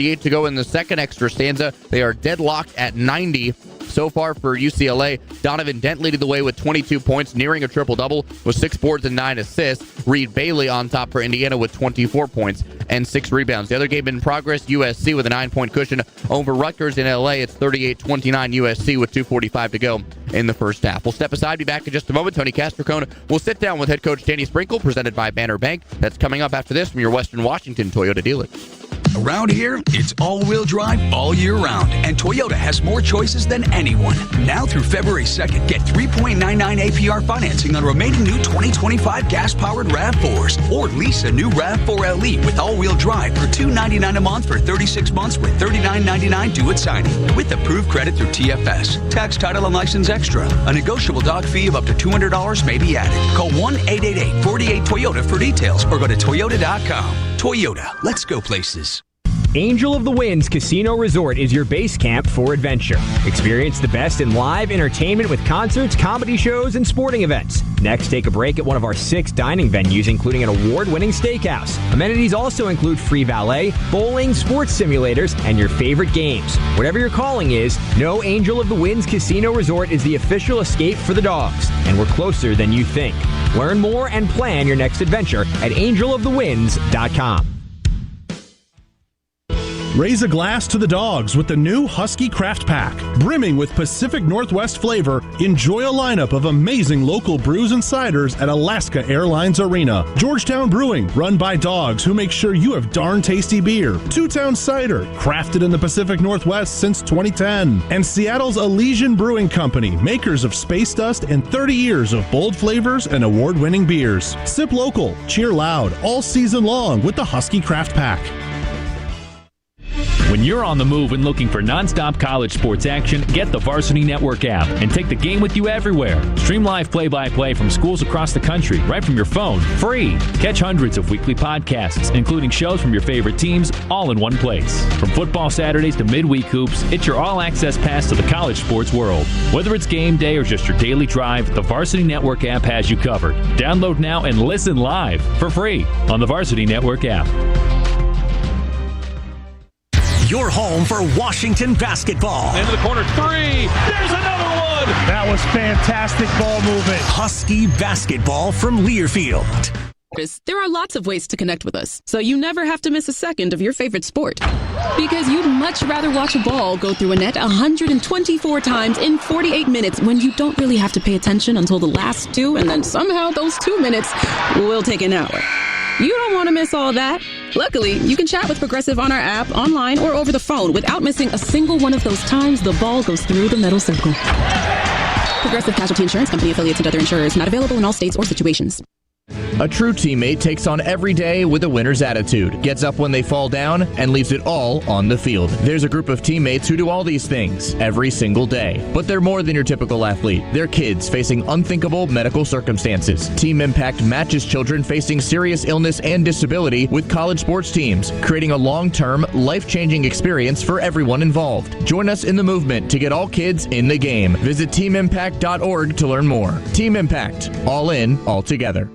8 to go in the second extra stanza. They are deadlocked at 90. So far for UCLA, Donovan Dent leading the way with 22 points, nearing a triple-double with 6 boards and 9 assists. Reed Bailey on top for Indiana with 24 points and 6 rebounds. The other game in progress, USC with a 9-point cushion over Rutgers in LA. It's 38-29 USC with 2:45 to go in the first half. We'll step aside, be back in just a moment. Tony Castricone will sit down with head coach Danny Sprinkle, presented by Banner Bank. That's coming up after this from your Western Washington Toyota dealer. Around here, it's all-wheel drive all year round, and Toyota has more choices than anyone. Now through February 2nd, get 3.99 APR financing on remaining new 2025 gas-powered RAV4s, or lease a new RAV4 LE with all-wheel drive for $299 a month for 36 months with $39.99 due at signing, with approved credit through TFS. Tax, title, and license extra. A negotiable doc fee of up to $200 may be added. Call 1-888-48-TOYOTA for details, or go to Toyota.com. Toyota, let's go places. Angel of the Winds Casino Resort is your base camp for adventure. Experience the best in live entertainment with concerts, comedy shows, and sporting events. Next, take a break at one of our 6 dining venues, including an award-winning steakhouse. Amenities also include free valet, bowling, sports simulators, and your favorite games. Whatever your calling is, know Angel of the Winds Casino Resort is the official escape for the dogs, and we're closer than you think. Learn more and plan your next adventure at angelofthewinds.com. Raise a glass to the dogs with the new Husky Craft Pack. Brimming with Pacific Northwest flavor, enjoy a lineup of amazing local brews and ciders at Alaska Airlines Arena. Georgetown Brewing, run by dogs who make sure you have darn tasty beer. Two Town Cider, crafted in the Pacific Northwest since 2010. And Seattle's Elysian Brewing Company, makers of Space Dust and 30 years of bold flavors and award-winning beers. Sip local, cheer loud, all season long with the Husky Craft Pack. When you're on the move and looking for nonstop college sports action, get the Varsity Network app and take the game with you everywhere. Stream live play-by-play from schools across the country right from your phone, free. Catch hundreds of weekly podcasts, including shows from your favorite teams, all in one place. From football Saturdays to midweek hoops, it's your all-access pass to the college sports world. Whether it's game day or just your daily drive, the Varsity Network app has you covered. Download now and listen live for free on the Varsity Network app. Your home for Washington basketball. Into the corner, 3. There's another one. That was fantastic ball movement. Husky basketball from Learfield. There are lots of ways to connect with us, so you never have to miss a second of your favorite sport. Because you'd much rather watch a ball go through a net 124 times in 48 minutes when you don't really have to pay attention until the last 2, and then somehow those 2 minutes will take an hour. You don't want to miss all that. Luckily, you can chat with Progressive on our app, online, or over the phone without missing a single one of those times the ball goes through the metal circle. Progressive Casualty Insurance Company, affiliates, and other insurers. Not available in all states or situations. A true teammate takes on every day with a winner's attitude, gets up when they fall down, and leaves it all on the field. There's a group of teammates who do all these things every single day. But they're more than your typical athlete. They're kids facing unthinkable medical circumstances. Team Impact matches children facing serious illness and disability with college sports teams, creating a long-term, life-changing experience for everyone involved. Join us in the movement to get all kids in the game. Visit teamimpact.org to learn more. Team Impact. All in, all together.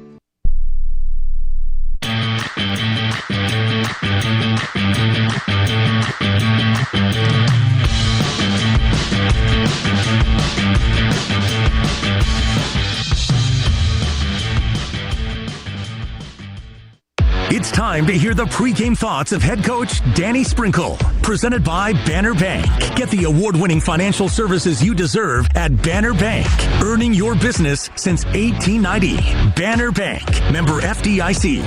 It's time to hear the pregame thoughts of head coach Danny Sprinkle. Presented by Banner Bank. Get the award-winning financial services you deserve at Banner Bank. Earning your business since 1890. Banner Bank. Member FDIC.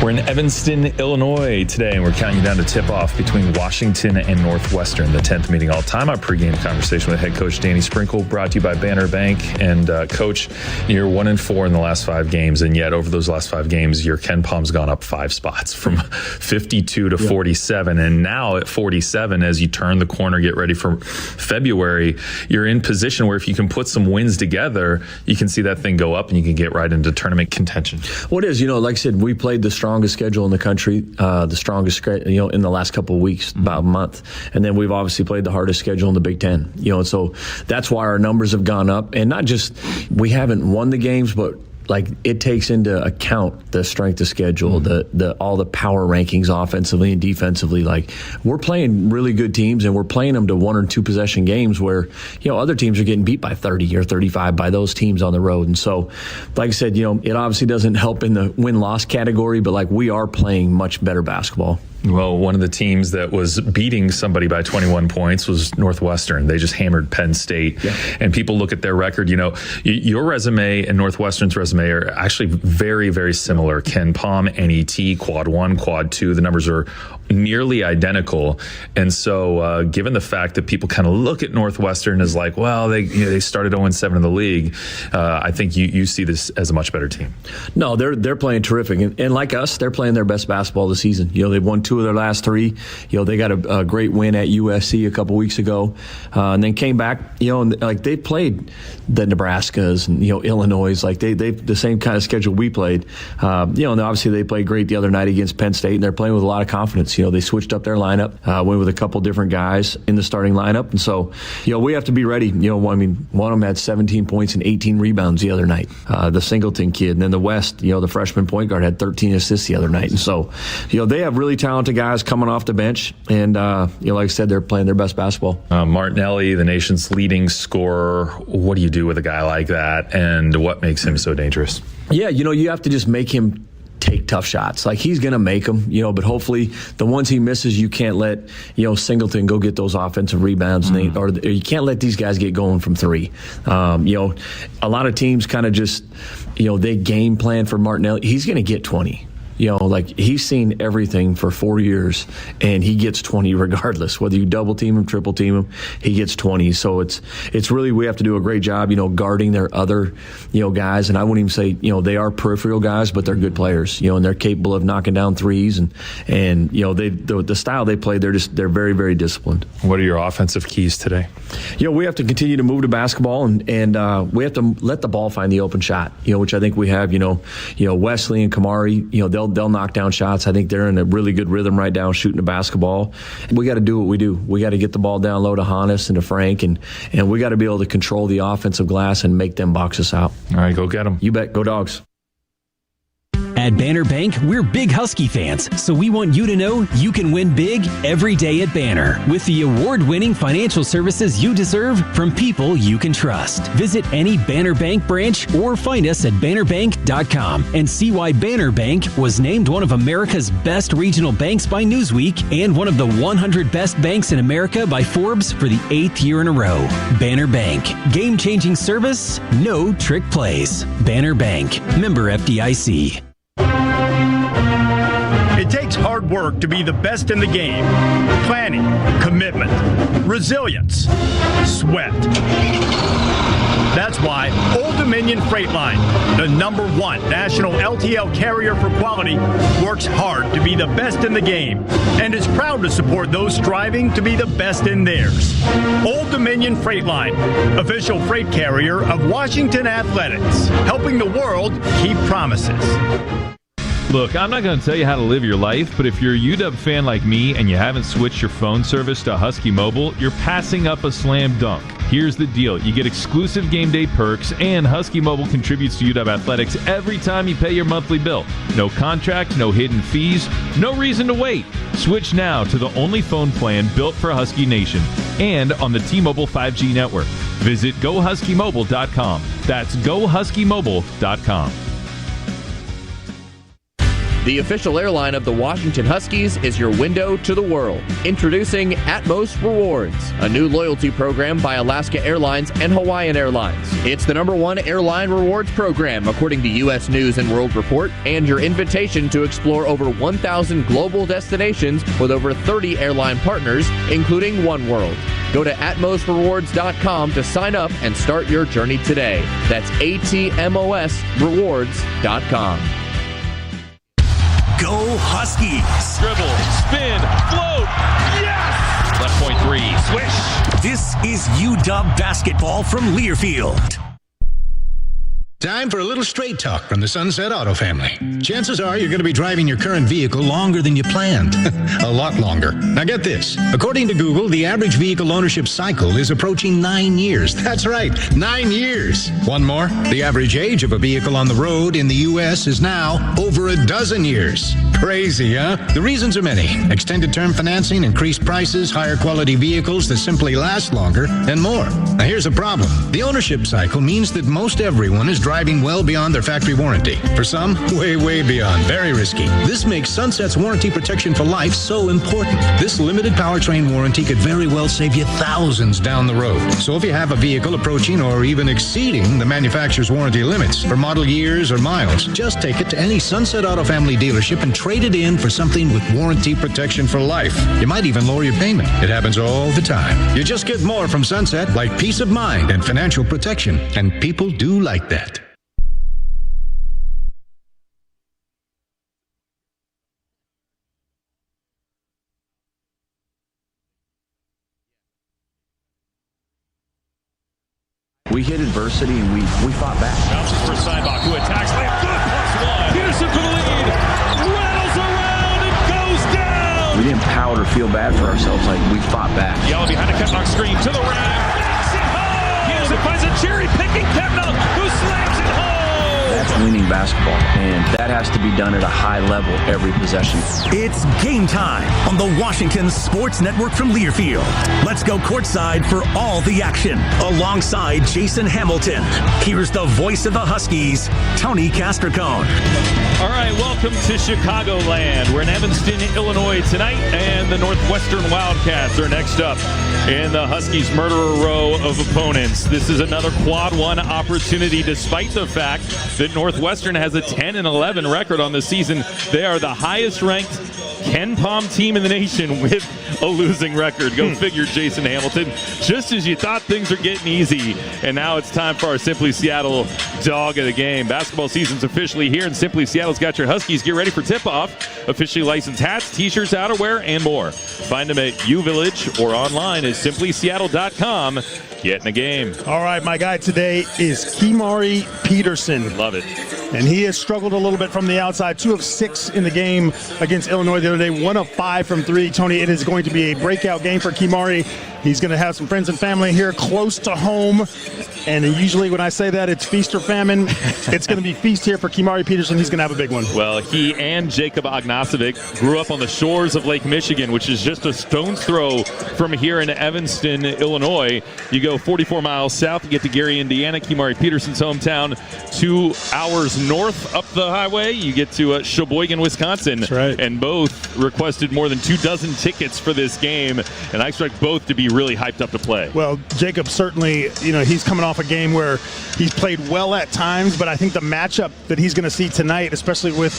We're in Evanston, Illinois today, and we're counting you down to tip-off between Washington and Northwestern, the 10th meeting all-time. Our pregame conversation with head coach Danny Sprinkle, brought to you by Banner Bank. And, Coach, you're 1-4 in the last 5 games, and yet over those last 5 games, your Ken Palm's gone up 5 spots from 52 to 47. And now at 47, as you turn the corner, get ready for February, you're in position where if you can put some wins together, you can see that thing go up and you can get right into tournament contention. Well, it is, like I said, we played the strongest schedule in the country, the strongest, in the last couple of weeks, about a month. And then we've obviously played the hardest schedule in the Big Ten, and so that's why our numbers have gone up. And not just, we haven't won the games, but like it takes into account the strength of schedule, the all the power rankings offensively and defensively. Like, we're playing really good teams, and we're playing them to 1 or 2 possession games where, other teams are getting beat by 30 or 35 by those teams on the road. And so, like I said, it obviously doesn't help in the win-loss category, but like, we are playing much better basketball. Well, one of the teams that was beating somebody by 21 points was Northwestern. They just hammered Penn State. Yeah. And people look at their record. Your resume and Northwestern's resume are actually very, very similar. Ken Palm, NET, Quad 1, Quad 2. The numbers are nearly identical. And so given the fact that people kind of look at Northwestern as like, well, they started 0-7 in the league, I think you see this as a much better team. No, they're playing terrific. And like us, they're playing their best basketball this season. They've won 2 of their last 3. They got a great win at USC a couple weeks ago, and then came back. And like, they played the Nebraskas and Illinois. Like, they the same kind of schedule we played. And obviously they played great the other night against Penn State, and they're playing with a lot of confidence. They switched up their lineup, went with a couple different guys in the starting lineup, and so we have to be ready. One of them had 17 points and 18 rebounds the other night. The Singleton kid, and then the West, the freshman point guard, had 13 assists the other night, and so they have really talented guys coming off the bench, and like I said, they're playing their best basketball. Martinelli, the nation's leading scorer. What do you do with a guy like that, and what makes him so dangerous? Yeah, you have to just make him take tough shots. Like, he's going to make them, but hopefully the ones he misses, you can't let, Singleton go get those offensive rebounds, or you can't let these guys get going from 3. A lot of teams kind of just, they game plan for Martinelli. He's going to get 20. Like, he's seen everything for 4 years, and he gets 20 regardless. Whether you double team him, triple team him, he gets 20. So it's really, we have to do a great job, guarding their other, guys. And I wouldn't even say, they are peripheral guys, but they're good players, and they're capable of knocking down threes. And the style they play, they're very, very disciplined. What are your offensive keys today? We have to continue to move the basketball, and we have to let the ball find the open shot, which I think we have. Wesley and Kamari, they'll knock down shots. I think they're in a really good rhythm right now, shooting the basketball. We got to do what we do. We got to get the ball down low to Hannes and to Frank, and we got to be able to control the offensive glass and make them box us out. All right, go get them. You bet. Go Dogs. At Banner Bank, we're big Husky fans, so we want you to know you can win big every day at Banner with the award-winning financial services you deserve from people you can trust. Visit any Banner Bank branch or find us at bannerbank.com and see why Banner Bank was named one of America's best regional banks by Newsweek and one of the 100 best banks in America by Forbes for the 8th year in a row. Banner Bank. Game-changing service, no trick plays. Banner Bank. Member FDIC. It takes hard work to be the best in the game. Planning, commitment, resilience, sweat. That's why Old Dominion Freight Line, the #1 national LTL carrier for quality, works hard to be the best in the game and is proud to support those striving to be the best in theirs. Old Dominion Freight Line, official freight carrier of Washington Athletics, helping the world keep promises. Look, I'm not going to tell you how to live your life, but if you're a UW fan like me and you haven't switched your phone service to Husky Mobile, you're passing up a slam dunk. Here's the deal. You get exclusive game day perks, and Husky Mobile contributes to UW Athletics every time you pay your monthly bill. No contract, no hidden fees, no reason to wait. Switch now to the only phone plan built for Husky Nation and on the T-Mobile 5G network. Visit GoHuskyMobile.com. That's GoHuskyMobile.com. The official airline of the Washington Huskies is your window to the world. Introducing Atmos Rewards, a new loyalty program by Alaska Airlines and Hawaiian Airlines. It's the #1 airline rewards program, according to U.S. News & World Report, and your invitation to explore over 1,000 global destinations with over 30 airline partners, including oneworld. Go to atmosrewards.com to sign up and start your journey today. That's ATMOSrewards.com. Go Huskies! Dribble, spin, float, yes! Left point 3, swish. This is UW basketball from Learfield. Time for a little straight talk from the Sunset Auto family. Chances are you're going to be driving your current vehicle longer than you planned. A lot longer. Now get this. According to Google, the average vehicle ownership cycle is approaching 9 years. That's right, 9 years. One more. The average age of a vehicle on the road in the U.S. is now over a dozen years. Crazy, huh? The reasons are many. Extended term financing, increased prices, higher quality vehicles that simply last longer, and more. Now here's the problem. The ownership cycle means that most everyone is driving well beyond their factory warranty. For some, way beyond. Very risky. This makes Sunset's warranty protection for life so important. This limited powertrain warranty could very well save you thousands down the road. So if you have a vehicle approaching or even exceeding the manufacturer's warranty limits for model years or miles, just take it to any Sunset Auto family dealership and trade it in for something with warranty protection for life. You might even lower your payment. It happens all the time. You just get more from Sunset, like peace of mind and financial protection. And people do like that. We hit adversity and we fought back. Bounces for Steinbach, who attacks. +1. Peterson for the lead. Rattles around and goes down. We didn't pout or feel bad for ourselves. Like, we fought back. Yellow behind a Ketnock screen to the rack. Knocks it home. Peterson finds a cherry-picking Ketnock, who slams it home. That's winning basketball, and that has to be done at a high level every possession. It's game time on the Washington Sports Network from Learfield. Let's go courtside for all the action. Alongside Jason Hamilton, here's the voice of the Huskies, Tony Castricone. All right, welcome to Chicagoland. We're in Evanston, Illinois tonight, and the Northwestern Wildcats are next up in the Huskies' murderer row of opponents. This is another quad one opportunity, despite the fact that Northwestern has a 10-11 record on the season. They are the highest-ranked Ken Palm team in the nation with a losing record. Go figure, Jason Hamilton. Just as you thought things are getting easy, and now it's time for our Simply Seattle dog of the game. Basketball season's officially here, and Simply Seattle's got your Huskies. Get ready for tip-off. Officially licensed hats, t-shirts, outerwear, and more. Find them at U-Village or online at simplyseattle.com. Get in the game. All right, my guy today is Kimari Peterson. Love it. And he has struggled a little bit from the outside. 2 of 6 in the game against Illinois the other day. 1 of 5 from 3. Tony, it is going to be a breakout game for Kimari. He's going to have some friends and family here close to home. And usually when I say that, it's feast or famine. It's going to be feast here for Kimari Peterson. He's going to have a big one. Well, he and Jacob Ognasovic grew up on the shores of Lake Michigan, which is just a stone's throw from here in Evanston, Illinois. You go 44 miles south, you get to Gary, Indiana, Kimari Peterson's hometown. 2 hours north up the highway, you get to Sheboygan, Wisconsin. That's right. And both requested more than 24 tickets for this game. And I expect both to be really hyped up to play. Well, Jacob certainly, he's coming off a game where he's played well at times, but I think the matchup that he's going to see tonight, especially with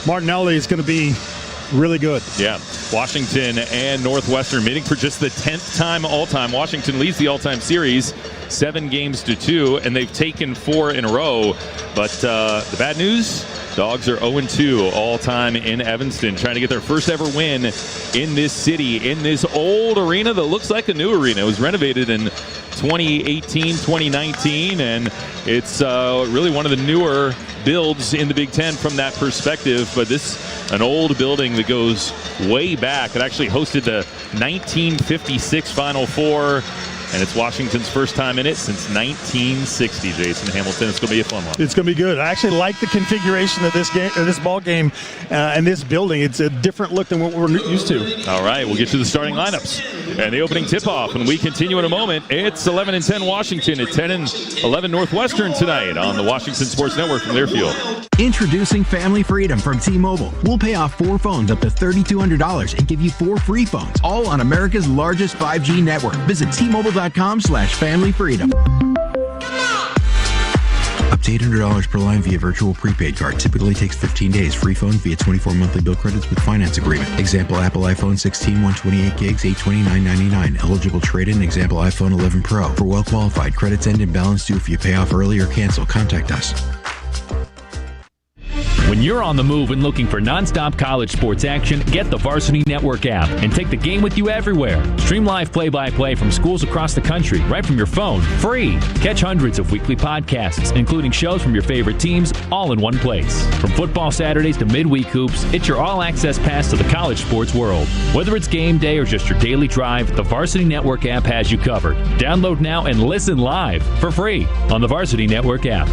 Martinelli, is going to be really good. Yeah. Washington and Northwestern meeting for just the 10th time all-time. Washington leads the all-time series 7-2, and they've taken 4 in a row. But the bad news, Dogs are 0-2 all-time in Evanston, trying to get their first ever win in this city, in this old arena that looks like a new arena. It was renovated in 2018, 2019, and it's really one of the newer builds in the Big Ten from that perspective. But this, an old building that goes way back. It actually hosted the 1956 Final Four. And it's Washington's first time in it since 1960, Jason Hamilton. It's going to be a fun one. It's going to be good. I actually like the configuration of this game, this ball game, and this building. It's a different look than what we're used to. All right, we'll get to the starting lineups and the opening tip-off, and we continue in a moment. It's 11-10 Washington at 10-11 Northwestern tonight on the Washington Sports Network from Learfield. Introducing Family Freedom from T-Mobile. We'll pay off 4 phones up to $3,200 and give you 4 free phones, all on America's largest 5G network. Visit T-Mobile.com/familyfreedom. Up to $800 per line via virtual prepaid card. Typically takes 15 days. Free phone via 24 monthly bill credits with finance agreement. Example Apple iPhone 16, 128 gigs, $829.99. Eligible trade-in. Example iPhone 11 Pro. For well-qualified, credits end and balance due if you pay off early or cancel. Contact us. When you're on the move and looking for nonstop college sports action, get the Varsity Network app and take the game with you everywhere. Stream live play-by-play from schools across the country right from your phone, free. Catch hundreds of weekly podcasts, including shows from your favorite teams, all in one place. From football Saturdays to midweek hoops, it's your all-access pass to the college sports world. Whether it's game day or just your daily drive, the Varsity Network app has you covered. Download now and listen live for free on the Varsity Network app.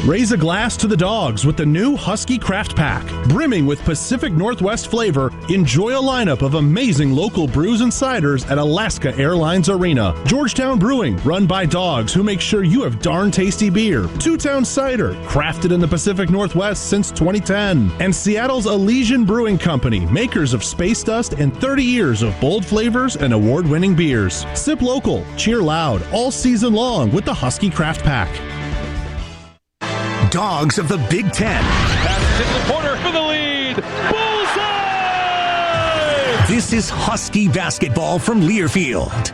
Raise a glass to the dogs with the new Husky Craft Pack. Brimming with Pacific Northwest flavor, enjoy a lineup of amazing local brews and ciders at Alaska Airlines Arena. Georgetown Brewing, run by dogs who make sure you have darn tasty beer. Two Town Cider, crafted in the Pacific Northwest since 2010. And Seattle's Elysian Brewing Company, makers of Space Dust and 30 years of bold flavors and award-winning beers. Sip local, cheer loud, all season long with the Husky Craft Pack. Dogs of the Big Ten. Pass in the corner for the lead. Bullseye! This is Husky basketball from Learfield.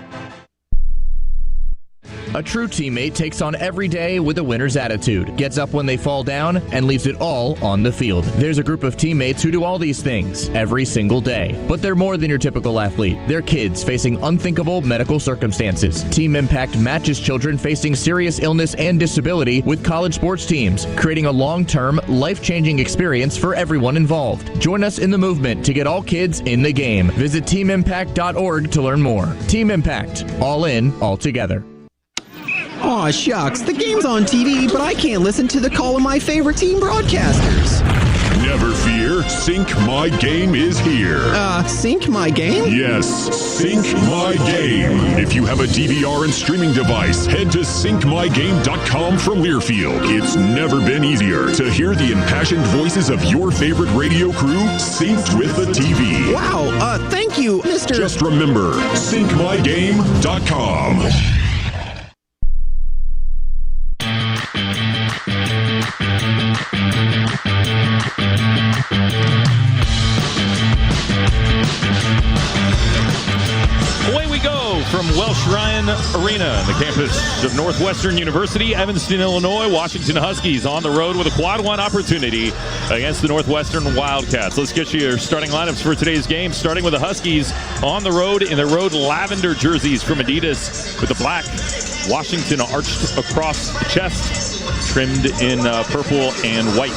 A true teammate takes on every day with a winner's attitude, gets up when they fall down, and leaves it all on the field. There's a group of teammates who do all these things every single day. But they're more than your typical athlete. They're kids facing unthinkable medical circumstances. Team Impact matches children facing serious illness and disability with college sports teams, creating a long-term, life-changing experience for everyone involved. Join us in the movement to get all kids in the game. Visit teamimpact.org to learn more. Team Impact. All in, all together. Aw, shucks. The game's on TV, but I can't listen to the call of my favorite team broadcasters. Never fear. Sync My Game is here. Sync My Game? Yes, Sync My Game. If you have a DVR and streaming device, head to syncmygame.com from Learfield. It's never been easier to hear the impassioned voices of your favorite radio crew synced with the TV. Wow, thank you, Mr. Just remember, syncmygame.com. Away we go from Welsh Ryan Arena, the campus of Northwestern University, Evanston, Illinois. Washington Huskies on the road with a quad one opportunity against the Northwestern Wildcats. Let's get you your starting lineups for today's game, starting with the Huskies on the road in their road lavender jerseys from Adidas with the black Washington arched across the chest, trimmed in purple and white.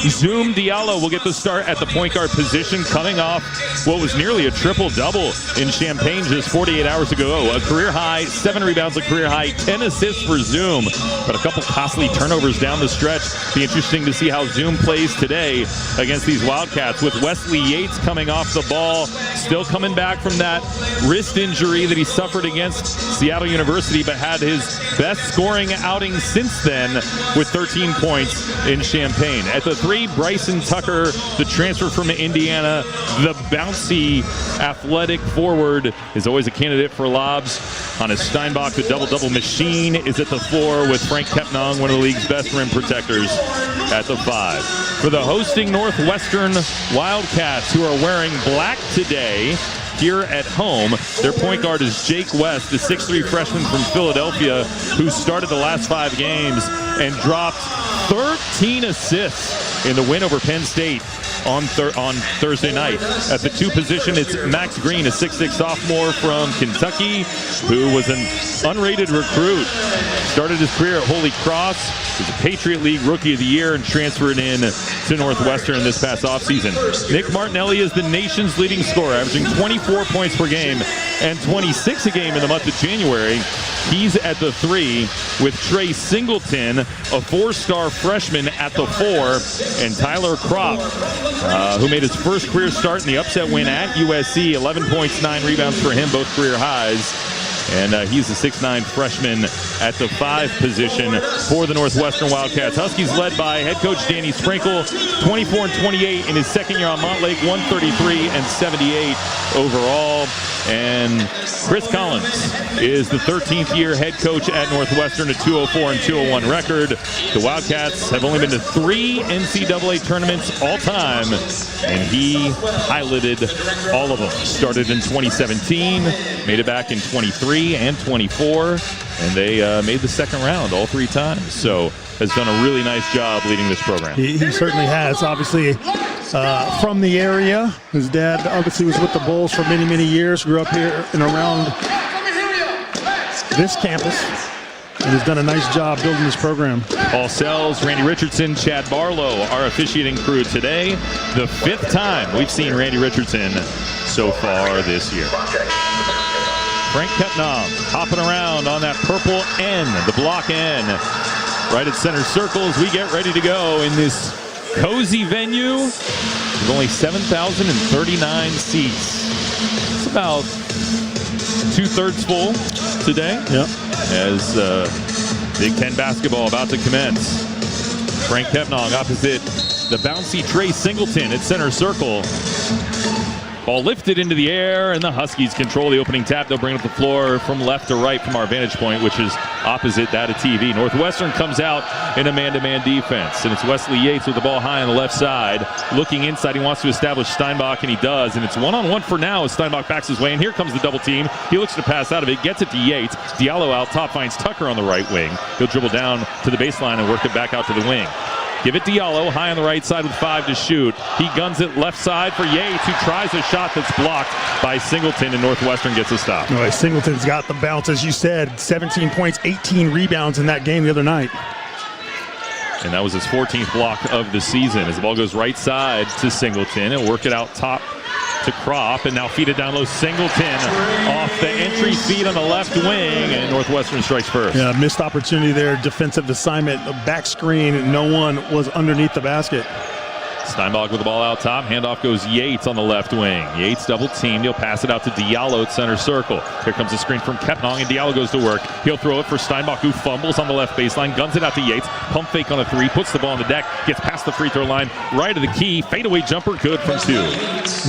Zoom Diallo will get the start at the point guard position, coming off what was nearly a triple-double in Champaign just 48 hours ago. A career high, 7 rebounds, a career high, 10 assists for Zoom, but a couple costly turnovers down the stretch. Be interesting to see how Zoom plays today against these Wildcats, with Wesley Yates coming off the ball, still coming back from that wrist injury that he suffered against Seattle University, but had his best scoring outing since then with 13 points in Champaign. At the 3, Bryson Tucker, the transfer from Indiana, the bouncy athletic forward, is always a candidate for lobs. On his Steinbach, the double-double machine is at the 4 with Frank Kepnong, one of the league's best rim protectors, at the 5. For the hosting Northwestern Wildcats, who are wearing black today, here at home, their point guard is Jake West, the 6'3 freshman from Philadelphia, who started the last 5 games and dropped 13 assists in the win over Penn State on Thursday night. At the 2 position, it's Max Green, a 6'6 sophomore from Kentucky, who was an unrated recruit. Started his career at Holy Cross. He's a Patriot League Rookie of the Year and transferred in to Northwestern this past offseason. Nick Martinelli is the nation's leading scorer, averaging 24 points per game and 26 a game in the month of January. He's at the 3 with Trey Singleton, a 4-star freshman, at the 4, and Tyler Kropp, who made his first career start in the upset win at USC. 11 points, 9 rebounds for him, both career highs. And he's a 6'9 freshman at the 5 position for the Northwestern Wildcats. Huskies led by head coach Danny Sprinkle, 24 and 28 in his second year on Montlake, 133 and 78 overall. And Chris Collins is the 13th year head coach at Northwestern, a 204 and 201 record. The Wildcats have only been to 3 NCAA tournaments all time, and he piloted all of them. Started in 2017, made it back in 23 and 24, and they made the second round all 3 times. So has done a really nice job leading this program. He certainly has. Obviously, from the area. His dad obviously was with the Bulls for many, many years. Grew up here and around this campus. And has done a nice job building this program. Paul Sells, Randy Richardson, Chad Barlow, our officiating crew today. The 5th time we've seen Randy Richardson so far this year. Frank Kepnong hopping around on that purple N, the block N, right at center circle as we get ready to go in this cozy venue with only 7,039 seats. It's about 2/3 full today. Yep. As Big Ten basketball about to commence. Frank Kepnong opposite the bouncy Trey Singleton at center circle. Ball lifted into the air, and the Huskies control the opening tap. They'll bring it up the floor from left to right from our vantage point, which is opposite that of TV. Northwestern comes out in a man-to-man defense, and it's Wesley Yates with the ball high on the left side. Looking inside, he wants to establish Steinbach, and he does. And it's one-on-one for now as Steinbach backs his way. And here comes the double team. He looks to pass out of it, gets it to Yates. Diallo out top finds Tucker on the right wing. He'll dribble down to the baseline and work it back out to the wing. Give it Diallo, high on the right side with 5 to shoot. He guns it left side for Yates, who tries a shot that's blocked by Singleton, and Northwestern gets a stop. All right, Singleton's got the bounce, as you said. 17 points, 18 rebounds in that game the other night. And that was his 14th block of the season. As the ball goes right side to Singleton and work it out top to Kropp, and now feed it down low. Singleton off the entry feed on the left wing, and Northwestern strikes first. Yeah, missed opportunity there. Defensive assignment, a back screen. No one was underneath the basket. Steinbach with the ball out top. Handoff goes Yates on the left wing. Yates double teamed. He'll pass it out to Diallo at center circle. Here comes the screen from Kepnong, and Diallo goes to work. He'll throw it for Steinbach, who fumbles on the left baseline, guns it out to Yates. Pump fake on a 3, puts the ball on the deck, gets past the free throw line, right of the key. Fadeaway jumper, good from 2.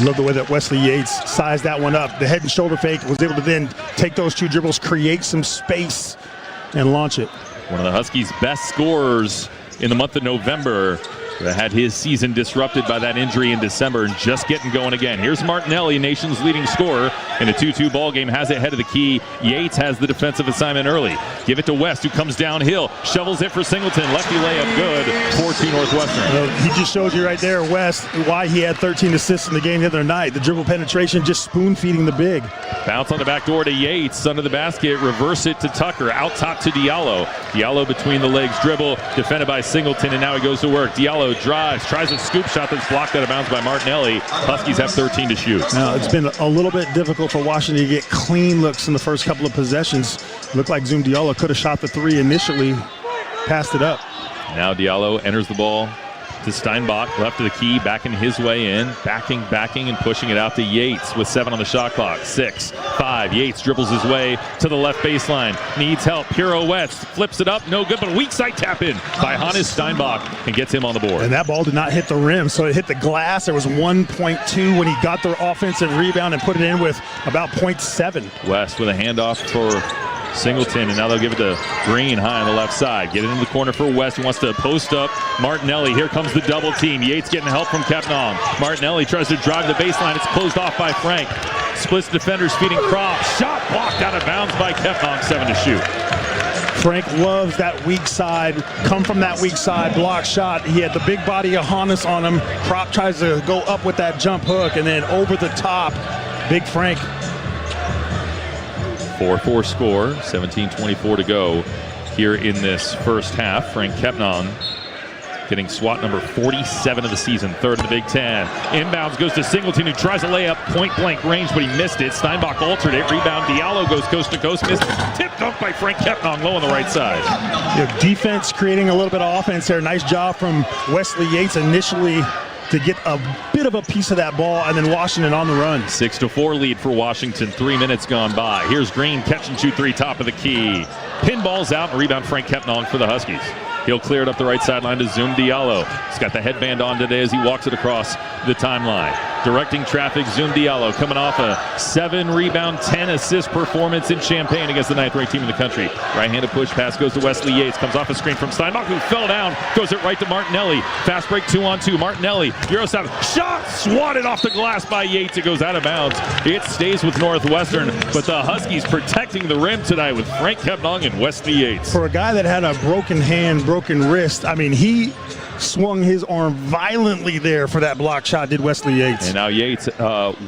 Love the way that Wesley Yates sized that one up. The head and shoulder fake, was able to then take those 2 dribbles, create some space, and launch it. One of the Huskies' best scorers in the month of November. That had his season disrupted by that injury in December, and just getting going again. Here's Martinelli, nation's leading scorer in a 2-2 ball game, has it head of the key. Yates has the defensive assignment early. Give it to West, who comes downhill, shovels it for Singleton. Lefty layup, good. 4-2 Northwestern. He just showed you right there, West, why he had 13 assists in the game the other night. The dribble penetration, just spoon-feeding the big. Bounce on the back door to Yates, under the basket, reverse it to Tucker, out top to Diallo. Diallo between the legs, dribble, defended by Singleton, and now he goes to work. Diallo drives, tries a scoop shot that's blocked out of bounds by Martinelli. Huskies have 13 to shoot. Now, it's been a little bit difficult for Washington to get clean looks in the first couple of possessions. Looked like Zoom Diallo could have shot the 3 initially, passed it up. Now Diallo enters the ball to Steinbach, left of the key, backing his way in, backing, and pushing it out to Yates with 7 on the shot clock. 6, 5, Yates dribbles his way to the left baseline, needs help, pirouettes, flips it up, no good, but a weak side tap in by Hannes Steinbach and gets him on the board. And that ball did not hit the rim, so it hit the glass. There was 1.2 when he got the offensive rebound and put it in with about 0.7. West with a handoff for Singleton, and now they'll give it to Green high on the left side. Get it into the corner for West, who wants to post up Martinelli. Here comes the double team. Yates getting help from Kepnong. Martinelli tries to drive the baseline. It's closed off by Frank. Splits defenders, feeding Kropp. Shot blocked out of bounds by Kepnong. 7 to shoot. Frank loves that weak side, come from that weak side, block shot. He had the big body of Hannes on him. Kropp tries to go up with that jump hook, and then over the top, big Frank. 4-4 score, 17:24 to go here in this first half. Frank Kepnong getting SWAT number 47 of the season, 3rd in the Big Ten. Inbounds goes to Singleton, who tries a layup, point-blank range, but he missed it. Steinbach altered it. Rebound, Diallo goes coast to coast, missed. Tipped off by Frank Kepnong, low on the right side. Yeah, defense creating a little bit of offense there. Nice job from Wesley Yates initially to get a bit of a piece of that ball, and then Washington on the run. 6-4 lead for Washington, 3 minutes gone by. Here's Green, catch and shoot 3, top of the key. Pinballs out, and rebound Frank Kepnong for the Huskies. He'll clear it up the right sideline to Zoom Diallo. He's got the headband on today as he walks it across the timeline. Directing traffic, Zoom Diallo coming off a 7-rebound, 10-assist performance in Champaign against the 9th-ranked team in the country. Right-handed push pass goes to Wesley Yates. Comes off a screen from Steinbach, who fell down. Goes it right to Martinelli. Fast break 2-on-2. Martinelli, Eurostop, shot swatted off the glass by Yates. It goes out of bounds. It stays with Northwestern, but the Huskies protecting the rim tonight with Frank Kepnong and Wesley Yates. For a guy that had a broken hand, broken wrist, I mean, he swung his arm violently there for that block shot, did Wesley Yates. And now Yates,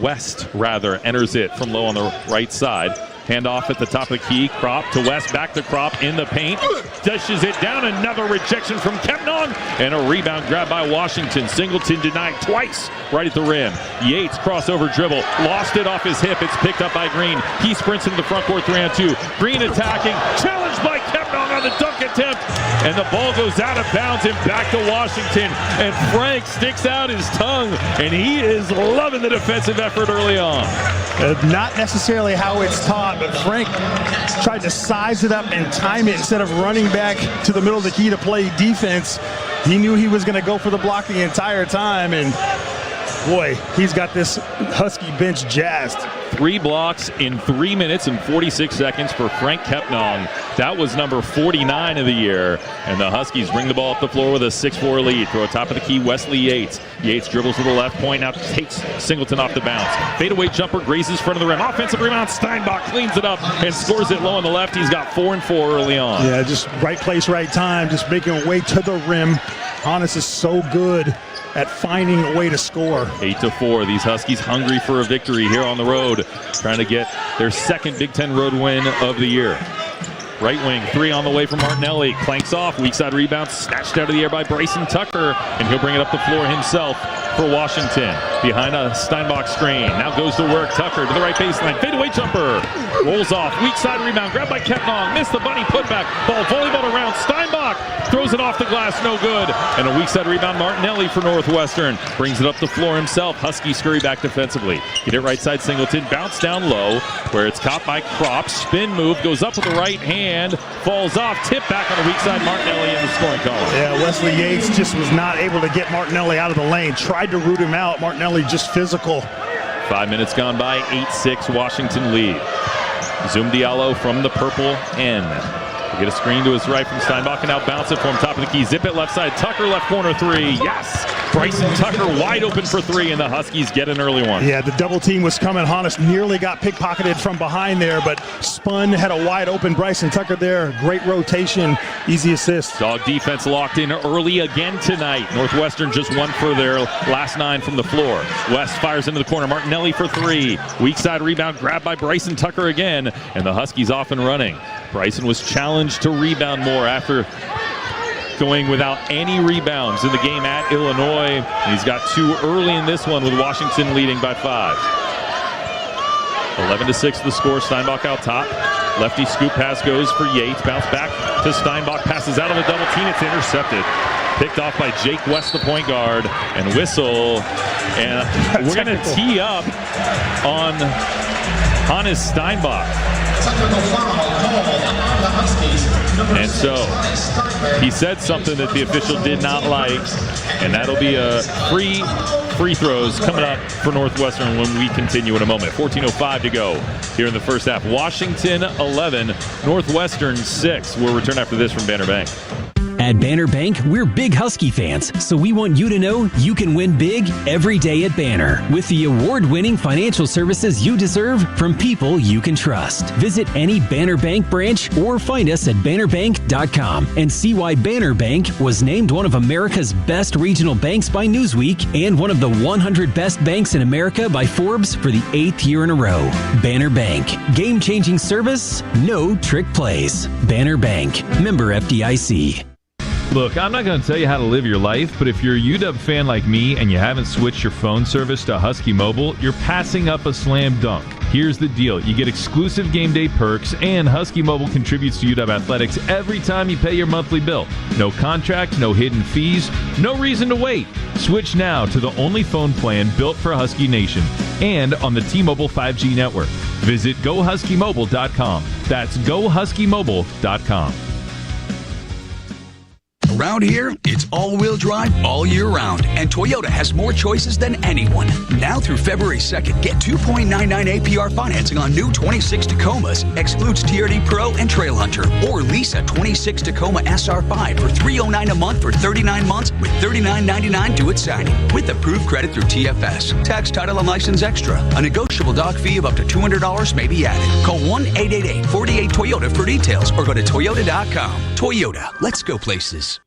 West rather, enters it from low on the right side. Handoff at the top of the key. Krop to West, back to Krop in the paint. Dishes it down. Another rejection from Kepnong. And a rebound grab by Washington. Singleton denied twice right at the rim. Yates crossover dribble. Lost it off his hip. It's picked up by Green. He sprints into the front court 3-on-2. Green attacking. Challenged by Kepnong on the dunk attempt. And the ball goes out of bounds and back to Washington. And Frank sticks out his tongue. And he is loving the defensive effort early on. Not necessarily how it's taught, but Frank tried to size it up and time it instead of running back to the middle of the key to play defense. He knew he was going to go for the block the entire time, and boy, he's got this Husky bench jazzed. 3 blocks in 3 minutes and 46 seconds for Frank Kepnong. That was number 49 of the year. And the Huskies bring the ball up the floor with a 6-4 lead. Throw it top of the key, Wesley Yates. Yates dribbles to the left point, now takes Singleton off the bounce. Fadeaway jumper grazes front of the rim. Offensive rebound, Steinbach cleans it up and scores it low on the left. He's got 4 and 4 early on. Yeah, just right place, right time, just making a way to the rim. Hannes is so good at finding a way to score. 8-4. These Huskies hungry for a victory here on the road, trying to get their second Big Ten road win of the year. Right wing, 3 on the way from Martinelli. Clanks off, weak side rebound, snatched out of the air by Bryson Tucker, and he'll bring it up the floor himself for Washington. Behind a Steinbach screen. Now goes to work. Tucker to the right baseline. Fadeaway jumper. Rolls off. Weak side rebound. Grabbed by Kepnong. Missed the bunny putback. Ball volleyball around. Steinbach throws it off the glass. No good. And a weak side rebound. Martinelli for Northwestern. Brings it up the floor himself. Huskies scurry back defensively. Get it right side Singleton. Bounce down low where it's caught by Krop. Spin move. Goes up with the right hand. Falls off. Tip back on the weak side. Martinelli in the scoring column. Yeah, Wesley Yates just was not able to get Martinelli out of the lane. Tried to root him out. Martinelli just physical. 5 minutes gone by. 8-6 Washington lead. Zoom Diallo from the purple end. We get a screen to his right from Steinbach and now bounce it for him. Top of the key. Zip it left side. Tucker left corner 3. Yes! Bryson Tucker wide open for 3, and the Huskies get an early one. Yeah, the double team was coming. Hannes nearly got pickpocketed from behind there, but spun, had a wide open Bryson Tucker there. Great rotation, easy assist. Dog defense locked in early again tonight. Northwestern just 1 for their last 9 from the floor. West fires into the corner. Martinelli for 3. Weak side rebound grabbed by Bryson Tucker again, and the Huskies off and running. Bryson was challenged to rebound more after going without any rebounds in the game at Illinois. And he's got 2 early in this one with Washington leading by 5. 11-6 the score. Steinbach out top. Lefty scoop pass goes for Yates. Bounce back to Steinbach. Passes out of the double team. It's intercepted. Picked off by Jake West, the point guard. And whistle. And we're going to tee up on Hannes Steinbach. And so he said something that the official did not like, and that'll be a free throws coming up for Northwestern when we continue in a moment. 14:05 to go here in the first half. Washington 11, Northwestern 6. We'll return after this from Banner Bank. At Banner Bank, we're big Husky fans, so we want you to know you can win big every day at Banner with the award-winning financial services you deserve from people you can trust. Visit any Banner Bank branch or find us at bannerbank.com and see why Banner Bank was named one of America's best regional banks by Newsweek and one of the 100 best banks in America by Forbes for the 8th year in a row. Banner Bank. Game-changing service, no trick plays. Banner Bank. Member FDIC. Look, I'm not going to tell you how to live your life, but if you're a UW fan like me and you haven't switched your phone service to Husky Mobile, you're passing up a slam dunk. Here's the deal. You get exclusive game day perks, and Husky Mobile contributes to UW Athletics every time you pay your monthly bill. No contract, no hidden fees, no reason to wait. Switch now to the only phone plan built for Husky Nation and on the T-Mobile 5G network. Visit GoHuskyMobile.com. That's GoHuskyMobile.com. Around here, it's all-wheel drive all year round, and Toyota has more choices than anyone. Now through February 2nd, get 2.99 APR financing on new 26 Tacomas, excludes TRD Pro and Trail Hunter, or lease a 26 Tacoma SR5 for $309 a month for 39 months with $39.99 due at signing, with approved credit through TFS. Tax, title, and license extra. A negotiable doc fee of up to $200 may be added. Call 1-888-48-TOYOTA for details, or go to Toyota.com. Toyota, let's go places.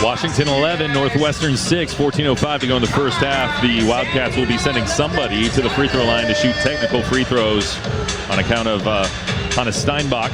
Washington 11, Northwestern 6, 14:05 to go in the first half. The Wildcats will be sending somebody to the free throw line to shoot technical free throws on account of Hannes Steinbach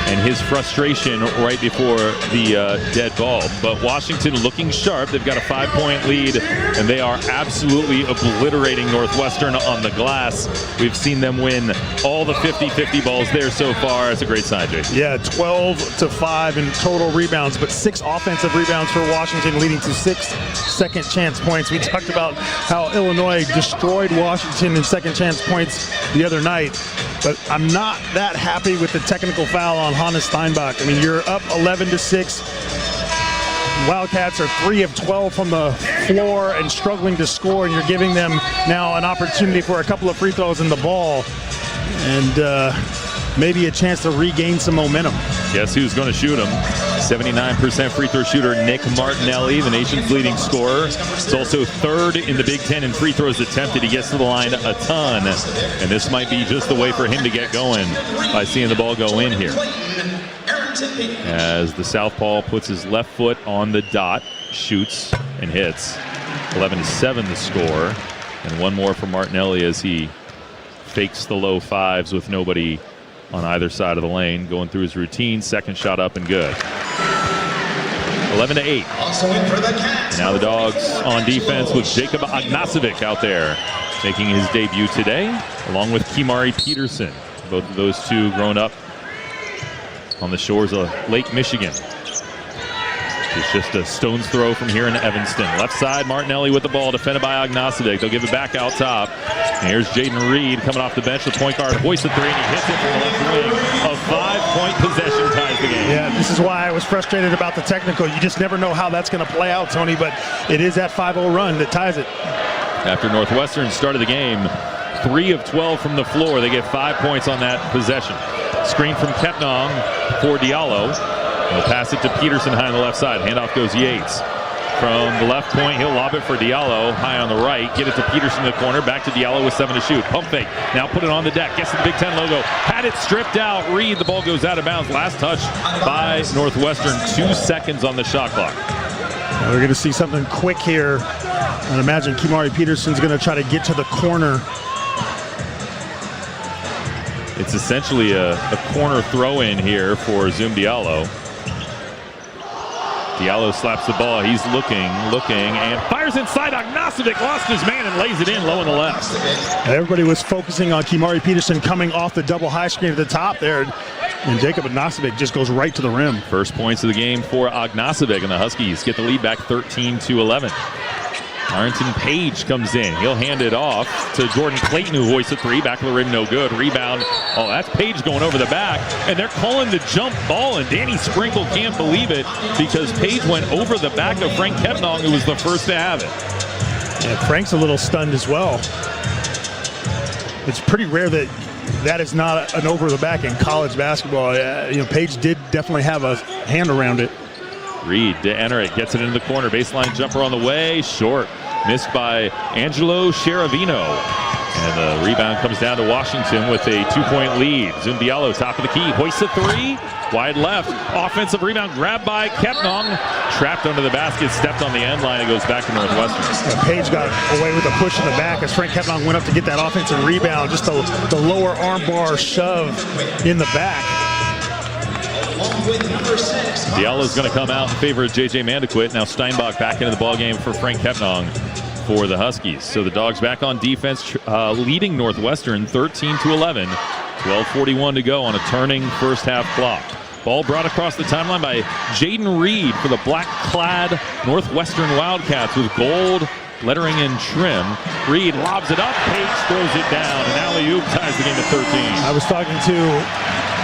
and his frustration right before the dead ball. But Washington looking sharp. They've got a 5-point lead, and they are absolutely obliterating Northwestern on the glass. We've seen them win all the 50-50 balls there so far. It's a great sign, Jason. Yeah, 12-5 in total rebounds, but 6 offensive rebounds for Washington, leading to 6 second chance points. We talked about how Illinois destroyed Washington in second chance points the other night, but I'm not that happy with the technical foul on Hannes Steinbach. I mean, you're up 11-6. Wildcats are 3 of 12 from the floor and struggling to score, and you're giving them now an opportunity for a couple of free throws in the ball and maybe a chance to regain some momentum. Guess who's going to shoot him? 79% free throw shooter Nick Martinelli, the nation's leading scorer. He's also third in the Big Ten in free throws attempted. He gets to the line a ton, and this might be just the way for him to get going by seeing the ball go in here. As the southpaw puts his left foot on the dot, shoots and hits. 11-7 the score, and one more for Martinelli as he fakes the low fives with nobody on either side of the lane, going through his routine. Second shot up and good. 11-8. Also in for the Cats. Now the Dogs on defense with Jacob Agnasovic out there making his debut today, along with Kimari Peterson. Both of those two grown up on the shores of Lake Michigan. It's just a stone's throw from here in Evanston. Left side, Martinelli with the ball, defended by Agnasovic. They'll give it back out top. And here's Jaden Reed coming off the bench. The point guard hoists a three, and he hits it from the left wing. A 5-point possession ties the game. Yeah, this is why I was frustrated about the technical. You just never know how that's going to play out, Tony, but it is that 5-0 run that ties it. After Northwestern started the game, 3 of 12 from the floor. They get 5 points on that possession. Screen from Kepnong for Diallo. He'll pass it to Peterson high on the left side. Handoff goes Yates. From the left point, he'll lob it for Diallo high on the right. Get it to Peterson in the corner. Back to Diallo with 7 to shoot. Pump fake. Now put it on the deck. Gets to the Big Ten logo. Had it stripped out. Reed, the ball goes out of bounds. Last touch by Northwestern. 2 seconds on the shot clock. We're going to see something quick here. I imagine Kimari Peterson's going to try to get to the corner. It's essentially a corner throw-in here for Zoom Diallo. Diallo slaps the ball. He's looking, and fires inside. Agnasovic lost his man and lays it in low on the left. Everybody was focusing on Kimari Peterson coming off the double high screen at the top there, and Jacob Agnasovic just goes right to the rim. First points of the game for Agnasovic, and the Huskies get the lead back 13-11. Arrington Page comes in. He'll hand it off to Jordan Clayton, who hoists a three. Back of the rim, no good. Rebound. Oh, that's Page going over the back. And they're calling the jump ball, and Danny Sprinkle can't believe it because Page went over the back of Frank Kepnong, who was the first to have it. Yeah, Frank's a little stunned as well. It's pretty rare that is not an over the back in college basketball. Page did definitely have a hand around it. Reed to enter it, gets it into the corner. Baseline jumper on the way, short. Missed by Angelo Cheravino. And the rebound comes down to Washington with a 2-point lead. Zoom Diallo, top of the key, hoists a three. Wide left, offensive rebound, grabbed by Kepnong. Trapped under the basket, stepped on the end line. It goes back to Northwestern. Page got away with a push in the back as Frank Kepnong went up to get that offensive rebound. Just the lower arm bar shove in the back. Diallo's going to come out in favor of J.J. Mandequit. Now Steinbach back into the ballgame for Frank Kepnong for the Huskies. So the Dogs back on defense, leading Northwestern 13-11. 12:41 to go on a turning first half clock. Ball brought across the timeline by Jaden Reed for the black-clad Northwestern Wildcats with gold lettering and trim. Reed lobs it up. Page throws it down. And alley-oop ties the game to 13. I was talking to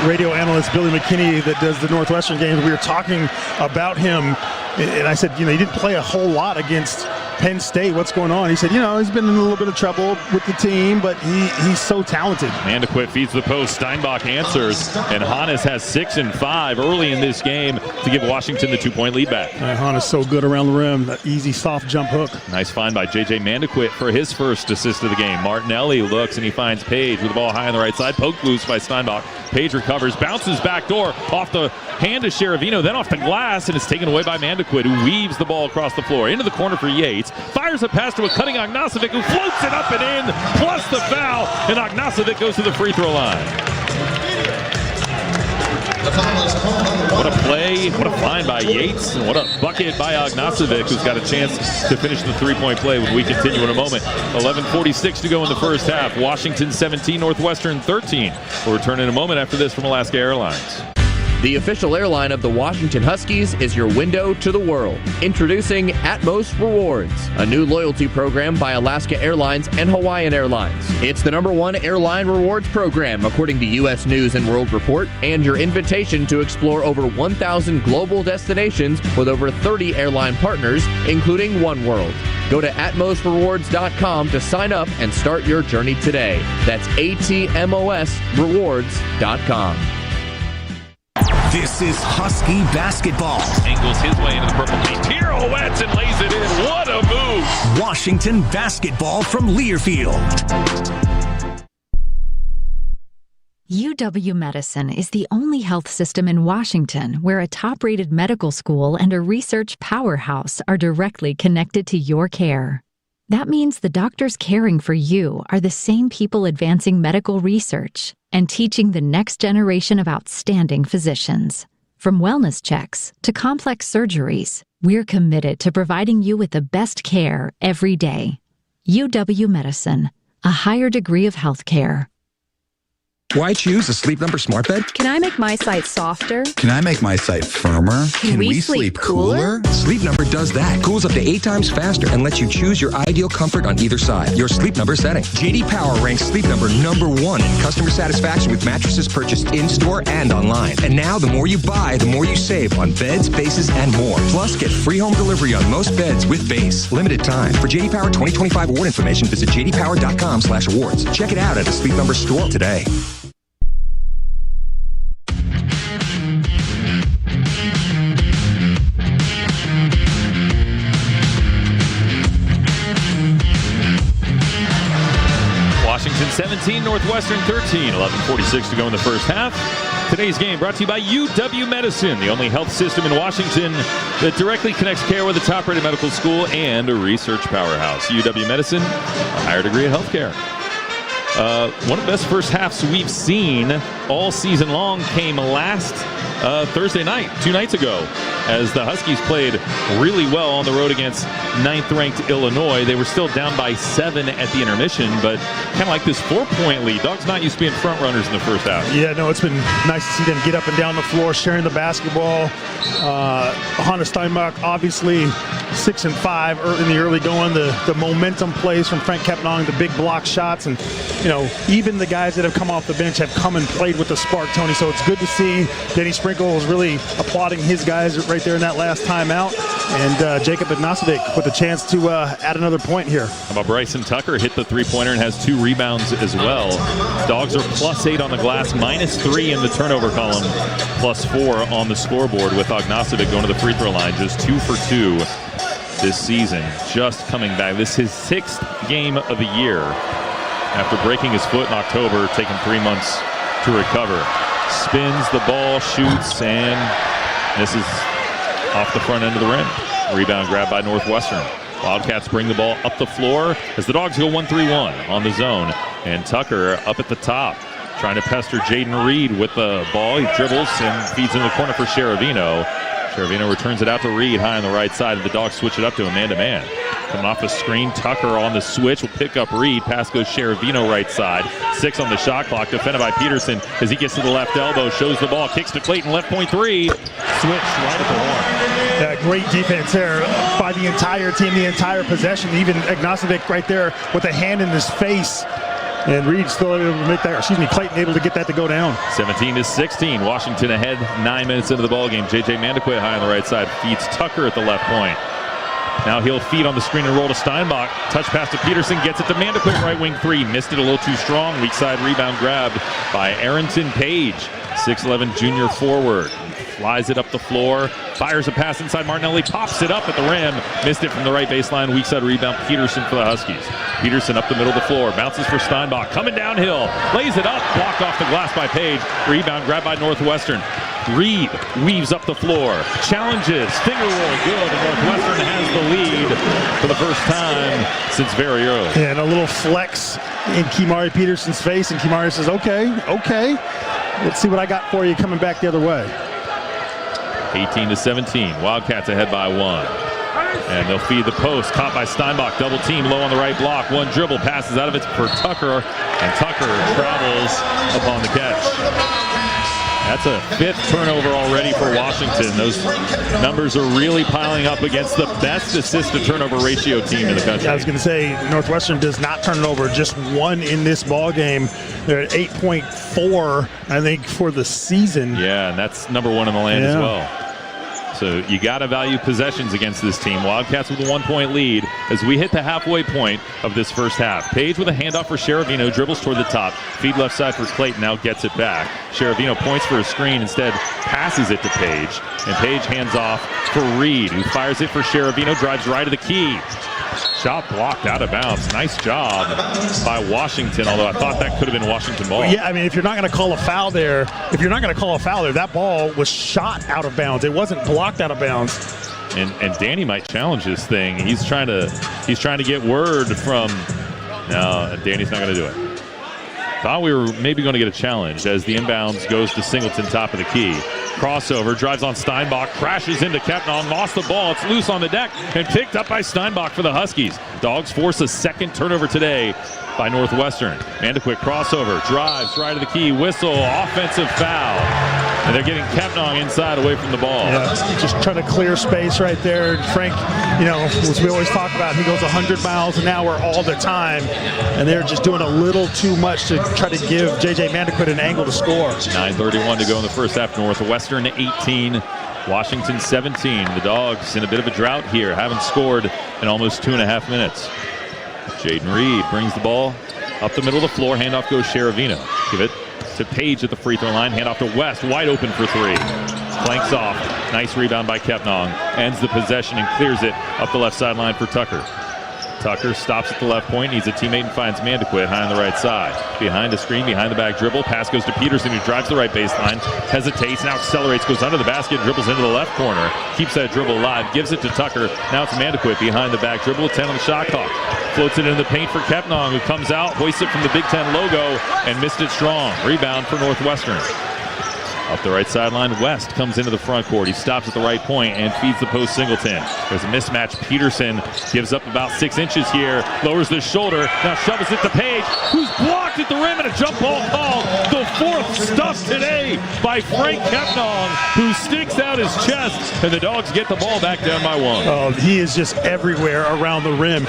radio analyst Billy McKinney that does the Northwestern games. We were talking about him, and I said, he didn't play a whole lot against Penn State. What's going on? He said, he's been in a little bit of trouble with the team, but he's so talented. Mandequit feeds the post. Steinbach answers, and Hannes has 6 and 5 early in this game to give Washington the 2-point lead back. Hannes so good around the rim. That easy, soft jump hook. Nice find by J.J. Mandequit for his first assist of the game. Martinelli looks, and he finds Page with the ball high on the right side. Poked loose by Steinbach. Page recovers, bounces back door off the hand of Sheravino, then off the glass, and it's taken away by Mandequit, who weaves the ball across the floor. Into the corner for Yates. Fires a pass to a cutting Ognasovic, who floats it up and in, plus the foul, and Ognasovic goes to the free throw line. What a play, what a find by Yates, and what a bucket by Ognasovic, who's got a chance to finish the three-point play when we continue in a moment. 11:46 to go in the first half. Washington 17, Northwestern 13. We'll return in a moment after this from Alaska Airlines. The official airline of the Washington Huskies is your window to the world. Introducing Atmos Rewards, a new loyalty program by Alaska Airlines and Hawaiian Airlines. It's the #1 airline rewards program, according to U.S. News and World Report, and your invitation to explore over 1,000 global destinations with over 30 airline partners, including oneworld. Go to atmosrewards.com to sign up and start your journey today. That's ATMOSrewards.com. This is Husky basketball. Angles his way into the purple paint. Pirouettes and lays it in. What a move! Washington basketball from Learfield. UW Medicine is the only health system in Washington where a top-rated medical school and a research powerhouse are directly connected to your care. That means the doctors caring for you are the same people advancing medical research and teaching the next generation of outstanding physicians. From wellness checks to complex surgeries, we're committed to providing you with the best care every day. UW Medicine, a higher degree of healthcare. Why choose a Sleep Number smart bed? Can I make my site softer? Can I make my site firmer? Can we sleep cooler? Sleep Number does that. Cools up to 8 times faster and lets you choose your ideal comfort on either side. Your Sleep Number setting. JD Power ranks Sleep Number #1 in customer satisfaction with mattresses purchased in-store and online. And now the more you buy, the more you save on beds, bases, and more. Plus, get free home delivery on most beds with base. Limited time. For JD Power 2025 award information, visit jdpower.com/awards. Check it out at a Sleep Number store today. Washington 17, Northwestern 13. 11:46 to go in the first half. Today's game brought to you by UW Medicine, the only health system in Washington that directly connects care with a top-rated medical school and a research powerhouse. UW Medicine, a higher degree of healthcare. One of the best first halves we've seen all season long came last Thursday night, 2 nights ago, as the Huskies played really well on the road against 9th-ranked Illinois. They were still down by 7 at the intermission, but kind of like this 4-point lead. Dogs not used to being front runners in the first half. Yeah, no, it's been nice to see them get up and down the floor, sharing the basketball. Hannes Steinbach, obviously 6 and 5 in the early going. The momentum plays from Frank Kepnong, the big block shots, and even the guys that have come off the bench have come and played with the spark, Tony. So it's good to see. Denny Sprinkle is really applauding his guys right there in that last timeout, and Jacob Ognasovic with a chance to add another point here. How about Bryson Tucker hit the three-pointer and has 2 rebounds as well. Dogs are +8 on the glass, -3 in the turnover column, +4 on the scoreboard, with Ognasovic going to the free throw line, just 2 for 2 this season. Just coming back. This is his 6th game of the year after breaking his foot in October, taking 3 months to recover. Spins the ball, shoots, and this is off the front end of the rim. Rebound grab by Northwestern. Wildcats bring the ball up the floor as the Dogs go 1-3-1 on the zone. And Tucker up at the top, trying to pester Jaden Reed with the ball. He dribbles and feeds into the corner for Sheravino. Sheravino returns it out to Reed high on the right side, and the Dogs switch it up to a man-to-man. Coming off a screen, Tucker on the switch will pick up Reed. Pass goes Sheravino right side. 6 on the shot clock, defended by Peterson as he gets to the left elbow, shows the ball, kicks to Clayton, left point 3. Switch right at the horn. Yeah, great defense there by the entire team, the entire possession. Even Ognasovic right there with a hand in his face. And Reed still able to make that, Clayton able to get that to go down. 17-16. Washington ahead 9 minutes into the ballgame. J.J. Mandequit high on the right side feeds Tucker at the left point. Now he'll feed on the screen and roll to Steinbach. Touch pass to Peterson, gets it to Mandequit, right wing three. Missed it a little too strong. Weak side rebound grabbed by Arrington Page, 6'11" junior forward. Flies it up the floor, fires a pass inside Martinelli, pops it up at the rim. Missed it from the right baseline. Weak side rebound, Peterson for the Huskies. Peterson up the middle of the floor, bounces for Steinbach. Coming downhill, lays it up, blocked off the glass by Page. Rebound grabbed by Northwestern. Reed weaves up the floor, challenges, finger roll, good. And Northwestern has the lead for the first time since very early. And a little flex in Kimari Peterson's face, and Kimari says, okay, let's see what I got for you coming back the other way. 18-17, Wildcats ahead by 1. And they'll feed the post, caught by Steinbach, double team, low on the right block, one dribble, passes out of it for Tucker, and Tucker travels upon the catch. That's a 5th turnover already for Washington. Those numbers are really piling up against the best assist-to-turnover ratio team in the country. I was going to say, Northwestern does not turn it over, just 1 in this ball game. They're at 8.4, I think, for the season. Yeah, and that's number 1 in the land as well. So you got to value possessions against this team. Wildcats with a 1-point lead as we hit the halfway point of this first half. Page with a handoff for Sheravino, dribbles toward the top. Feed left side for Clayton, now gets it back. Sheravino points for a screen, instead passes it to Page. And Page hands off for Reed, who fires it for Sheravino, drives right to the key. Shot blocked out of bounds. Nice job by Washington, although I thought that could have been Washington ball. Yeah, I mean, if you're not going to call a foul there, that ball was shot out of bounds. It wasn't blocked out of bounds. And Danny might challenge this thing. He's trying to get word from. No, Danny's not going to do it. Thought we were maybe going to get a challenge as the inbounds goes to Singleton, top of the key. Crossover, drives on Steinbach, crashes into Kepnong, lost the ball. It's loose on the deck and picked up by Steinbach for the Huskies. Dogs force a 2nd turnover today by Northwestern. Mandequit crossover, drives right to the key, whistle, offensive foul. And they're getting Kepnong inside away from the ball. Yeah, just trying to clear space right there. And Frank, as we always talk about, he goes 100 miles an hour all the time. And they're just doing a little too much to try to give J.J. Mandequit an angle to score. 9:31 to go in the first half. Northwestern 18, Washington 17. The Dogs in a bit of a drought here, haven't scored in almost 2.5 minutes. Jaden Reed brings the ball up the middle of the floor. Handoff goes Sheravino. Give it to Page at the free throw line. Handoff to West, wide open for 3. Flanks off. Nice rebound by Kepnong. Ends the possession and clears it up the left sideline for Tucker. Tucker stops at the left point, needs a teammate and finds Mandequit high on the right side. Behind the screen, behind the back dribble. Pass goes to Peterson, who drives the right baseline. Hesitates, now accelerates, goes under the basket, dribbles into the left corner. Keeps that dribble alive, gives it to Tucker. Now it's Mandequit behind the back dribble. 10 on the shot clock. Floats it into the paint for Kepnong, who comes out, hoists it from the Big Ten logo, and missed it strong. Rebound for Northwestern. Up the right sideline, West comes into the front court. He stops at the right point and feeds the post Singleton. There's a mismatch. Peterson gives up about 6 inches here. Lowers the shoulder. Now shovels it to Page, who's blocked at the rim, and a jump ball called. The 4th stuff today by Frank Kepnong, who sticks out his chest, and the Dogs get the ball back down by 1. Oh, he is just everywhere around the rim.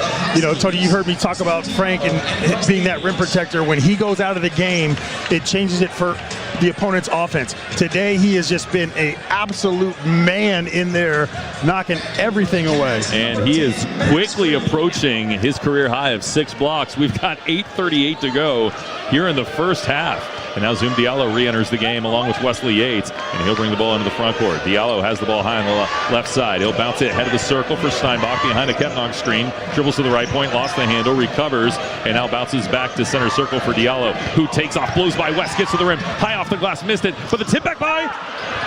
Tony, you heard me talk about Frank and being that rim protector. When he goes out of the game, it changes it for the opponent's offense. Today, he has just been an absolute man in there, knocking everything away. And he is quickly approaching his career high of 6 blocks. We've got 8:38 to go here in the first half. And now Zoom Diallo re-enters the game along with Wesley Yates, and he'll bring the ball into the front court. Diallo has the ball high on the left side. He'll bounce it head of the circle for Steinbach behind a Kepnong screen. Dribbles to the right point, lost the handle, recovers, and now bounces back to center circle for Diallo, who takes off, blows by West, gets to the rim, high off the glass, missed it, but the tip back by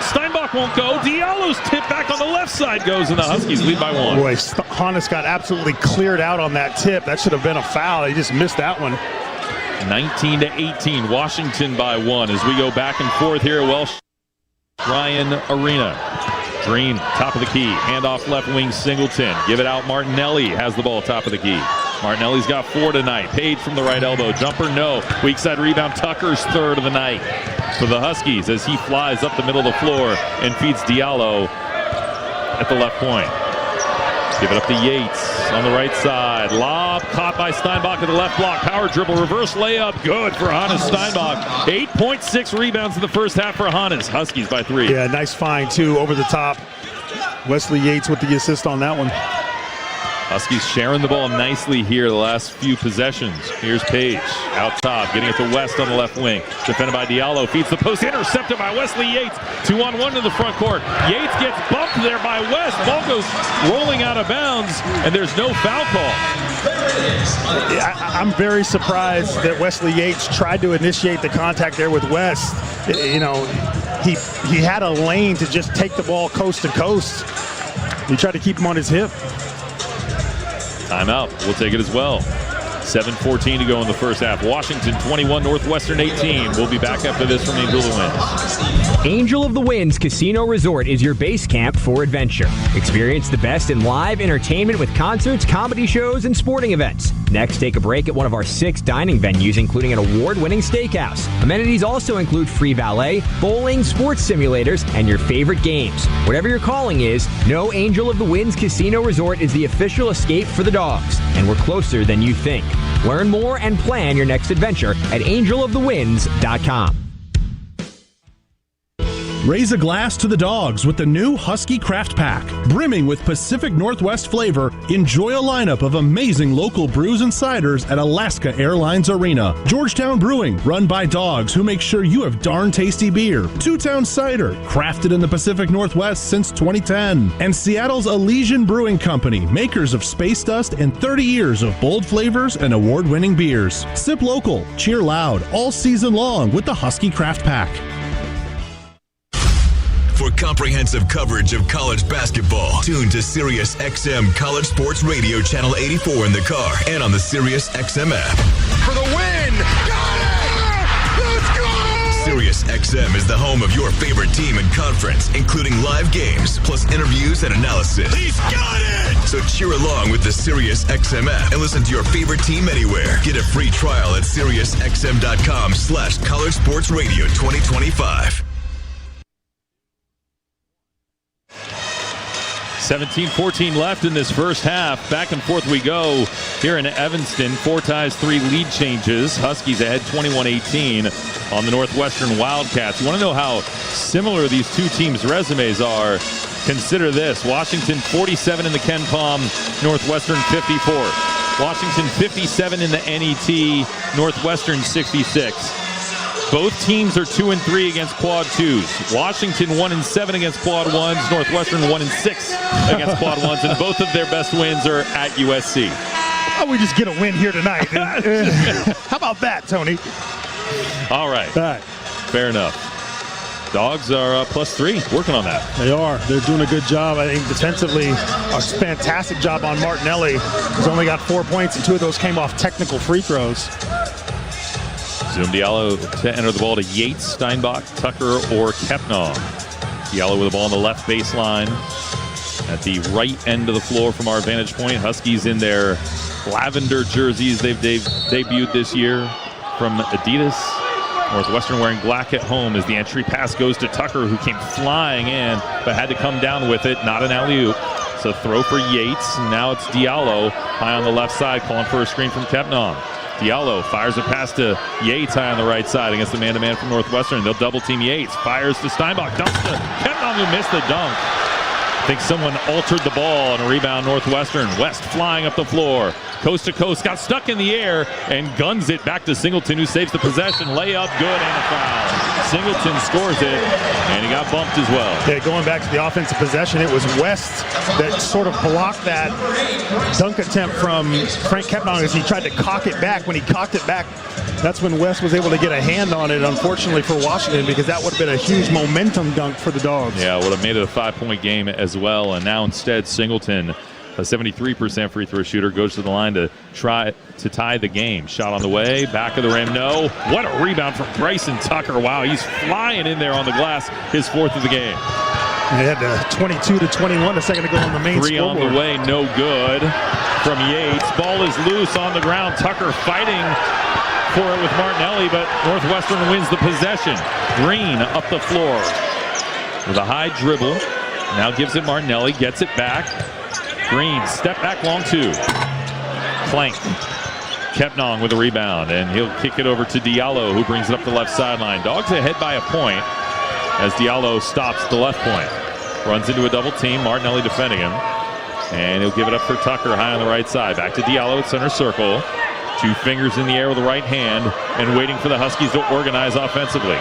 Steinbach won't go. Diallo's tip back on the left side goes, and the Huskies lead by 1. Boy, Hannes got absolutely cleared out on that tip. That should have been a foul. He just missed that one. 19-18, Washington by 1 as we go back and forth here at Welsh Ryan Arena. Green, top of the key, handoff left wing Singleton. Give it out, Martinelli has the ball top of the key. Martinelli's got 4 tonight. Page from the right elbow, jumper no. Weak side rebound, Tucker's 3rd of the night for the Huskies as he flies up the middle of the floor and feeds Diallo at the left point. Give it up to Yates on the right side. Lob caught by Steinbach at the left block. Power dribble, reverse layup. Good for Hannes Steinbach. 8.6 rebounds in the first half for Hannes. Huskies by 3. Yeah, nice find, too, over the top. Wesley Yates with the assist on that one. Huskies sharing the ball nicely here the last few possessions. Here's Page out top, getting it to West on the left wing. Defended by Diallo, feeds the post, intercepted by Wesley Yates. 2-on-1 to the front court. Yates gets bumped there by West. Ball goes rolling out of bounds, and there's no foul call. I'm very surprised that Wesley Yates tried to initiate the contact there with West. You know, he had a lane to just take the ball coast to coast. He tried to keep him on his hip. Timeout. We'll take it as well. 7:14 to go in the first half. Washington 21, Northwestern 18. We'll be back after this from Angel of the Winds. Angel of the Winds Casino Resort is your base camp for adventure. Experience the best in live entertainment with concerts, comedy shows, and sporting events. Next, take a break at one of our 6 dining venues, including an award-winning steakhouse. Amenities also include free valet, bowling, sports simulators, and your favorite games. Whatever your calling is, know Angel of the Winds Casino Resort is the official escape for the dogs, and we're closer than you think. Learn more and plan your next adventure at angelofthewinds.com. Raise a glass to the dogs with the new Husky Craft Pack. Brimming with Pacific Northwest flavor, enjoy a lineup of amazing local brews and ciders at Alaska Airlines Arena. Georgetown Brewing, run by dogs who make sure you have darn tasty beer. Two Town Cider, crafted in the Pacific Northwest since 2010. And Seattle's Elysian Brewing Company, makers of Space Dust and 30 years of bold flavors and award-winning beers. Sip local, cheer loud, all season long with the Husky Craft Pack. For comprehensive coverage of college basketball, tune to Sirius XM College Sports Radio Channel 84 in the car and on the Sirius XM app. For the win! Got it! Let's go! Sirius XM is the home of your favorite team and conference, including live games, plus interviews and analysis. He's got it! So cheer along with the Sirius XM app and listen to your favorite team anywhere. Get a free trial at SiriusXM.com/College Sports Radio 2025. 17-14 left in this first half. Back and forth we go here in Evanston. 4 ties, 3 lead changes. Huskies ahead 21-18 on the Northwestern Wildcats. You want to know how similar these two teams' resumes are? Consider this. Washington 47 in the Ken Palm, Northwestern 54. Washington 57 in the NET, Northwestern 66. Both teams are 2-3 against quad 2s. Washington 1-7 against quad 1s. Northwestern 1-6 against quad 1s, and both of their best wins are at USC. How we just get a win here tonight? How about that, Tony? All right. Fair enough. Dogs are +3, working on that. They are. They're doing a good job. I think defensively, a fantastic job on Martinelli. He's only got 4 points, and 2 of those came off technical free throws. Zoom Diallo to enter the ball to Yates, Steinbach, Tucker, or Kepnong. Diallo with the ball on the left baseline at the right end of the floor from our vantage point. Huskies in their lavender jerseys they've debuted this year from Adidas. Northwestern wearing black at home as the entry pass goes to Tucker, who came flying in but had to come down with it. Not an alley-oop. So throw for Yates. Now it's Diallo high on the left side calling for a screen from Kepnong. Diallo fires a pass to Yates high on the right side against the man-to-man from Northwestern. They'll double-team Yates. Fires to Steinbach. Dumps to Kepnong, who missed the dunk. I think someone altered the ball on a rebound. Northwestern. West flying up the floor. Coast to coast. Got stuck in the air and guns it back to Singleton, who saves the possession. Layup good and a foul. Singleton scores it, and he got bumped as well. Yeah, going back to the offensive possession, it was West that sort of blocked that dunk attempt from Frank Kepnong as he tried to cock it back. When he cocked it back, that's when West was able to get a hand on it, unfortunately for Washington, because that would have been a huge momentum dunk for the Dogs. Yeah, would have made it a 5-point game as well, and now instead Singleton, a 73% free throw shooter, goes to the line to try to tie the game. Shot on the way, back of the rim, no. What a rebound from Bryson Tucker. Wow, he's flying in there on the glass, his 4th of the game. They had 22-21 a second ago on the main 3 scoreboard. on the way, no good from Yates. Ball is loose on the ground. Tucker fighting for it with Martinelli, but Northwestern wins the possession. Green up the floor with a high dribble. Now gives it Martinelli, gets it back. Green, step back, long 2. Plank. Kepnong with a rebound, and he'll kick it over to Diallo, who brings it up the left sideline. Dogs ahead by a point as Diallo stops the left point. Runs into a double team, Martinelli defending him. And he'll give it up for Tucker high on the right side. Back to Diallo at center circle. 2 fingers in the air with the right hand and waiting for the Huskies to organize offensively.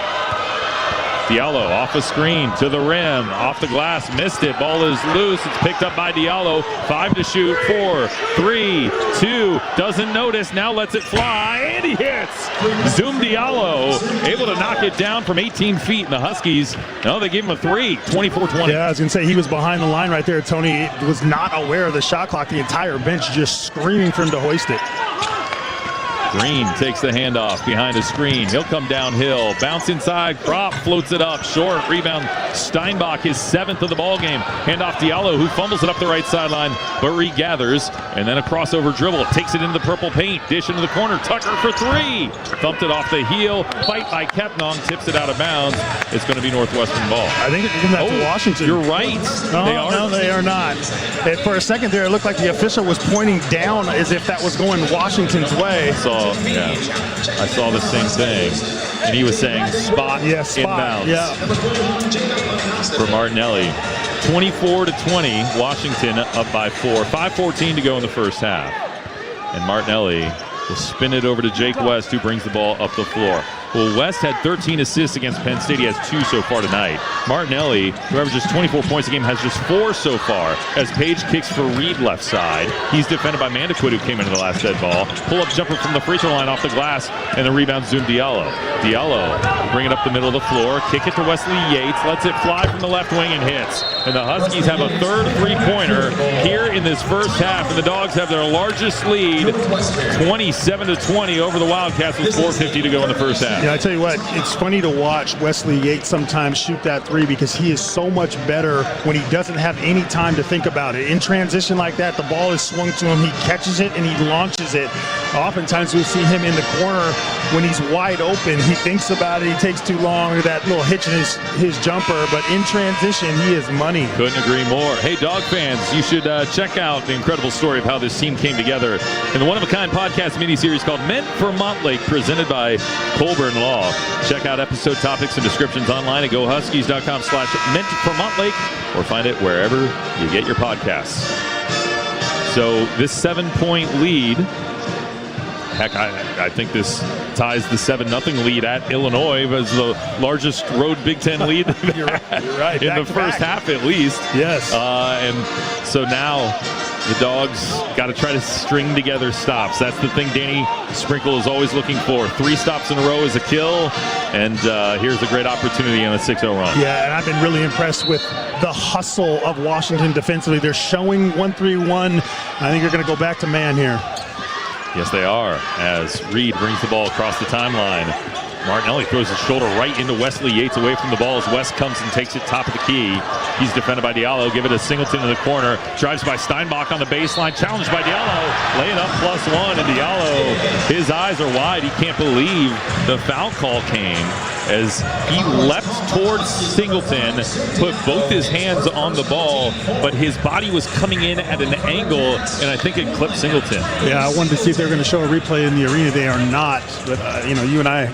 Diallo off a screen to the rim, off the glass, missed it. Ball is loose. It's picked up by Diallo. 5 to shoot. 4, 3, 2. Doesn't notice. Now lets it fly, and he hits. Zoom Diallo able to knock it down from 18 feet. And the Huskies, no, they gave him a 3. 24-20. Yeah, I was going to say he was behind the line right there. Tony was not aware of the shot clock. The entire bench just screaming for him to hoist it. Green takes the handoff behind a screen. He'll come downhill. Bounce inside. Kropp floats it up. Short. Rebound. Steinbach, his 7th of the ball game. Handoff Diallo, who fumbles it up the right sideline, but regathers. And then a crossover dribble. Takes it into the purple paint. Dish into the corner. Tucker for 3. Thumped it off the heel. Fight by Kepnong. Tips it out of bounds. It's going to be Northwestern ball. I think it's going to Washington. You're right. No, they are not. And for a second there, it looked like the official was pointing down as if that was going Washington's way. I saw the same thing, and he was saying spot, inbounds. Yeah. For Martinelli. 24-20, Washington up by 4. 5:14 to go in the first half. And Martinelli will spin it over to Jake West, who brings the ball up the floor. Well, West had 13 assists against Penn State. He has 2 so far tonight. Martinelli, who averages 24 points a game, has just 4 so far as Page kicks for Reed left side. He's defended by Mandaquit, who came into the last dead ball. Pull-up jumper from the free throw line off the glass, and the rebound Zoom Diallo. Diallo bring it up the middle of the floor, kick it to Wesley Yates, lets it fly from the left wing and hits. And the Huskies have a 3rd three-pointer here in this first half, and the Dogs have their largest lead, 27-20 over the Wildcats with 4:50 to go in the first half. Yeah, I tell you what, it's funny to watch Wesley Yates sometimes shoot that 3 because he is so much better when he doesn't have any time to think about it. In transition like that, the ball is swung to him, he catches it, and he launches it. Oftentimes we see him in the corner when he's wide open. He thinks about it, he takes too long, or that little hitch in his jumper, but in transition, he is money. Couldn't agree more. Hey, Dog fans, you should check out the incredible story of how this team came together in the one-of-a-kind podcast miniseries called Meant for Montlake, presented by Colburn Law. Check out episode topics and descriptions online at gohuskies.com/meantformontlake or find it wherever you get your podcasts. So this 7-point lead, heck, I think this ties the 7-0 lead at Illinois as the largest road Big Ten lead You're right. in the first half at least. Yes. And so now the Dogs got to try to string together stops. That's the thing Danny Sprinkle is always looking for. 3 stops in a row is a kill, and here's a great opportunity on a 6-0 run. Yeah, and I've been really impressed with the hustle of Washington defensively. They're showing 1-3-1. I think you're going to go back to man here. Yes, they are, as Reed brings the ball across the timeline. Martinelli throws his shoulder right into Wesley Yates away from the ball as West comes and takes it top of the key. He's defended by Diallo. Give it to Singleton in the corner. Drives by Steinbach on the baseline. Challenged by Diallo. Laying up +1, and Diallo, his eyes are wide. He can't believe the foul call came as he leapt towards Singleton, put both his hands on the ball, but his body was coming in at an angle, and I think it clipped Singleton. Yeah, I wanted to see if they were going to show a replay in the arena. They are not, but you and I,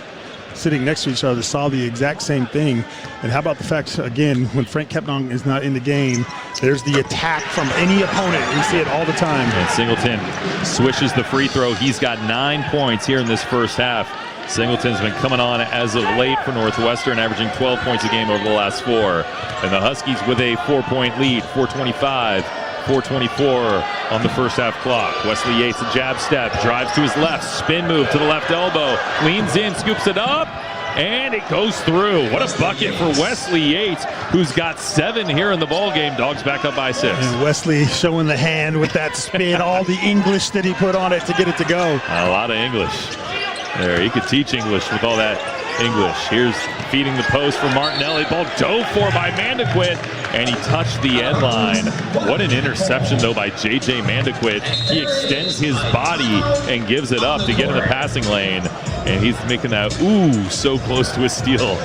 sitting next to each other, saw the exact same thing. And how about the fact, again, when Frank Kepnong is not in the game, there's the attack from any opponent. We see it all the time. And Singleton swishes the free throw. He's got 9 points here in this first half. Singleton's been coming on as of late for Northwestern, averaging 12 points a game over the last 4. And the Huskies with a 4-point lead, 4:24 on the first half clock. Wesley Yates, a jab step, drives to his left, spin move to the left elbow, leans in, scoops it up, and it goes through. What a bucket for Wesley Yates, who's got 7 here in the ball game. Dogs back up by 6. And Wesley showing the hand with that spin, all the English that he put on it to get it to go. A lot of English. There, he could teach English with all that English. Here's feeding the post for Martinelli. Ball dove for by Mandaquit, and he touched the end line. What an interception, though, by J.J. Mandaquit. He extends his body and gives it up to get in the passing lane, and he's making that, so close to a steal.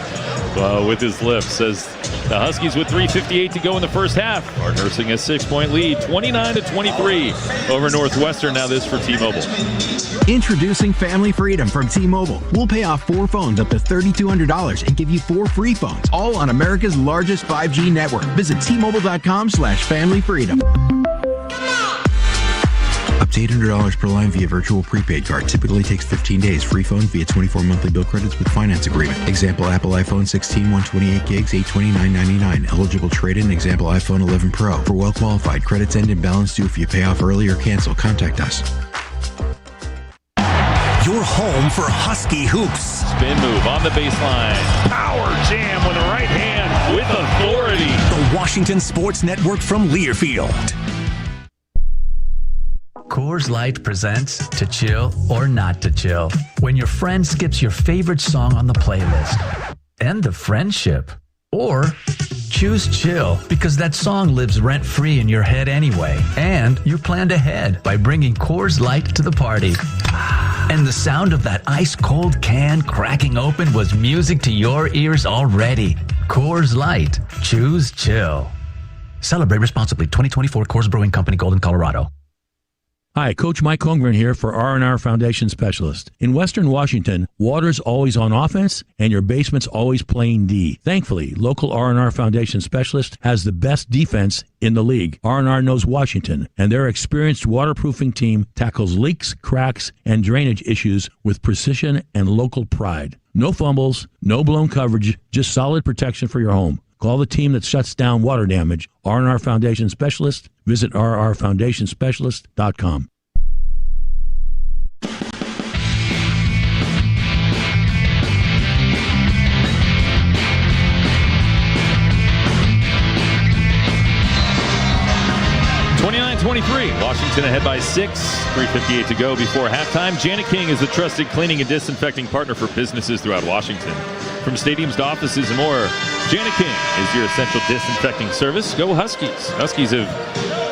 with his lips, says the Huskies with 3:58 to go in the first half are nursing a 6-point lead, 29-23 over Northwestern. Now this for T-Mobile. Introducing Family Freedom from T-Mobile. We'll pay off 4 phones up to $3,200 and give you 4 free phones, all on America's largest 5G network. Visit T-Mobile.com/familyfreedom. Up to $800 per line via virtual prepaid card. Typically takes 15 days. Free phone via 24 monthly bill credits with finance agreement. Example Apple iPhone 16, 128 gigs, $829.99. Eligible trade-in. Example iPhone 11 Pro. For well-qualified, credits end and balance due if you pay off early or cancel. Contact us. Your home for Husky hoops. Spin move on the baseline. Power jam with the right hand with authority. The Washington Sports Network from Learfield. Coors Light presents To Chill or Not to Chill. When your friend skips your favorite song on the playlist. End the friendship. Or choose chill because that song lives rent-free in your head anyway. And you planned ahead by bringing Coors Light to the party. And the sound of that ice-cold can cracking open was music to your ears already. Coors Light. Choose chill. Celebrate responsibly. 2024 Coors Brewing Company, Golden, Colorado. Hi, Coach Mike Holmgren here for R&R Foundation Specialist. In Western Washington, water's always on offense and your basement's always playing D. Thankfully, local R&R Foundation Specialist has the best defense in the league. R&R knows Washington, and their experienced waterproofing team tackles leaks, cracks, and drainage issues with precision and local pride. No fumbles, no blown coverage, just solid protection for your home. Call the team that shuts down water damage. R&R Foundation Specialist. Visit rrfoundationspecialist.com. Washington ahead by 6, 3:58 to go before halftime. Janet King is the trusted cleaning and disinfecting partner for businesses throughout Washington. From stadiums to offices and more, Janet King is your essential disinfecting service. Go Huskies. Huskies have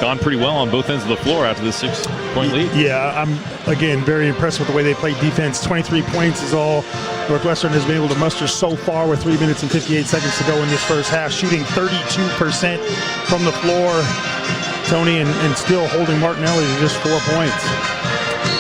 gone pretty well on both ends of the floor after the 6-point lead. Yeah, I'm, again, very impressed with the way they play defense. 23 points is all Northwestern has been able to muster so far with 3 minutes and 58 seconds to go in this first half, shooting 32% from the floor. Tony, and still holding Martinelli to just 4 points.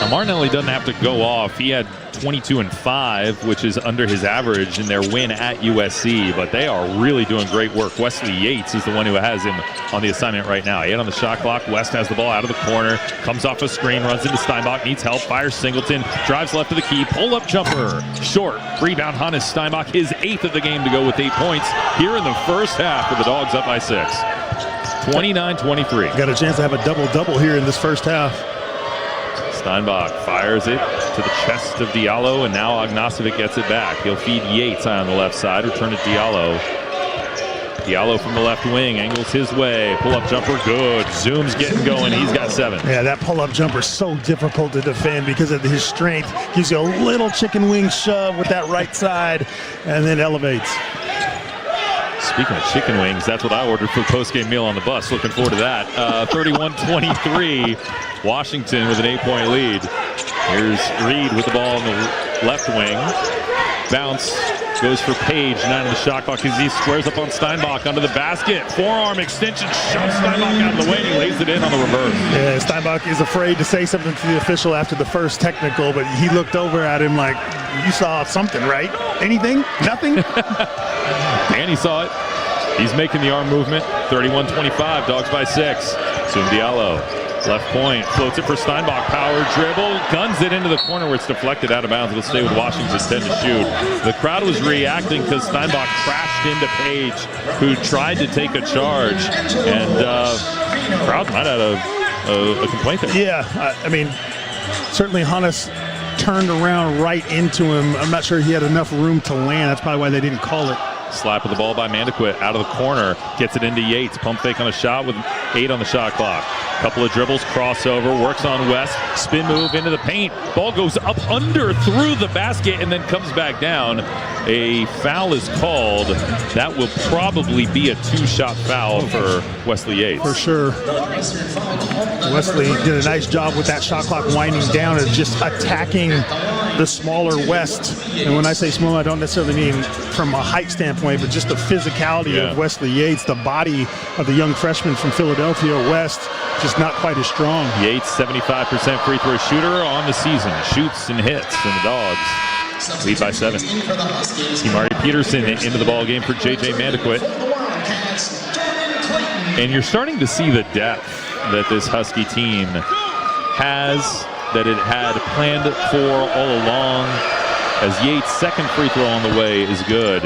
Now, Martinelli doesn't have to go off. He had 22 and 5, which is under his average in their win at USC, but they are really doing great work. Wesley Yates is the one who has him on the assignment right now. 8 on the shot clock. West has the ball out of the corner, comes off a screen, runs into Steinbach, needs help, fires Singleton, drives left of the key, pull-up jumper, short, rebound Hannes Steinbach, his 8th of the game to go with 8 points here in the first half with the Dogs up by 6. 29-23. Got a chance to have a double-double here in this first half. Steinbach fires it to the chest of Diallo, and now Ognacevic gets it back. He'll feed Yates on the left side, return to Diallo. Diallo from the left wing, angles his way, pull-up jumper, good. Zoom's getting going, he's got 7. Yeah, that pull-up jumper is so difficult to defend because of his strength. Gives you a little chicken wing shove with that right side, and then elevates. Speaking of chicken wings, that's what I ordered for post-game meal on the bus. Looking forward to that. 31-23, Washington with an 8-point lead. Here's Reed with the ball on the left wing. Bounce goes for Page, 9 on the shot clock as he squares up on Steinbach under the basket. Forearm extension, shoves Steinbach out of the way, and he lays it in on the reverse. Yeah, Steinbach is afraid to say something to the official after the first technical, but he looked over at him like, you saw something, right? Anything? Nothing? And he saw it. He's making the arm movement. 31-25, Dogs by 6. Soon Diallo, left point, floats it for Steinbach. Power dribble, guns it into the corner where it's deflected out of bounds. It'll stay with Washington 10 to shoot. The crowd was reacting because Steinbach crashed into Page, who tried to take a charge. And the crowd might have a complaint there. Yeah, I mean, certainly Hannes turned around right into him. I'm not sure he had enough room to land. That's probably why they didn't call it. Slap of the ball by Mandequit out of the corner. Gets it into Yates. Pump fake on a shot with 8 on the shot clock. Couple of dribbles, crossover, works on West. Spin move into the paint. Ball goes up under through the basket and then comes back down. A foul is called. That will probably be a 2-shot foul for Wesley Yates. For sure. Wesley did a nice job with that shot clock winding down and just attacking the smaller West. And when I say small, I don't necessarily mean from a height standpoint, but just the physicality of Wesley Yates, the body of the young freshman from Philadelphia West, just not quite as strong. Yates, 75% free throw shooter on the season. Shoots and hits, and the Dogs lead by 7. Kimari Peterson into the ball game for J.J. Mandequit. And you're starting to see the depth that this Husky team has, that it had planned for all along, as Yates' second free throw on the way is good.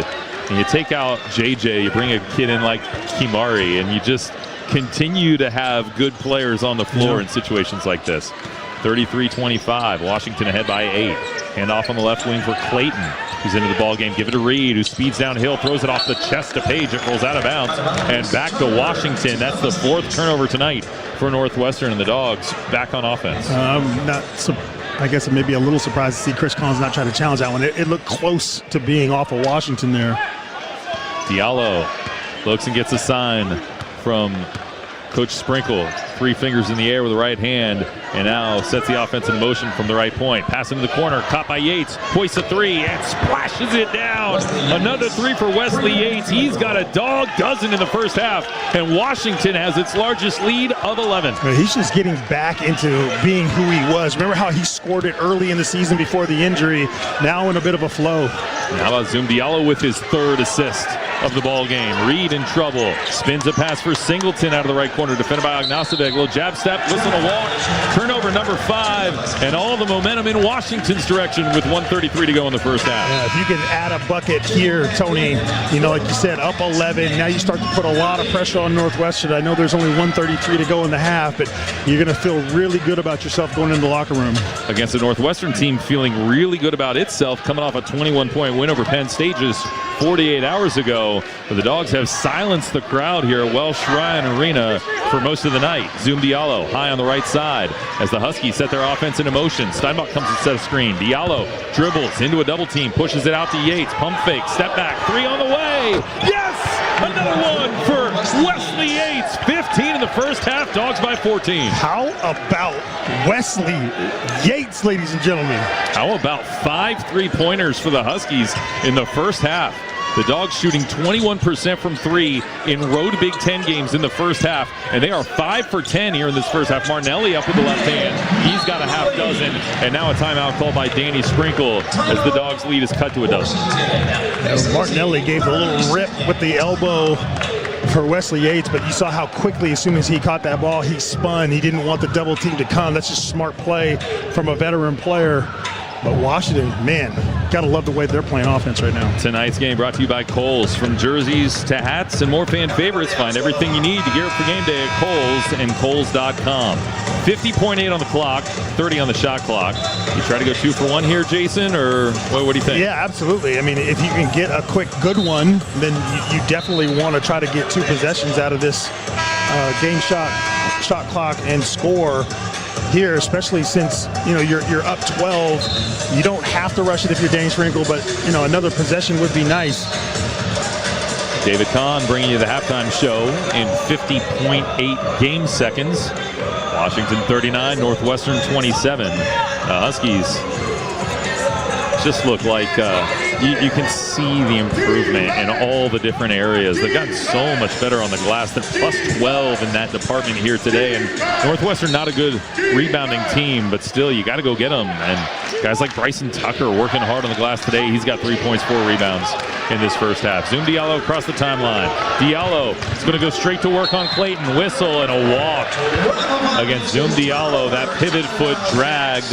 And you take out JJ, you bring a kid in like Kimari, and you just continue to have good players on the floor in situations like this. 33-25, Washington ahead by 8. Hand off on the left wing for Clayton, who's into the ball game. Give it to Reed, who speeds downhill, throws it off the chest to Page. It rolls out of bounds and back to Washington. That's the 4th turnover tonight for Northwestern, and the Dogs back on offense. I guess it may be a little surprised to see Chris Collins not try to challenge that one. It looked close to being off of Washington there. Diallo looks and gets a sign from Coach Sprinkle. 3 fingers in the air with the right hand, and now sets the offense in motion from the right point. Pass into the corner, caught by Yates, hoists a 3 and splashes it down. Another 3 for Wesley Yates. He's got a dog dozen in the first half, and Washington has its largest lead of 11. He's just getting back into being who he was. Remember how he scored it early in the season before the injury? Now in a bit of a flow. How about Zoom Diallo with his 3rd assist of the ball game? Reed in trouble. Spins a pass for Singleton out of the right corner, defended by Ognjanovic. Little jab step, whistle to walk. Turnover number 5, and all the momentum in Washington's direction with 1:33 to go in the first half. Yeah, if you can add a bucket here, Tony, like you said, up 11. Now you start to put a lot of pressure on Northwestern. I know there's only 1:33 to go in the half, but you're going to feel really good about yourself going into the locker room. Against a Northwestern team feeling really good about itself, coming off a 21-point win over Penn State just 48 hours ago. But the Dogs have silenced the crowd here at Welsh Ryan Arena for most of the night. Zoom Diallo high on the right side as the Huskies set their offense into motion. Steinbach comes to set a screen. Diallo dribbles into a double team, pushes it out to Yates. Pump fake, step back, 3 on the way. Yes! Another one for Wesley Yates. 15 in the first half, Dogs by 14. How about Wesley Yates, ladies and gentlemen? How about 5 3-pointers for the Huskies in the first half? The Dogs shooting 21% from 3 in road Big Ten games in the first half, and they are 5 for 10 here in this first half. Marnelli up with the left hand. He's got a half dozen, and now a timeout called by Danny Sprinkle as the Dogs' lead is cut to a dozen. Martinelli gave a little rip with the elbow for Wesley Yates, but you saw how quickly, as soon as he caught that ball, he spun. He didn't want the double team to come. That's just smart play from a veteran player. But Washington, man, gotta love the way they're playing offense right now. Tonight's game brought to you by Kohl's. From jerseys to hats and more fan favorites, find everything you need to gear up for game day at Kohl's and Kohl's.com. 50.8 on the clock, 30 on the shot clock. You try to go 2 for 1 here, Jason, or what do you think? Yeah, absolutely. I mean, if you can get a quick good one, then you definitely want to try to get 2 possessions out of this game shot clock and score here, especially since you're up 12. You don't have to rush it if you're Danny Sprinkle, but another possession would be nice. David Kahn bringing you the halftime show in 50.8 game seconds. Washington 39, Northwestern 27. The Huskies just look like you can see the improvement in all the different areas. They've gotten so much better on the glass. They're plus 12 in that department here today. And Northwestern, not a good rebounding team, but still, you got to go get them. And guys like Bryson Tucker working hard on the glass today. He's got 3 points, 4 rebounds in this first half. Zoom Diallo across the timeline. Diallo is going to go straight to work on Clayton. Whistle and a walk against Zoom Diallo. That pivot foot dragged.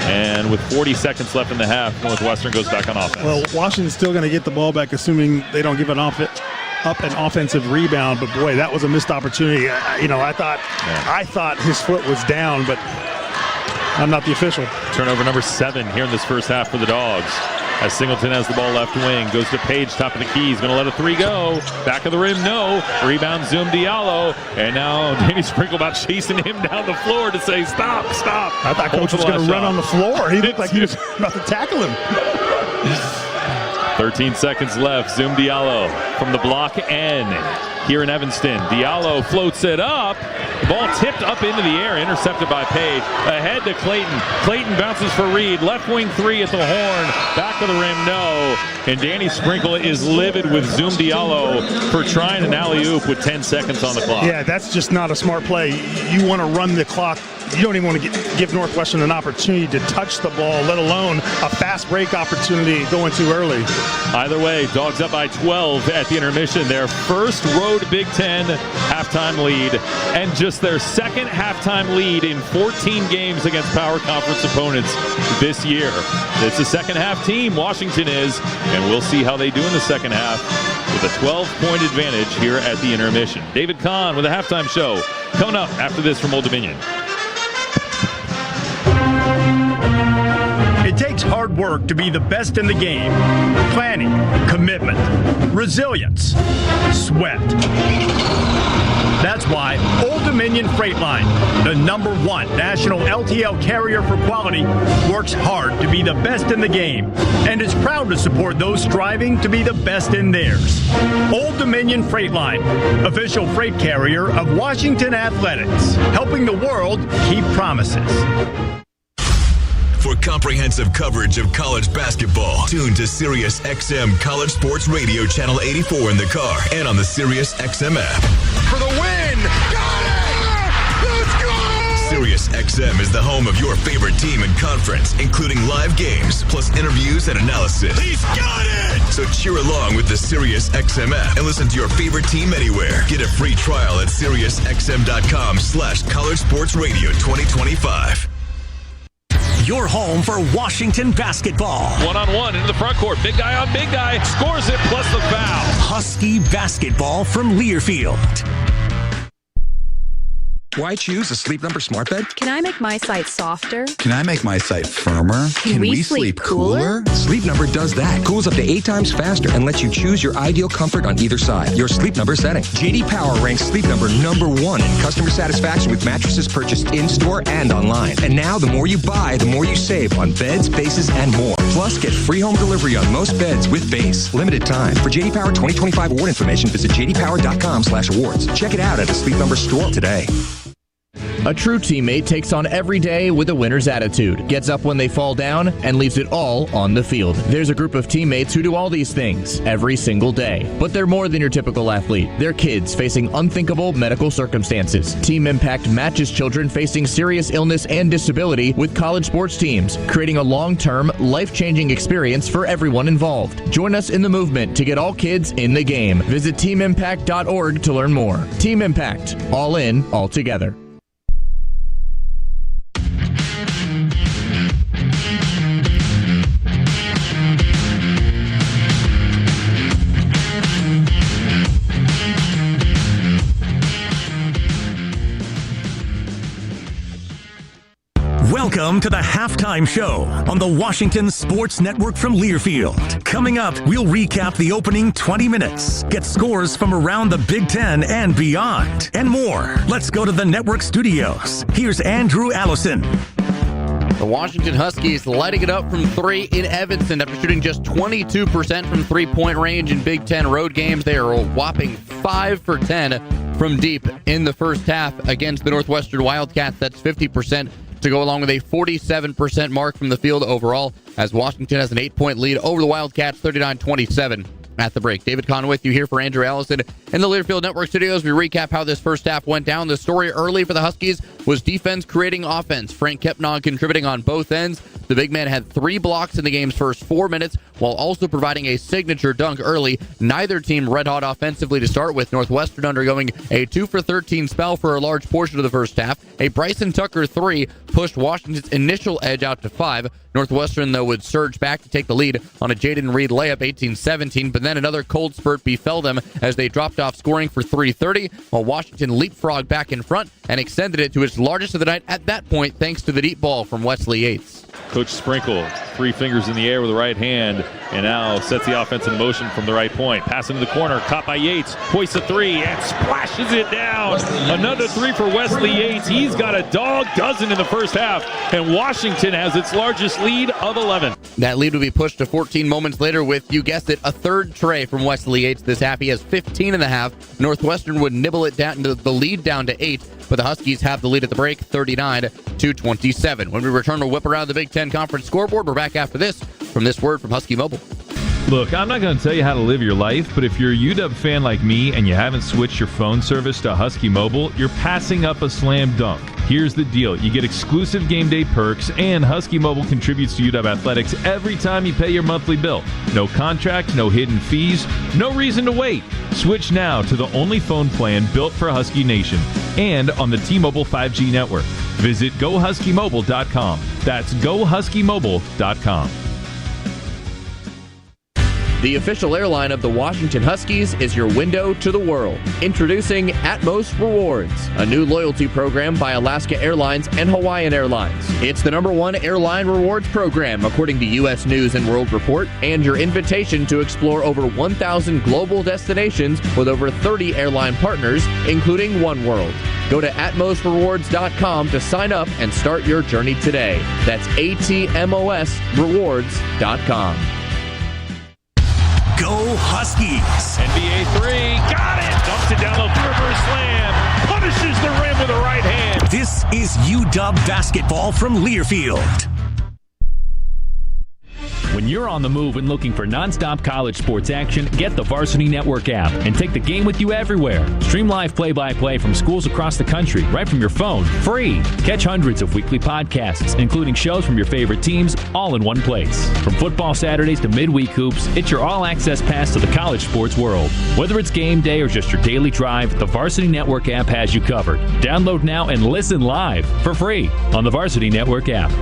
And with 40 seconds left in the half, Northwestern goes back on offense. Well, Washington's still going to get the ball back, assuming they don't give an offensive rebound. But boy, that was a missed opportunity. I thought his foot was down, but I'm not the official. Turnover number 7 here in this first half for the Dogs. As Singleton has the ball left wing, goes to Page, top of the key. He's going to let a 3 go. Back of the rim, no. Rebound, Zoom Diallo. And now Danny Sprinkle about chasing him down the floor to say, stop. I thought Coach was going to run on the floor. He looked like he was about to tackle him. 13 seconds left. Zoom Diallo from the block N here in Evanston. Diallo floats it up. The ball tipped up into the air, intercepted by Page. Ahead to Clayton. Clayton bounces for Reed. Left wing three at the horn. Back of the rim, no. And Danny Sprinkle is livid with Zoom Diallo for trying an alley-oop with 10 seconds on the clock. Yeah, that's just not a smart play. You want to run the clock. You don't even want to give Northwestern an opportunity to touch the ball, let alone a fast break opportunity going too early. Either way, Dogs up by 12 at the intermission. Their first road Big Ten halftime lead, and just their second halftime lead in 14 games against power conference opponents this year. It's a second half team, Washington is, and we'll see how they do in the second half with a 12-point advantage here at the intermission. David Kahn with a halftime show coming up after this from Old Dominion. It takes hard work to be the best in the game. Planning, commitment, resilience, sweat. That's why Old Dominion Freight Line, the #1 national LTL carrier for quality, works hard to be the best in the game and is proud to support those striving to be the best in theirs. Old Dominion Freight Line, official freight carrier of Washington Athletics, helping the world keep promises. For comprehensive coverage of college basketball, tune to Sirius XM College Sports Radio Channel 84 in the car and on the Sirius XM app. For the win! Got it! Let's go! Sirius XM is the home of your favorite team and conference, including live games, plus interviews and analysis. He's got it! So cheer along with the Sirius XM app and listen to your favorite team anywhere. Get a free trial at SiriusXM.com/College Sports Radio 2025. Your home for Washington basketball. One-on-one into the front court. Big guy on big guy. Scores it plus the foul. Husky basketball from Learfield. Why choose a Sleep Number smart bed? Can I make my site softer? Can I make my site firmer? Can we sleep cooler? Sleep Number does that. Cools up to 8 times faster and lets you choose your ideal comfort on either side. Your Sleep Number setting. JD Power ranks Sleep Number #1 in customer satisfaction with mattresses purchased in-store and online. And now, the more you buy, the more you save on beds, bases, and more. Plus, get free home delivery on most beds with base. Limited time. For JD Power 2025 award information, visit jdpower.com/awards. Check it out at a Sleep Number store today. A true teammate takes on every day with a winner's attitude, gets up when they fall down, and leaves it all on the field. There's a group of teammates who do all these things every single day. But they're more than your typical athlete. They're kids facing unthinkable medical circumstances. Team Impact matches children facing serious illness and disability with college sports teams, creating a long-term, life-changing experience for everyone involved. Join us in the movement to get all kids in the game. Visit teamimpact.org to learn more. Team Impact. All in, all together. Welcome to the Halftime Show on the Washington Sports Network from Learfield. Coming up, we'll recap the opening 20 minutes, get scores from around the Big Ten and beyond, and more. Let's go to the network studios. Here's Andrew Allison. The Washington Huskies lighting it up from three in Evanston after shooting just 22% from three-point range in Big Ten road games. They are a whopping 5 for 10 from deep in the first half against the Northwestern Wildcats. That's 50%. To go along with a 47% mark from the field overall, as Washington has an 8-point lead over the Wildcats, 39-27 at the break. David Kahn with you here for Andrew Allison in the Learfield Network Studios. We recap how this first half went down. The story early for the Huskies was defense creating offense. Frank Kepnon contributing on both ends. The big man had 3 blocks in the game's first 4 minutes, while also providing a signature dunk early. Neither team red hot offensively to start with. Northwestern undergoing a 2 for 13 spell for a large portion of the first half. A Bryson Tucker 3 pushed Washington's initial edge out to 5. Northwestern, though, would surge back to take the lead on a Jaden Reed layup, 18-17, but then another cold spurt befell them as they dropped off scoring for 3:30, while Washington leapfrogged back in front and extended it to its largest of the night at that point, thanks to the deep ball from Wesley Yates. Coach Sprinkle, 3 fingers in the air with the right hand, and now sets the offense in motion from the right point. Pass into the corner, caught by Yates, hoists a 3, and splashes it down. Another 3 for Wesley Yates. He's got a dog dozen in the first half, and Washington has its largest lead of 11. That lead will be pushed to 14 moments later with, you guessed it, a third tray from Wesley Yates. This half, he has 15 and a half. Northwestern would nibble it down to the lead down to 8, but the Huskies have the lead at the break, 39-27. When we return, we'll whip around the Big Ten Conference scoreboard. We're back after this from this word from Husky Mobile. Look, I'm not going to tell you how to live your life, but if you're a UW fan like me and you haven't switched your phone service to Husky Mobile, you're passing up a slam dunk. Here's the deal. You get exclusive game day perks, and Husky Mobile contributes to UW Athletics every time you pay your monthly bill. No contract, no hidden fees, no reason to wait. Switch now to the only phone plan built for Husky Nation and on the T-Mobile 5G network. Visit GoHuskyMobile.com. That's GoHuskyMobile.com. The official airline of the Washington Huskies is your window to the world. Introducing Atmos Rewards, a new loyalty program by Alaska Airlines and Hawaiian Airlines. It's the #1 airline rewards program, according to U.S. News & World Report, and your invitation to explore over 1,000 global destinations with over 30 airline partners, including oneworld. Go to atmosrewards.com to sign up and start your journey today. That's atmosrewards.com. Go Huskies! NBA 3, got it! Dumps it down low, reverse slam, punishes the rim with the right hand. This is UW basketball from Learfield. When you're on the move and looking for nonstop college sports action, get the Varsity Network app and take the game with you everywhere. Stream live play-by-play from schools across the country right from your phone, free. Catch hundreds of weekly podcasts, including shows from your favorite teams, all in one place. From football Saturdays to midweek hoops, it's your all-access pass to the college sports world. Whether it's game day or just your daily drive, the Varsity Network app has you covered. Download now and listen live for free on the Varsity Network app.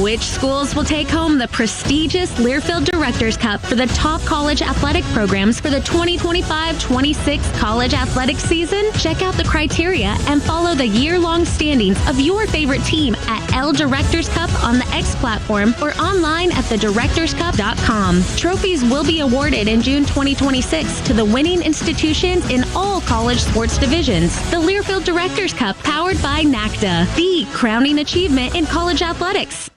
Which schools will take home the prestigious Learfield Directors Cup for the top college athletic programs for the 2025-26 college athletic season? Check out the criteria and follow the year-long standings of your favorite team at L Directors Cup on the X platform or online at thedirectorscup.com. Trophies will be awarded in June 2026 to the winning institutions in all college sports divisions. The Learfield Directors Cup, powered by NACDA, the crowning achievement in college athletics.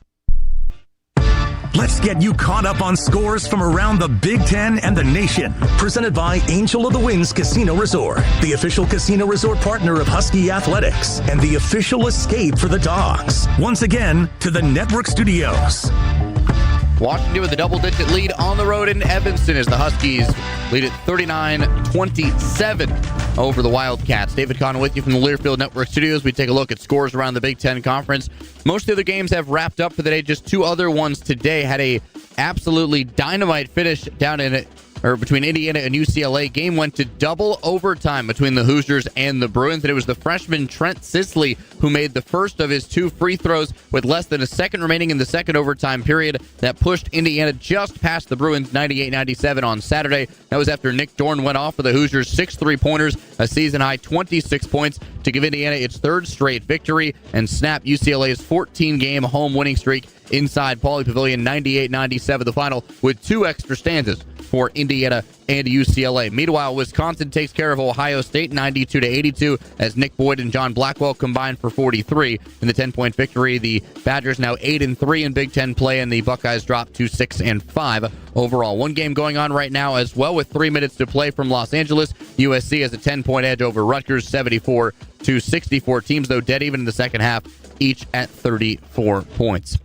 Let's get you caught up on scores from around the Big Ten and the nation. Presented by Angel of the Winds Casino Resort, the official casino resort partner of Husky Athletics, and the official escape for the Dogs. Once again, to the network studios. Washington with a double-digit lead on the road in Evanston as the Huskies lead at 39-27 over the Wildcats. David Conn with you from the Learfield Network Studios. We take a look at scores around the Big Ten Conference. Most of the games have wrapped up for the day. Just two other ones today had a absolutely dynamite finish down in between Indiana and UCLA. Game went to double overtime between the Hoosiers and the Bruins, and it was the freshman Trent Sisley who made the first of his two free throws with less than a second remaining in the second overtime period that pushed Indiana just past the Bruins 98-97 on Saturday. That was after Nick Dorn went off for the Hoosiers 6 3-pointers, a season-high 26 points to give Indiana its third straight victory and snap UCLA's 14-game home winning streak inside Pauley Pavilion. 98-97 the final with two extra stanzas for Indiana and UCLA. Meanwhile, Wisconsin takes care of Ohio State 92-82 as Nick Boyd and John Blackwell combined for 43 in the 10-point victory. The Badgers now 8-3 in Big Ten play, and the Buckeyes drop to 6-5 overall. One game going on right now as well with 3 minutes to play from Los Angeles. USC has a 10-point edge over Rutgers, 74-64. Teams, though, dead even in the second half, each at 34 points.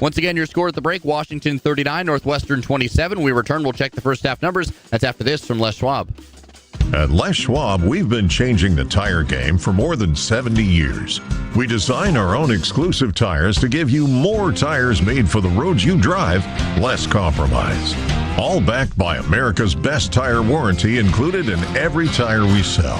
Once again, your score at the break, Washington 39, Northwestern 27. We return, we'll check the first half numbers. That's after this from Les Schwab. At Les Schwab, we've been changing the tire game for more than 70 years. We design our own exclusive tires to give you more tires made for the roads you drive, less compromise. All backed by America's best tire warranty included in every tire we sell.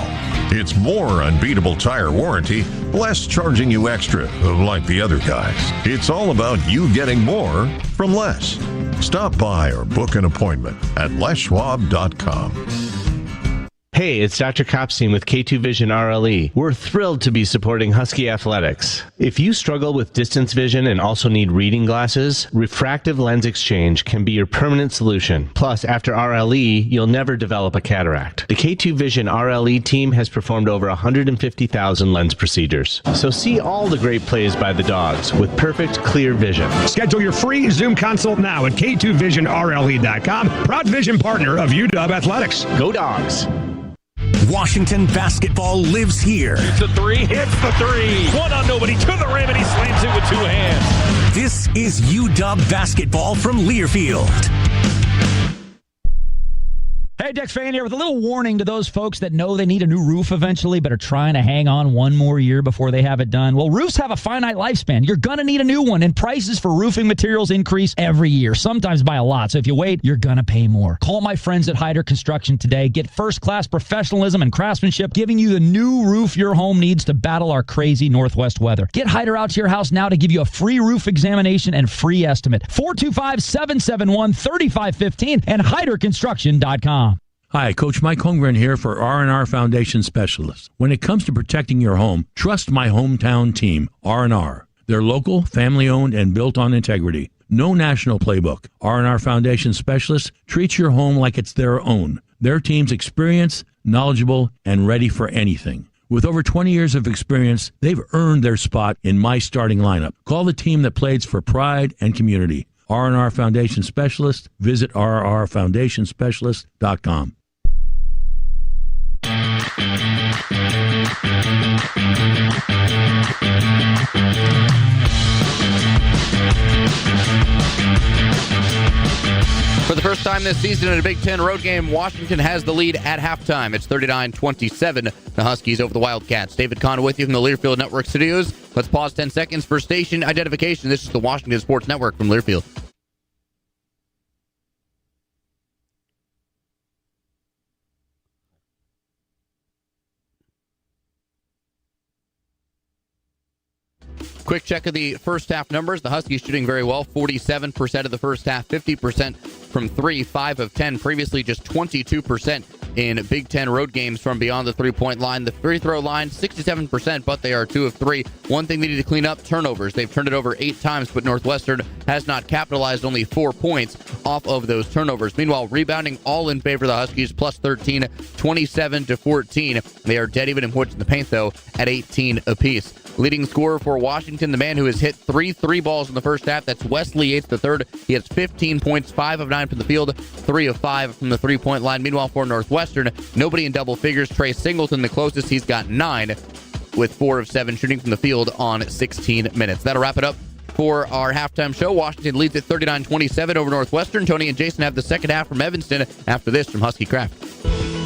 It's more unbeatable tire warranty, less charging you extra, like the other guys. It's all about you getting more from less. Stop by or book an appointment at leschwab.com. Hey, Hey, it's Dr. Kopstein with K2 Vision RLE. We're thrilled to be supporting Husky Athletics. If you struggle with distance vision and also need reading glasses, refractive lens exchange can be your permanent solution. Plus, after RLE, you'll never develop a cataract. The K2 Vision RLE team has performed over 150,000 lens procedures. So see all the great plays by the dogs with perfect, clear vision. Schedule your free Zoom consult now at K2VisionRLE.com. Proud vision partner of UW Athletics. Go Dogs! Washington basketball lives here. It's a three, hits the three. One on nobody, to the rim, and he slams it with two hands. This is UW basketball from Learfield. Hey, Dex Fan here with a little warning to those folks that know they need a new roof eventually but are trying to hang on one more year before they have it done. Well, roofs have a finite lifespan. You're going to need a new one, and prices for roofing materials increase every year, sometimes by a lot. So if you wait, you're going to pay more. Call my friends at Hyder Construction today. Get first-class professionalism and craftsmanship, giving you the new roof your home needs to battle our crazy Northwest weather. Get Hyder out to your house now to give you a free roof examination and free estimate. 425-771-3515 and HyderConstruction.com. Hi, Coach Mike Holmgren here for R&R Foundation Specialists. When it comes to protecting your home, trust my hometown team, R&R. They're local, family-owned, and built on integrity. No national playbook. R&R Foundation Specialists treats your home like it's their own. Their team's experienced, knowledgeable, and ready for anything. With over 20 years of experience, they've earned their spot in my starting lineup. Call the team that plays for pride and community. R&R Foundation Specialist. Visit rrfoundationspecialist.com. For the first time this season in a Big Ten road game, Washington has the lead at halftime. It's 39-27. The Huskies over the Wildcats. David Kahn with you from the Learfield Network studios. Let's pause 10 seconds for station identification. This is the Washington Sports Network from Learfield. Quick check of the first half numbers. The Huskies shooting very well. 47% of the first half, 50% from 3, 5 of 10. Previously, just 22% in Big Ten road games from beyond the three-point line. The free throw line, 67%, but they are 2 of 3. One thing they need to clean up, turnovers. They've turned it over 8 times, but Northwestern has not capitalized, only 4 points off of those turnovers. Meanwhile, rebounding all in favor of the Huskies, plus 13, 27-14. They are dead even in points in the paint, though, at 18 apiece. Leading scorer for Washington, the man who has hit 3 3-balls in the first half, that's Wesley Yates III. He has 15 points, 5 of 9 from the field, 3 of 5 from the three-point line. Meanwhile, for Northwestern, nobody in double figures. Trey Singleton, the closest, he's got 9 with 4 of 7 shooting from the field on 16 minutes. That'll wrap it up for our halftime show. Washington leads at 39-27 over Northwestern. Tony and Jason have the second half from Evanston after this from Husky Craft.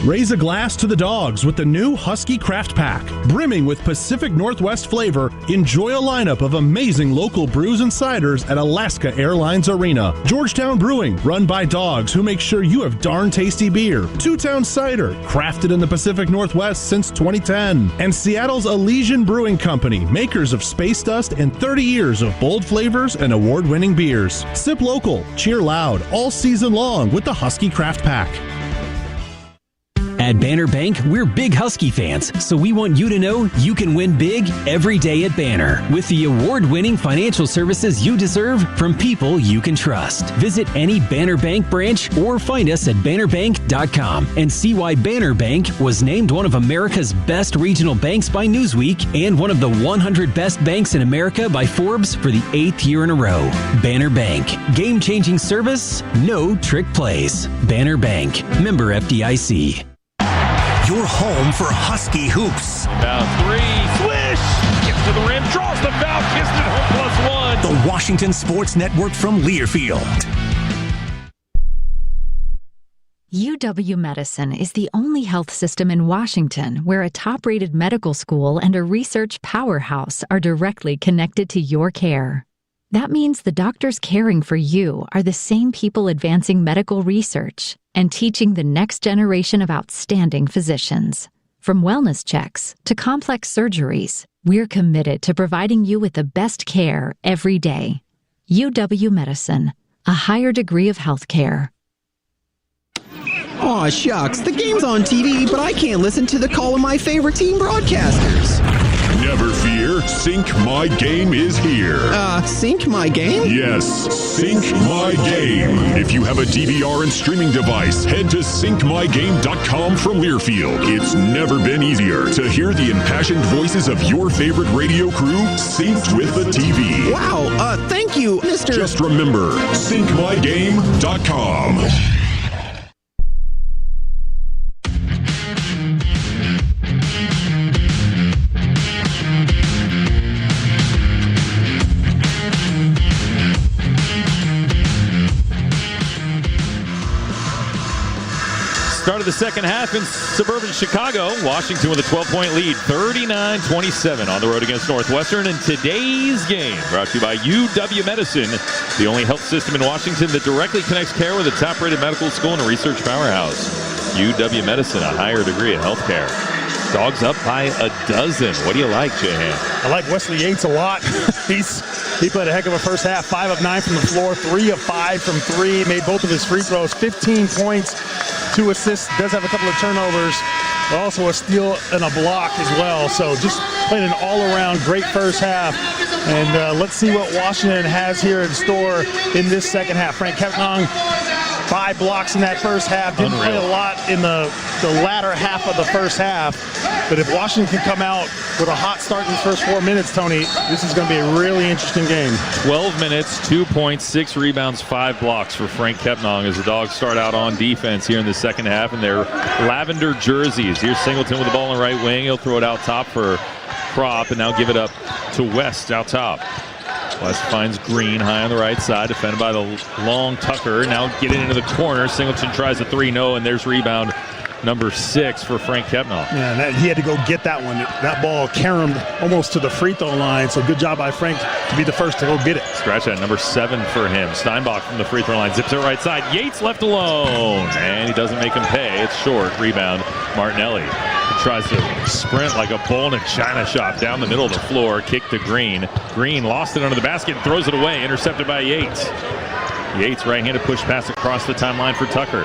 Raise a glass to the dogs with the new Husky Craft Pack. Brimming with Pacific Northwest flavor, enjoy a lineup of amazing local brews and ciders at Alaska Airlines Arena. Georgetown Brewing, run by dogs who make sure you have darn tasty beer. Two Town Cider, crafted in the Pacific Northwest since 2010. And Seattle's Elysian Brewing Company, makers of Space Dust and 30 years of bold flavors and award-winning beers. Sip local, cheer loud, all season long with the Husky Craft Pack. At Banner Bank, we're big Husky fans, so we want you to know you can win big every day at Banner with the award-winning financial services you deserve from people you can trust. Visit any Banner Bank branch or find us at bannerbank.com and see why Banner Bank was named one of America's best regional banks by Newsweek and one of the 100 best banks in America by Forbes for the 8th year in a row. Banner Bank. Game-changing service, no trick plays. Banner Bank. Member FDIC. Your home for Husky hoops. Now 3, swish! Gets to the rim, draws the foul, kissed it home +1. The Washington Sports Network from Learfield. UW Medicine is the only health system in Washington where a top-rated medical school and a research powerhouse are directly connected to your care. That means the doctors caring for you are the same people advancing medical research and teaching the next generation of outstanding physicians. From wellness checks to complex surgeries, we're committed to providing you with the best care every day. UW Medicine, a higher degree of health care. Aw, shucks. The game's on TV, but I can't listen to the call of my favorite team broadcasters. Never fear, Sync My Game is here. Sync My Game? Yes, Sync My Game. If you have a DVR and streaming device, head to syncmygame.com from Learfield. It's never been easier to hear the impassioned voices of your favorite radio crew synced with the TV. Wow, thank you, Mr. Just remember, syncmygame.com. Start of the second half in suburban Chicago. Washington with a 12-point lead, 39-27 on the road against Northwestern. And today's game brought to you by UW Medicine, the only health system in Washington that directly connects care with a top-rated medical school and a research powerhouse. UW Medicine, a higher degree of healthcare. Dogs up by a dozen. What do you like, Jahan? I like Wesley Yates a lot. He played a heck of a first half. 5 of 9 from the floor, 3 of 5 from 3. Made both of his free throws. 15 points, 2 assists. Does have a couple of turnovers. Also a steal and a block as well. So just played an all-around great first half. And let's see what Washington has here in store in this second half. Frank Kepnong, 5 blocks in that first half. Didn't play a lot in the latter half of the first half. But if Washington can come out with a hot start in the first 4 minutes, Tony, this is going to be a really interesting game. 12 minutes, 2 points, 6 rebounds, 5 blocks for Frank Kepnong as the Dogs start out on defense here in the second half in their lavender jerseys. Here's Singleton with the ball on the right wing. He'll throw it out top for Kropp and now give it up to West out top. West finds Green high on the right side, defended by the long Tucker. Now getting into the corner. Singleton tries a 3, no, and there's rebound number 6 for Frank Kepnong. Yeah, he had to go get that one. That ball caromed almost to the free throw line, so good job by Frank to be the first to go get it. Scratch that, number 7 for him. Steinbach from the free throw line, zips it right side. Yates left alone, and he doesn't make him pay. It's short, rebound, Martinelli. He tries to sprint like a bull in a china shop down the middle of the floor, kick to Green. Green lost it under the basket and throws it away, intercepted by Yates. Yates right-handed push pass across the timeline for Tucker,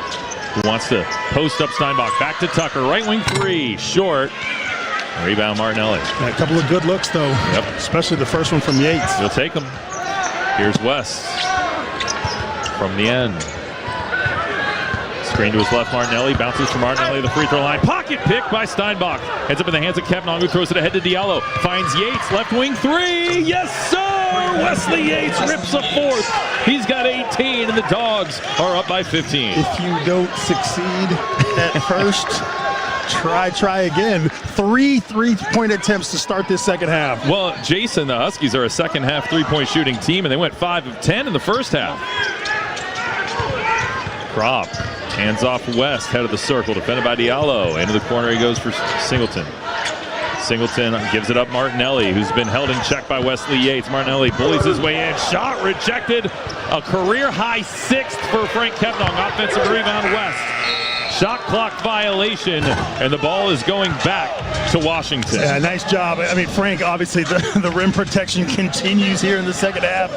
who wants to post up Steinbach. Back to Tucker, right wing 3, short. Rebound Martinelli. Yeah, a couple of good looks, though. Yep. Especially the first one from Yates. He'll take them. Here's West from the end. Screen to his left, Martinelli. Bounces from Martinelli to the free throw line. Pocket pick by Steinbach. Ends up in the hands of Kepnong, who throws it ahead to Diallo. Finds Yates, left wing 3. Yes, sir! Wesley Yates rips a 4th. He's got 18, and the Dogs are up by 15. If you don't succeed at first, try again. 3 3-point attempts to start this second half. Well, Jason, the Huskies are a second half 3-point shooting team, and they went 5 of 10 in the first half. Kropp hands off West, head of the circle, defended by Diallo. Into the corner he goes for Singleton. Singleton gives it up Martinelli, who's been held in check by Wesley Yates. Martinelli bullies his way in. Shot rejected. A career-high 6th for Frank Kepnong. Offensive rebound West. Shot clock violation, and the ball is going back to Washington. Yeah, nice job. I mean, Frank, obviously the rim protection continues here in the second half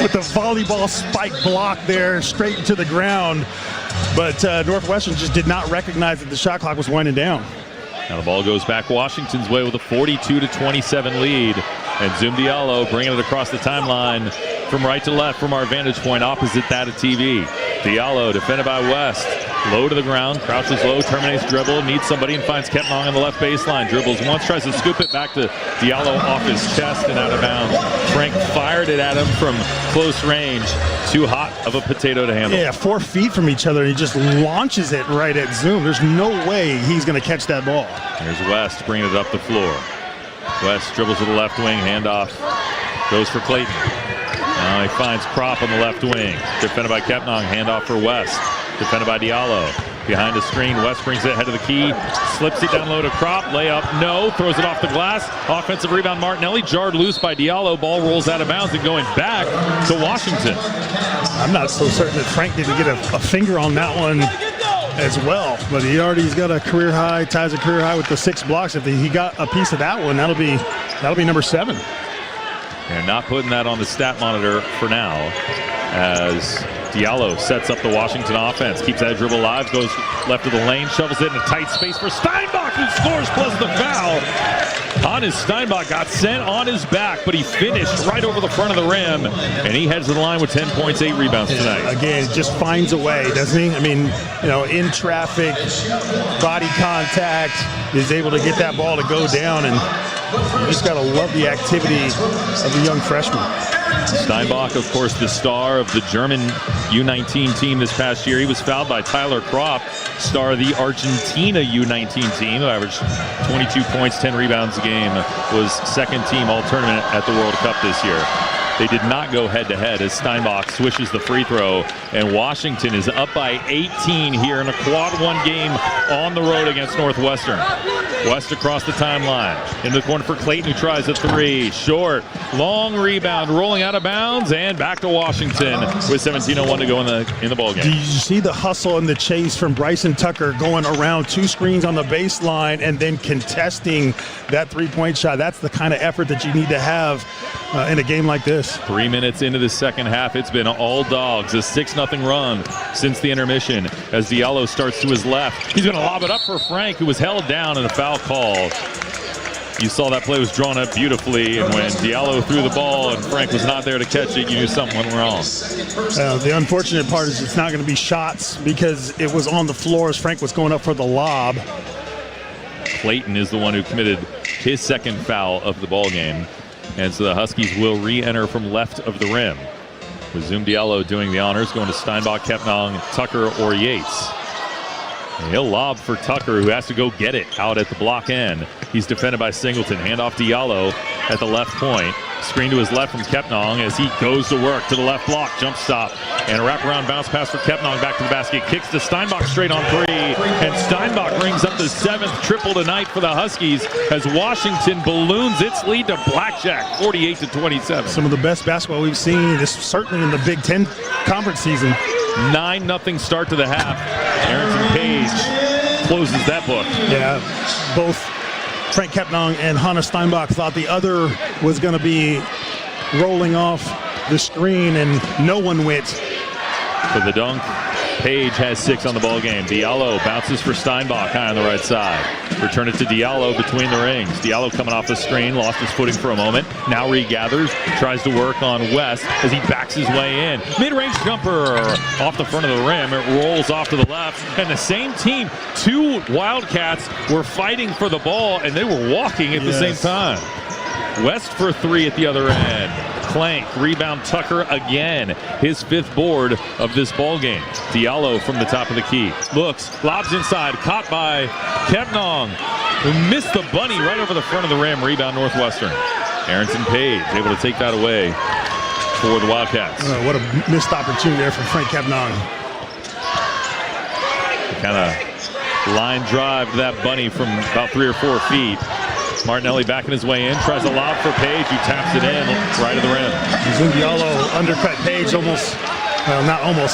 with the volleyball spike block there straight into the ground. But Northwestern just did not recognize that the shot clock was winding down. Now the ball goes back Washington's way with a 42-27 lead. And Zoom Diallo bringing it across the timeline from right to left from our vantage point opposite that of TV. Diallo defended by West. Low to the ground, crouches low, terminates dribble, needs somebody and finds Kepnong on the left baseline. Dribbles once, tries to scoop it back to Diallo off his chest and out of bounds. Frank fired it at him from close range. Too hot of a potato to handle. Yeah, 4 feet from each other, and he just launches it right at Zoom. There's no way he's going to catch that ball. Here's West bringing it up the floor. West dribbles to the left wing, handoff, goes for Clayton. Now he finds Kropp on the left wing. Defended by Kepnong, handoff for West. Defended by Diallo. Behind the screen, West brings it ahead of the key. Slips it down low to Kropp. Layup, no. Throws it off the glass. Offensive rebound, Martinelli. Jarred loose by Diallo. Ball rolls out of bounds and going back to Washington. I'm not so certain that Frank didn't get a finger on that one as well. But he's got a career high, ties a career high with the 6 blocks. If he got a piece of that one, that'll be number 7. They're not putting that on the stat monitor for now, as Diallo sets up the Washington offense, keeps that dribble alive, goes left of the lane, shovels it in a tight space for Steinbach, who scores plus the foul. Hannes Steinbach got sent on his back, but he finished right over the front of the rim, and he heads to the line with 10 points, 8 rebounds tonight. Again, just finds a way, doesn't he? I mean, in traffic, body contact, is able to get that ball to go down, and you just got to love the activity of the young freshman. Steinbach, of course, the star of the German U19 team this past year. He was fouled by Tyler Kropp, star of the Argentina U19 team, who averaged 22 points, 10 rebounds a game, was second team all-tournament at the World Cup this year. They did not go head-to-head as Steinbach swishes the free throw, and Washington is up by 18 here in a quad one game on the road against Northwestern. West across the timeline. Into the corner for Clayton, who tries a three. Short. Long rebound, rolling out of bounds, and back to Washington with 17:01 to go in the ball game. Did you see the hustle and the chase from Bryson Tucker going around 2 screens on the baseline and then contesting that three-point shot? That's the kind of effort that you need to have in a game like this. 3 minutes into the second half, it's been all dogs. A 6-0 run since the intermission as Diallo starts to his left. He's going to lob it up for Frank, who was held down, and a foul call. You saw that play was drawn up beautifully, and when Diallo threw the ball and Frank was not there to catch it, you knew something went wrong. The unfortunate part is it's not going to be shots because it was on the floor as Frank was going up for the lob. Clayton is the one who committed his second foul of the ball game. And so the Huskies will re-enter from left of the rim. With Zoom Diallo doing the honors, going to Steinbach, Kepnong, Tucker, or Yates. And he'll lob for Tucker, who has to go get it out at the block end. He's defended by Singleton. Handoff Diallo at the left point. Screen to his left from Kepnong as he goes to work to the left block. Jump stop. And a wraparound bounce pass for Kepnong back to the basket. Kicks to Steinbach straight on three. And Steinbach brings up the 7th triple tonight for the Huskies as Washington balloons its lead to blackjack, 48-27. Some of the best basketball we've seen, certainly in the Big Ten conference season. 9-0 start to the half. Aronson Page closes that book. Yeah, both Frank Kepnong and Hannes Steinbach thought the other was going to be rolling off the screen, and no one went. For the dunk, Page has 6 on the ball game. Diallo bounces for Steinbach high on the right side. Return it to Diallo between the rings. Diallo coming off the screen, lost his footing for a moment. Now regathers, tries to work on West as he backs his way in. Mid-range jumper off the front of the rim. It rolls off to the left. And the same team, 2 Wildcats, were fighting for the ball, and they were walking at the same time. West for 3 at the other end. Clank, rebound Tucker again. His 5th board of this ball game. Diallo from the top of the key. Looks, lobs inside, caught by Kepnong, who missed the bunny right over the front of the rim. Rebound Northwestern. Aronson Page able to take that away for the Wildcats. What a missed opportunity there for Frank Kepnong. Kind of line drive that bunny from about 3 or 4 feet. Martinelli backing his way in, tries a lob for Page, who taps it in right of the rim. Zoom Diallo undercut Page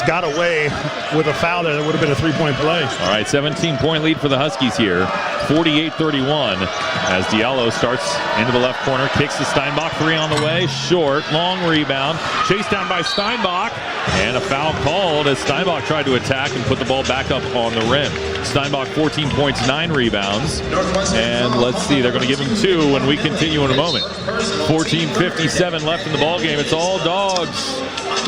got away with a foul there. That would have been a 3-point play. All right, 17-point lead for the Huskies here, 48-31, as Diallo starts into the left corner, kicks to Steinbach, 3 on the way, short, long rebound, chased down by Steinbach, and a foul called as Steinbach tried to attack and put the ball back up on the rim. Steinbach 14 points, 9 rebounds, and let's see, they're going to give him 2 when we continue in a moment. 14:57 left in the ball game. It's all dogs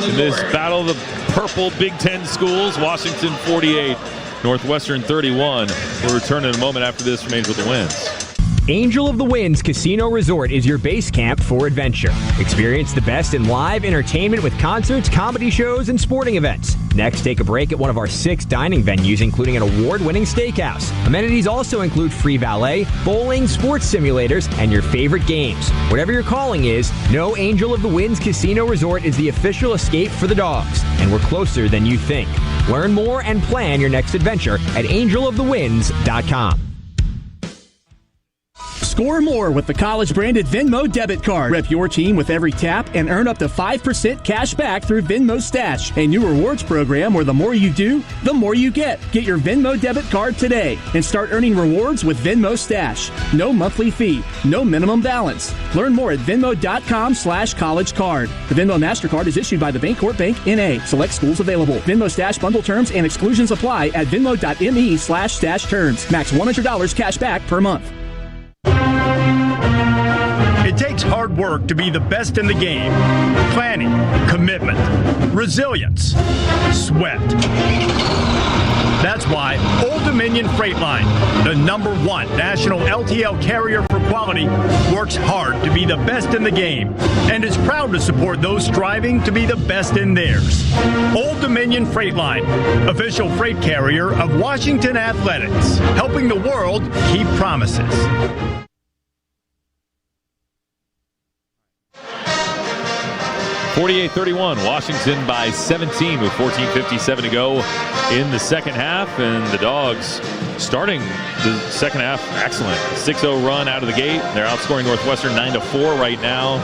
in this battle of the purple Big Ten schools. Washington 48, Northwestern 31. We'll return in a moment after this from Angel of the Winds. Angel of the Winds Casino Resort is your base camp for adventure. Experience the best in live entertainment with concerts, comedy shows, and sporting events. Next, take a break at one of our 6 dining venues, including an award-winning steakhouse. Amenities also include free valet, bowling, sports simulators, and your favorite games. Whatever your calling is, know Angel of the Winds Casino Resort is the official escape for the dogs, and we're closer than you think. Learn more and plan your next adventure at angelofthewinds.com. Score more with the college-branded Venmo debit card. Rep your team with every tap and earn up to 5% cash back through Venmo Stash, a new rewards program where the more you do, the more you get. Get your Venmo debit card today and start earning rewards with Venmo Stash. No monthly fee, no minimum balance. Learn more at venmo.com/collegecard. The Venmo MasterCard is issued by the Bancorp Bank, N.A. Select schools available. Venmo Stash bundle terms and exclusions apply at venmo.me/stash terms. Max $100 cash back per month. It takes hard work to be the best in the game. Planning, commitment, resilience, sweat. That's why Old Dominion Freight Line, the #1 national LTL carrier for quality, works hard to be the best in the game and is proud to support those striving to be the best in theirs. Old Dominion Freight Line, official freight carrier of Washington Athletics, helping the world keep promises. 48-31, Washington by 17 with 14:57 to go in the second half, and the Dogs starting the second half excellent. 6-0 run out of the gate. They're outscoring Northwestern 9-4 right now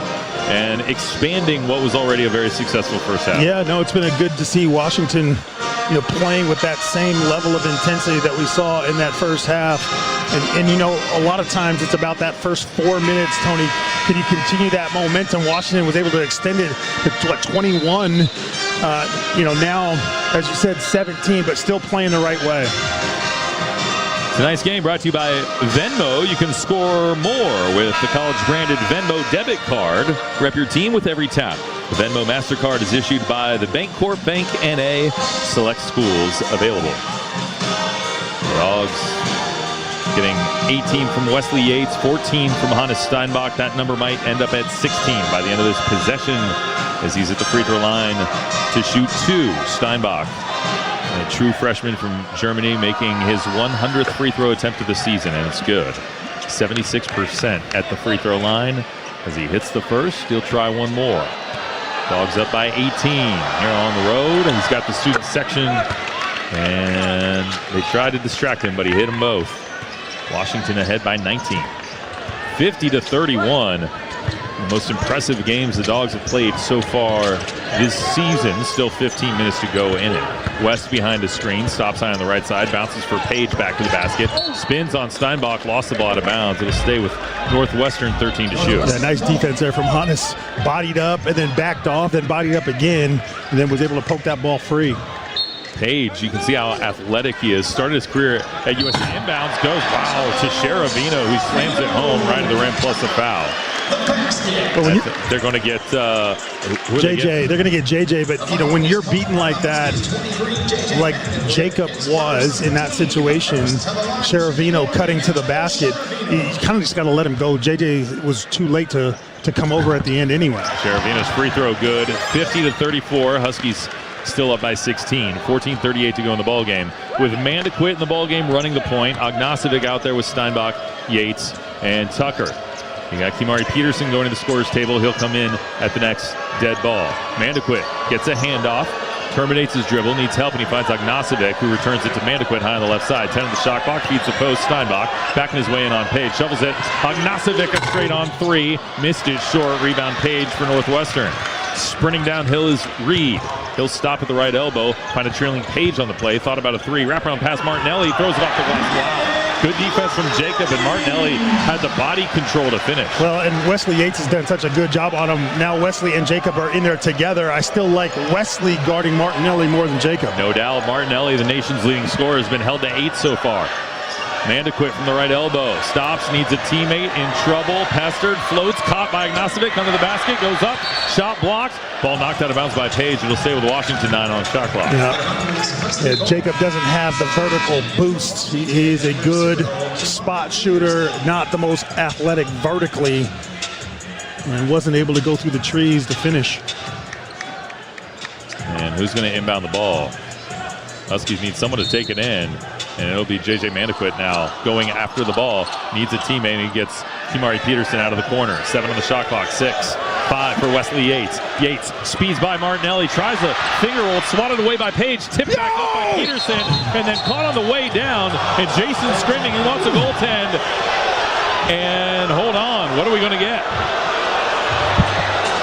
and expanding what was already a very successful first half. Yeah, no, it's been good to see Washington, playing with that same level of intensity that we saw in that first half. And a lot of times it's about that first 4 minutes, Tony. Can you continue that momentum? Washington was able to extend it to 21. Now, as you said, 17, but still playing the right way. Tonight's game brought to you by Venmo. You can score more with the college-branded Venmo debit card. Rep your team with every tap. The Venmo MasterCard is issued by the Bancorp Bank, N.A. Select schools available. The Dogs getting 18 from Wesley Yates, 14 from Hannes Steinbach. That number might end up at 16 by the end of this possession as he's at the free throw line to shoot 2. Steinbach, a true freshman from Germany, making his 100th free throw attempt of the season, and it's good. 76% at the free throw line. As he hits the first, he'll try one more. Dogs up by 18 here on the road, and he's got the student section, and they tried to distract him, but he hit them both. Washington ahead by 19. 50-31. The most impressive games the Dogs have played so far this season. Still 15 minutes to go in it. West behind the screen, stops high on the right side, bounces for Page back to the basket, spins on Steinbach, lost the ball out of bounds. It'll stay with Northwestern 13 to shoot. Yeah, nice defense there from Hannes. Bodied up and then backed off, then bodied up again, and then was able to poke that ball free. Page, you can see how athletic he is. Started his career at USC. Inbounds goes, wow, to Sheravino, who slams it home right to the rim plus a foul. They're going to get JJ. They're going to get JJ, but when you're beaten like that, like Jacob was in that situation, Sheravino cutting to the basket, you kind of just got to let him go. JJ was too late to come over at the end anyway. Sheravino's free throw good. 50-34. Huskies still up by 16. 14:38 to go in the ball game. With Amanda Quit in the ball game running the point. Ognasovic out there with Steinbach, Yates, and Tucker. You got Kimari Peterson going to the scorer's table. He'll come in at the next dead ball. Mandaquit gets a handoff, terminates his dribble, needs help, and he finds Ognasovic, who returns it to Mandaquit high on the left side. 10 on the shot clock, feeds the post. Steinbach backing his way in on Page. Shovels it. Ognasovic a straight on 3. Missed it short. Rebound Page for Northwestern. Sprinting downhill is Reed. He'll stop at the right elbow, find a trailing Page on the play. Thought about a 3. Wraparound pass Martinelli. Throws it off the glass. Wow. Good defense from Jacob, and Martinelli had the body control to finish. Well, and Wesley Yates has done such a good job on him. Now Wesley and Jacob are in there together. I still like Wesley guarding Martinelli more than Jacob. No doubt. Martinelli, the nation's leading scorer, has been held to 8 so far. Mandaquit from the right elbow. Stops, needs a teammate, in trouble. Pestered, floats, caught by Ognasovic, under the basket, goes up, shot blocked. Ball knocked out of bounds by Page. It'll stay with Washington 9 on the shot clock. Yeah, Jacob doesn't have the vertical boost. He is a good spot shooter, not the most athletic vertically, and wasn't able to go through the trees to finish. And who's going to inbound the ball? Huskies need someone to take it in, and it'll be J.J. Mandaquit now going after the ball. Needs a teammate, and he gets Kimari Peterson out of the corner. 7 on the shot clock, 6. 5 for Wesley Yates. Yates speeds by Martinelli, tries a finger roll, swatted away by Page, tipped back up by Peterson, and then caught on the way down. And Jason screaming he wants a goaltend. And hold on, what are we going to get?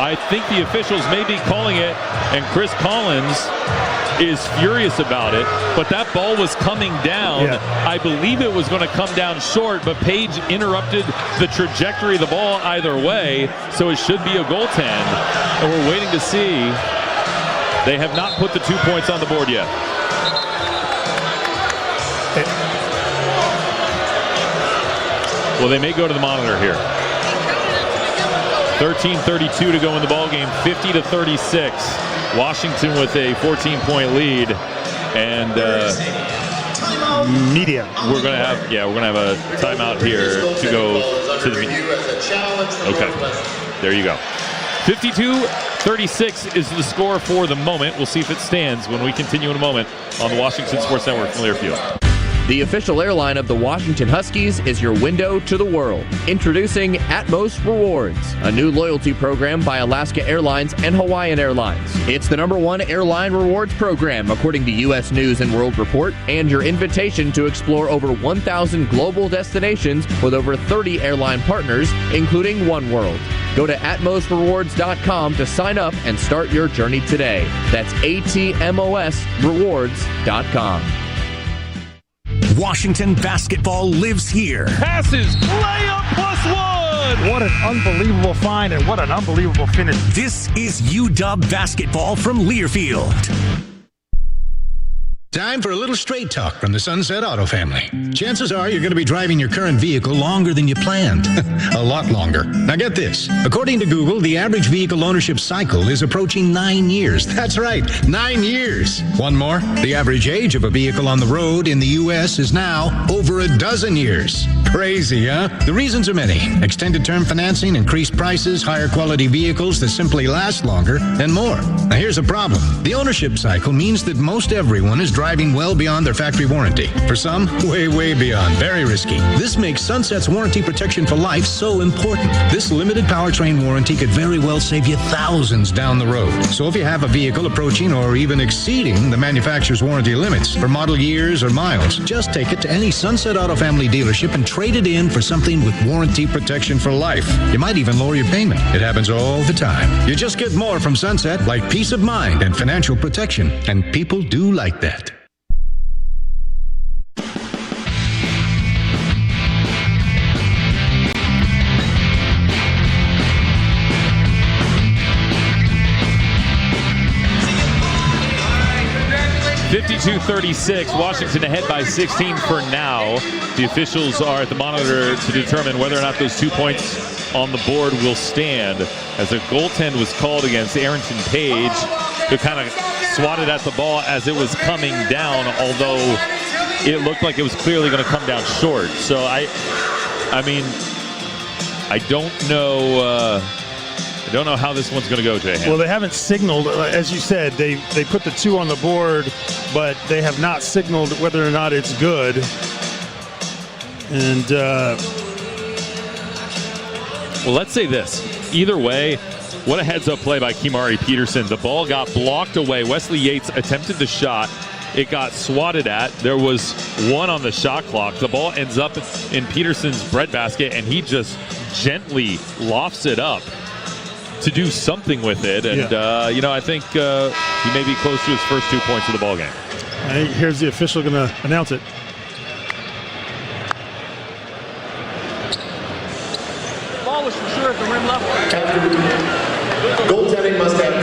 I think the officials may be calling it, and Chris Collins is furious about it, but that ball was coming down. Yeah. I believe it was going to come down short, but Page interrupted the trajectory of the ball either way, so it should be a goaltend. And we're waiting to see. They have not put the 2 points on the board yet. Well, they may go to the monitor here. 13:32 to go in the ball game, 50-36. Washington with a 14-point lead, and media. We're gonna have a timeout here to go to the media. Okay, there you go. 52-36 is the score for the moment. We'll see if it stands when we continue in a moment on the Washington Sports Network from Learfield. The official airline of the Washington Huskies is your window to the world. Introducing Atmos Rewards, a new loyalty program by Alaska Airlines and Hawaiian Airlines. It's the #1 airline rewards program, according to U.S. News and World Report, and your invitation to explore over 1,000 global destinations with over 30 airline partners, including One World. Go to atmosrewards.com to sign up and start your journey today. That's atmosrewards.com. Washington basketball lives here. Passes, layup +1. What an unbelievable find and what an unbelievable finish. This is UW basketball from Learfield. Time for a little straight talk from the Sunset Auto family. Chances are you're going to be driving your current vehicle longer than you planned. A lot longer. Now get this. According to Google, the average vehicle ownership cycle is approaching 9 years. That's right, 9 years. One more. The average age of a vehicle on the road in the U.S. is now over a dozen years. Crazy, huh? The reasons are many. Extended term financing, increased prices, higher quality vehicles that simply last longer, and more. Now here's a problem. The ownership cycle means that most everyone is driving well beyond their factory warranty. For some, way beyond. Very risky. This makes Sunset's warranty protection for life so important. This limited powertrain warranty could very well save you thousands down the road. So if you have a vehicle approaching or even exceeding the manufacturer's warranty limits for model years or miles, just take it to any Sunset Auto family dealership and trade it in for something with warranty protection for life. You might even lower your payment. It happens all the time. You just get more from Sunset, like peace of mind and financial protection. And people do like that. (52-36), Washington ahead by 16 for now. The officials are at the monitor to determine whether or not those 2 points on the board will stand, as a goaltend was called against Arrington Page, who kind of swatted at the ball as it was coming down, although it looked like it was clearly going to come down short. So I mean, I don't know how this one's going to go, Jay. Well, they haven't signaled, as you said, they put the 2 on the board, but they have not signaled whether or not it's good. And well, let's say this. Either way, what a heads-up play by Kimari Peterson. The ball got blocked away. Wesley Yates attempted the shot. It got swatted at. There was 1 on the shot clock. The ball ends up in Peterson's breadbasket, and he just gently lofts it up to do something with it. And, I think he may be close to his first 2 points of the ball game. Here's the official going to announce it. The ball was for sure at the rim level. Goaltending must have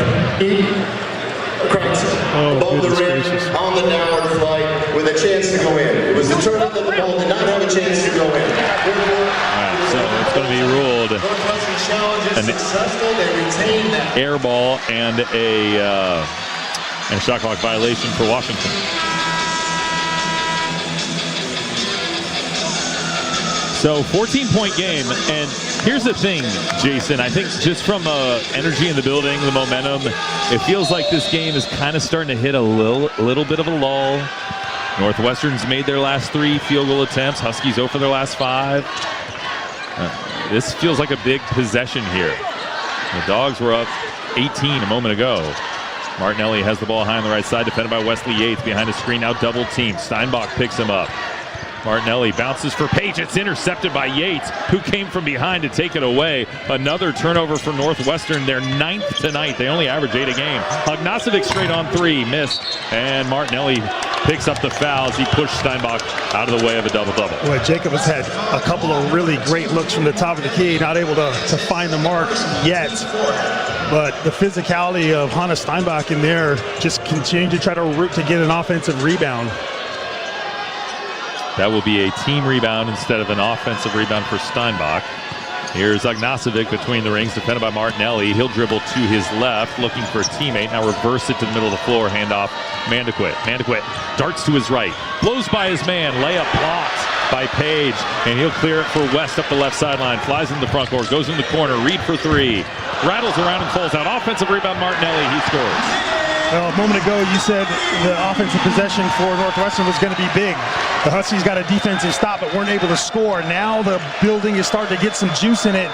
8 cracks above the rim on the downward flight with a chance to go in. It was determined that the ball did not have a chance to go in. All right, so it's going to be ruled an air ball and a shot clock violation for Washington. So 14-point game, and here's the thing, Jason. I think just from energy in the building, the momentum, it feels like this game is kind of starting to hit a little bit of a lull. Northwestern's made their last 3 field goal attempts. Huskies 0 for their last 5. This feels like a big possession here. The Dogs were up 18 a moment ago. Martinelli has the ball high on the right side, defended by Wesley Yates behind a screen, now double team. Steinbach picks him up. Martinelli bounces for Page. It's intercepted by Yates, who came from behind to take it away. Another turnover for Northwestern. They're 9th tonight. They only average 8 a game. Hognosovic straight on 3, missed. And Martinelli picks up the fouls. He pushed Steinbach out of the way of a double-double. Well, Jacob has had a couple of really great looks from the top of the key, not able to find the mark yet. But the physicality of Hannes Steinbach in there just continue to try to root to get an offensive rebound. That will be a team rebound instead of an offensive rebound for Steinbach. Here's Ognosovic between the rings, defended by Martinelli. He'll dribble to his left, looking for a teammate. Now reverse it to the middle of the floor, handoff Mandequit. Mandequit darts to his right, blows by his man, layup blocked by Page, and he'll clear it for West up the left sideline. Flies in the front court, goes in the corner, Reed for 3. Rattles around and falls out. Offensive rebound, Martinelli, he scores. Well, a moment ago, you said the offensive possession for Northwestern was going to be big. The Huskies got a defensive stop, but weren't able to score. Now the building is starting to get some juice in it,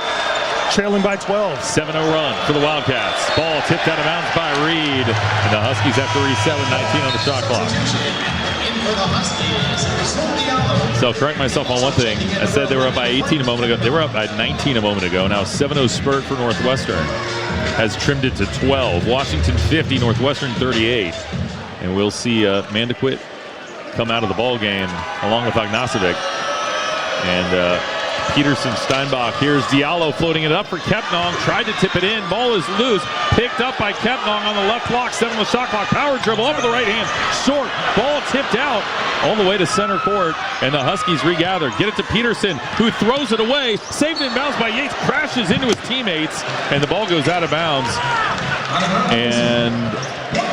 trailing by 12. 7-0 run for the Wildcats. Ball tipped out of bounds by Reed, and the Huskies have to reset with 19 on the shot clock. So correct myself on one thing. I said they were up by 18 a moment ago. They were up by 19 a moment ago. Now 7-0 spurt for Northwestern has trimmed it to 12. Washington 50, Northwestern 38. And we'll see Mandequit come out of the ball game along with Ognosovic. And Peterson, Steinbach. Here's Diallo floating it up for Kepnong. Tried to tip it in. Ball is loose. Picked up by Kepnong on the left block. 7 on the shot clock. Power dribble over the right hand. Short. Ball tipped out all the way to center court. And the Huskies regather. Get it to Peterson, who throws it away. Saved in bounds by Yates. Crashes into his teammates. And the ball goes out of bounds. And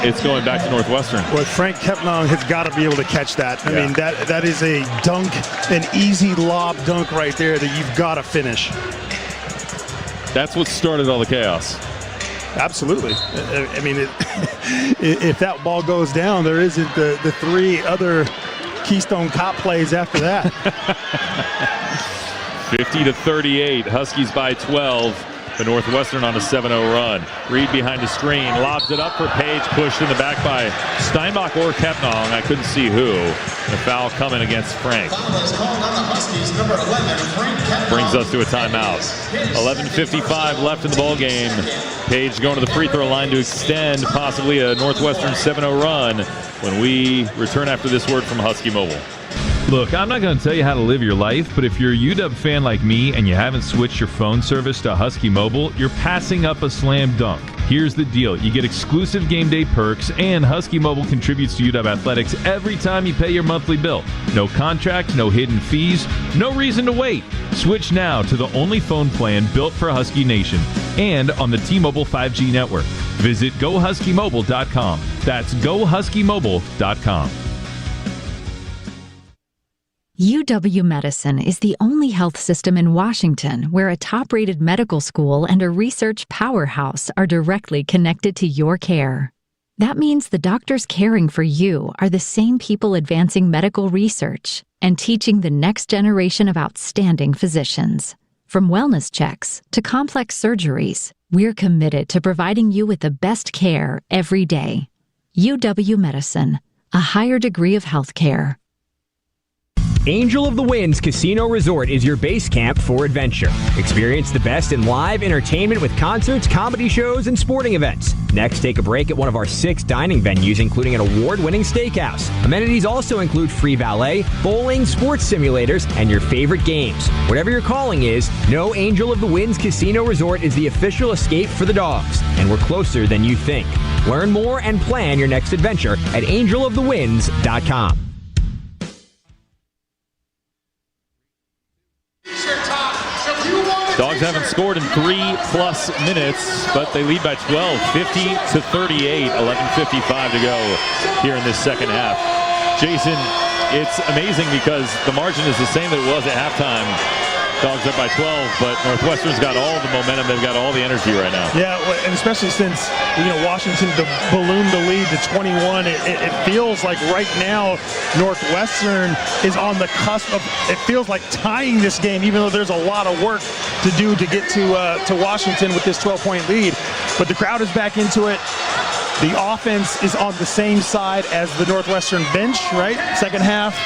it's going back to Northwestern. Well, Frank Kepnong has got to be able to catch that. I mean, that is a dunk, an easy lob dunk right there that you've got to finish. That's what started all the chaos. Absolutely. I mean, if that ball goes down, there isn't the 3 other Keystone Cop plays after that. 50-38, Huskies by 12. The Northwestern on a 7-0 run. Reed behind the screen, lobs it up for Page, pushed in the back by Steinbach or Kepnong. I couldn't see who. The foul coming against Frank. Brings us to a timeout. 11:55 left in the ball game. Page going to the free throw line to extend possibly a Northwestern 7-0 run when we return after this word from Husky Mobile. Look, I'm not going to tell you how to live your life, but if you're a UW fan like me and you haven't switched your phone service to Husky Mobile, you're passing up a slam dunk. Here's the deal. You get exclusive game day perks, and Husky Mobile contributes to UW Athletics every time you pay your monthly bill. No contract, no hidden fees, no reason to wait. Switch now to the only phone plan built for Husky Nation and on the T-Mobile 5G network. Visit GoHuskyMobile.com. That's GoHuskyMobile.com. UW-Medicine is the only health system in Washington where a top-rated medical school and a research powerhouse are directly connected to your care. That means the doctors caring for you are the same people advancing medical research and teaching the next generation of outstanding physicians. From wellness checks to complex surgeries, we're committed to providing you with the best care every day. UW-Medicine, a higher degree of health care. Angel of the Winds Casino Resort is your base camp for adventure. Experience the best in live entertainment with concerts, comedy shows, and sporting events. Next, take a break at one of our 6 dining venues, including an award-winning steakhouse. Amenities also include free valet, bowling, sports simulators, and your favorite games. Whatever your calling is, know Angel of the Winds Casino Resort is the official escape for the dogs, and we're closer than you think. Learn more and plan your next adventure at angelofthewinds.com. Dogs haven't scored in 3+ minutes, but they lead by 12, 50-38, 11:55 to go here in this second half. Jason, it's amazing because the margin is the same that it was at halftime. Dogs up by 12, but Northwestern's got all the momentum. They've got all the energy right now. Yeah, and especially since Washington ballooned the lead to 21, it feels like right now Northwestern is on the cusp of, it feels like tying this game, even though there's a lot of work to do to get to Washington with this 12-point lead. But the crowd is back into it. The offense is on the same side as the Northwestern bench, right? Second half.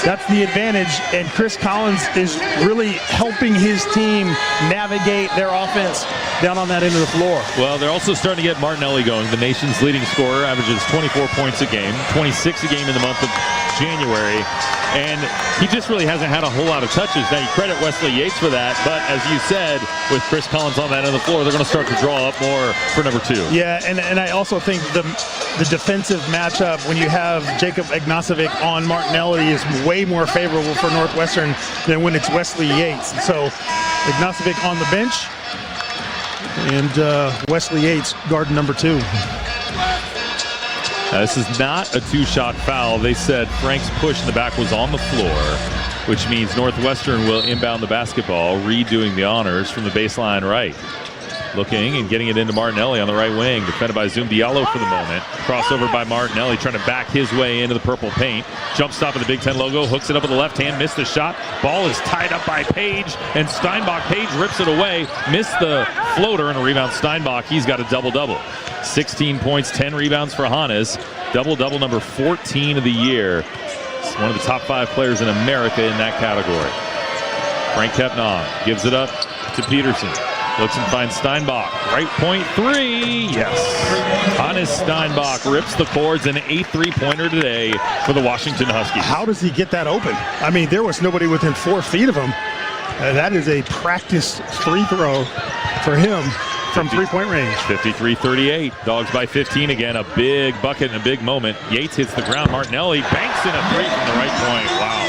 That's the advantage, and Chris Collins is really helping his team navigate their offense down on that end of the floor. Well, they're also starting to get Martinelli going. The nation's leading scorer, averages 24 points a game, 26 a game in the month of January, and he just really hasn't had a whole lot of touches. Now, you credit Wesley Yates for that, but as you said, with Chris Collins on that end of the floor, they're going to start to draw up more for number 2. Yeah, and I also think the defensive matchup when you have Jacob Ignacevic on Martinelli is way more favorable for Northwestern than when it's Wesley Yates. So Ignacevic on the bench, and Wesley Yates guarding number 2. This is not a 2-shot foul. They said Frank's push in the back was on the floor, which means Northwestern will inbound the basketball, redoing the honors from the baseline right. Looking and getting it into Martinelli on the right wing, defended by Zoom Diallo for the moment. Crossover by Martinelli, trying to back his way into the purple paint. Jump stop of the Big Ten logo, hooks it up with the left hand, missed the shot. Ball is tied up by Page, and Steinbach. Page rips it away, missed the floater, and a rebound Steinbach. He's got a double-double. 16 points, 10 rebounds for Hannes. Double-double number 14 of the year. He's one of the top 5 players in America in that category. Frank Kepnong gives it up to Peterson. Looks and finds Steinbach. Right point 3. Yes. Hannes Steinbach rips the cords. An 8 3-pointer today for the Washington Huskies. How does he get that open? I mean, there was nobody within 4 feet of him. That is a practice free throw for him from 3-point range. 53-38. Dogs by 15 again. A big bucket and a big moment. Yates hits the ground. Martinelli banks in a 3 from the right point. Wow.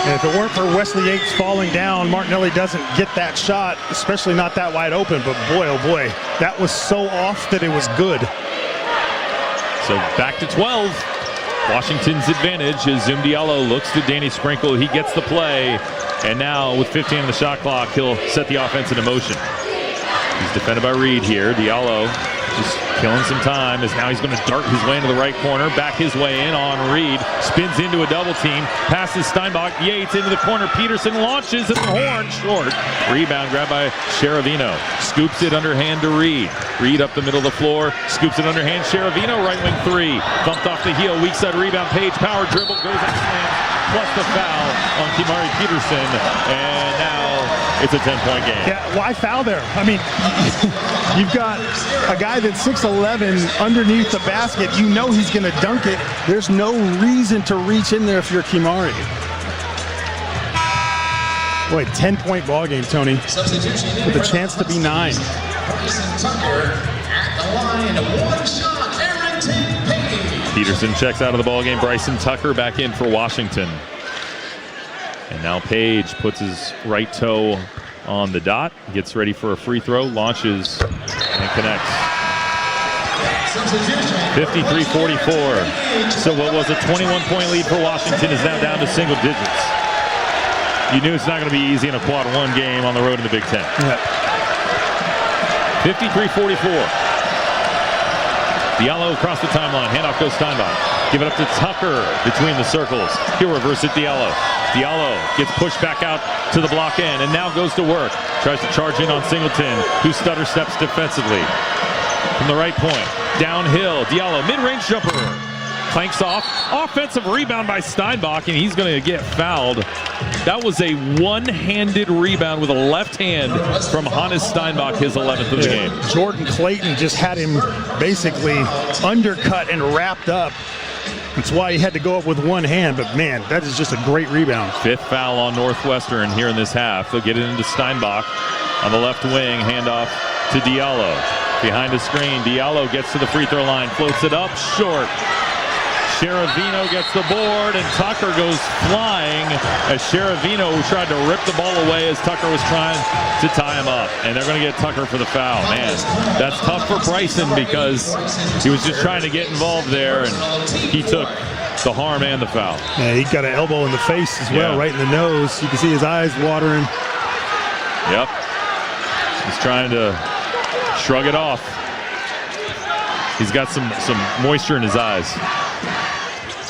And if it weren't for Wesley Yates falling down, Martinelli doesn't get that shot, especially not that wide open. But boy, oh boy, that was so off that it was good. So back to 12. Washington's advantage as Zoom Diallo looks to Danny Sprinkle. He gets the play. And now with 15 on the shot clock, he'll set the offense into motion. He's defended by Reed here. Diallo just killing some time as now he's going to dart his way into the right corner. Back his way in on Reed. Spins into a double team. Passes Steinbach. Yates into the corner. Peterson launches at the horn. Short. Rebound grabbed by Sheravino. Scoops it underhand to Reed. Reed up the middle of the floor. Scoops it underhand. Sheravino right wing 3. Thumped off the heel. Weak side rebound. Page. Power dribble. Goes up slams. Plus the foul on Kimari Peterson. And now it's a 10-point game. Yeah, why foul there? I mean, you've got a guy that's 6'11" underneath the basket. You know he's going to dunk it. There's no reason to reach in there if you're Kimari. Boy, 10-point ball game, Tony, with a chance to be 9. Peterson checks out of the ball game. Bryson Tucker back in for Washington. And now Page puts his right toe on the dot, gets ready for a free throw, launches, and connects. 53-44. So what was a 21-point lead for Washington is now down to single digits. You knew it's not going to be easy in a quad 1 game on the road in the Big Ten. Yeah. 53-44. Diallo across the timeline. Handoff goes Steinbach. Give it up to Tucker between the circles. He'll reverse it Diallo. Diallo gets pushed back out to the block end and now goes to work. Tries to charge in on Singleton, who stutter steps defensively. From the right point. Downhill. Diallo, mid-range jumper. Clanks off. Offensive rebound by Steinbach, and he's going to get fouled. That was a one-handed rebound with a left hand from Hannes Steinbach, his 11th of the game. Jordan Clayton just had him basically undercut and wrapped up. That's why he had to go up with one hand, but man, that is just a great rebound. 5th foul on Northwestern here in this half. They'll get it into Steinbach on the left wing, handoff to Diallo. Behind the screen, Diallo gets to the free throw line, floats it up, short. Sheravino gets the board, and Tucker goes flying as Sheravino tried to rip the ball away as Tucker was trying to tie him up. And they're going to get Tucker for the foul. Man, that's tough for Bryson because he was just trying to get involved there, and he took the harm and the foul. Yeah, he got an elbow in the face as well, right in the nose. You can see his eyes watering. Yep. He's trying to shrug it off. He's got some moisture in his eyes.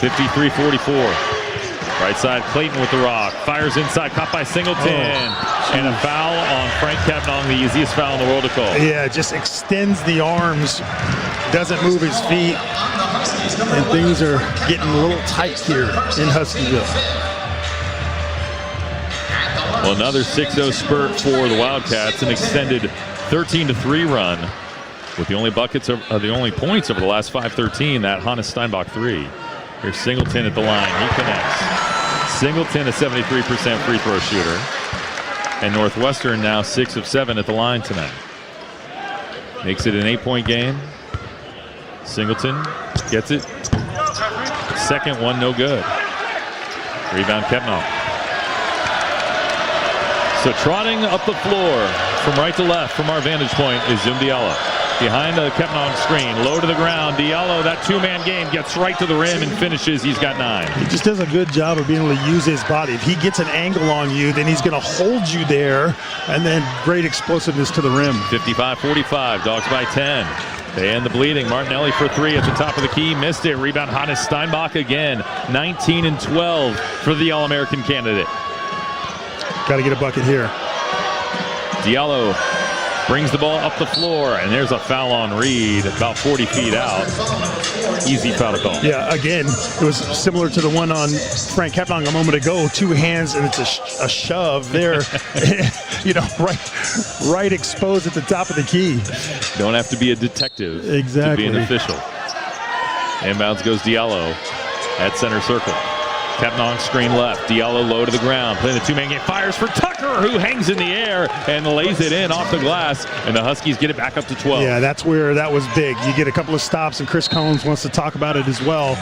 53-44. Right side, Clayton with the rock. Fires inside, caught by Singleton. And a foul on Frank Kepnong, the easiest foul in the world to call. Yeah, just extends the arms, doesn't move his feet. And things are getting a little tight here in Huskyville. Well, another 6-0 spurt for the Wildcats, an extended 13-3 run with the only points over the last 5-13, that Hannes Steinbach 3. Here's Singleton at the line. He connects. Singleton, a 73% free throw shooter. And Northwestern now 6 of 7 at the line tonight. Makes it an 8-point game. Singleton gets it. Second one, no good. Rebound, Kepnall. So trotting up the floor from right to left from our vantage point is Zoom Diallo. Behind the Kepnall screen, low to the ground. Diallo, that two-man game, gets right to the rim and finishes. He's got 9. He just does a good job of being able to use his body. If he gets an angle on you, then he's going to hold you there, and then great explosiveness to the rim. 55-45, Dogs by 10. They end the bleeding. Martinelli for 3 at the top of the key. Missed it. Rebound, Hannes Steinbach again. 19-12 for the All-American candidate. Got to get a bucket here. Diallo brings the ball up the floor, and there's a foul on Reed about 40 feet out. Easy foul call. Yeah, again, it was similar to the one on Frank Kepnall a moment ago. 2 hands, and it's a shove there. right exposed at the top of the key. Don't have to be a detective to be an official. Inbounds goes Diallo at center circle. Kepnall screen left. Diallo low to the ground. Playing the two-man game. Fires for Tucker, who hangs in the air and lays it in off the glass. And the Huskies get it back up to 12. Yeah, that's where that was big. You get a couple of stops, and Chris Combs wants to talk about it as well.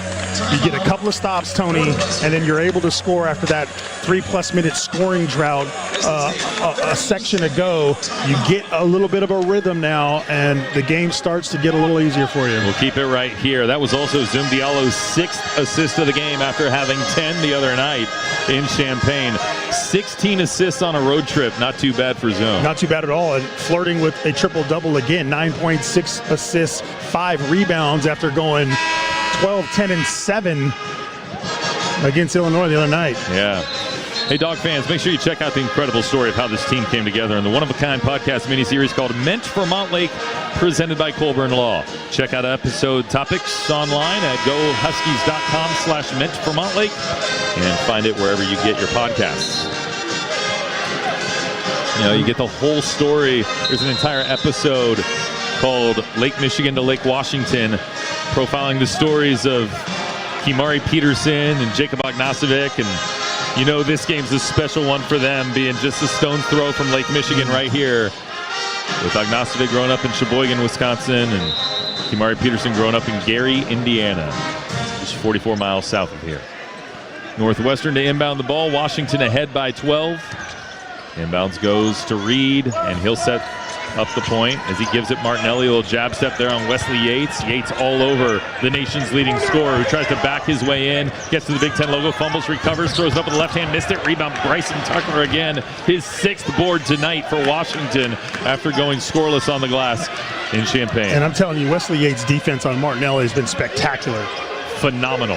You get a couple of stops, Tony, and then you're able to score after that 3+ minute scoring drought a section ago. You get a little bit of a rhythm now, and the game starts to get a little easier for you. We'll keep it right here. That was also Zoom Diallo's 6th assist of the game after having 10 the other night in Champaign. 16 assists on a road trip. Not too bad for Zoom. Not too bad at all. And flirting with a triple-double again. 9.6 assists, 5 rebounds after going 12, 10, and 7 against Illinois the other night. Yeah. Hey, Dog fans, make sure you check out the incredible story of how this team came together in the one-of-a-kind podcast miniseries called Meant for Montlake, presented by Colburn Law. Check out episode topics online at gohuskies.com/meantformontlake and find it wherever you get your podcasts. You get the whole story. There's an entire episode called Lake Michigan to Lake Washington, profiling the stories of Kimari Peterson and Jacob Ognasovic, and this game's a special one for them, being just a stone's throw from Lake Michigan right here. With Ognasovic growing up in Sheboygan, Wisconsin, and Kimari Peterson growing up in Gary, Indiana, just 44 miles south of here. Northwestern to inbound the ball. Washington ahead by 12. Inbounds goes to Reed, and he'll set up the point as he gives it Martinelli. A little jab step there on Wesley Yates. Yates all over the nation's leading scorer, who tries to back his way in, gets to the Big Ten logo, fumbles, recovers, throws it up with the left hand, missed it. Rebound, Bryson Tucker again. His 6th board tonight for Washington after going scoreless on the glass in Champaign. And I'm telling you, Wesley Yates' defense on Martinelli has been spectacular. Phenomenal.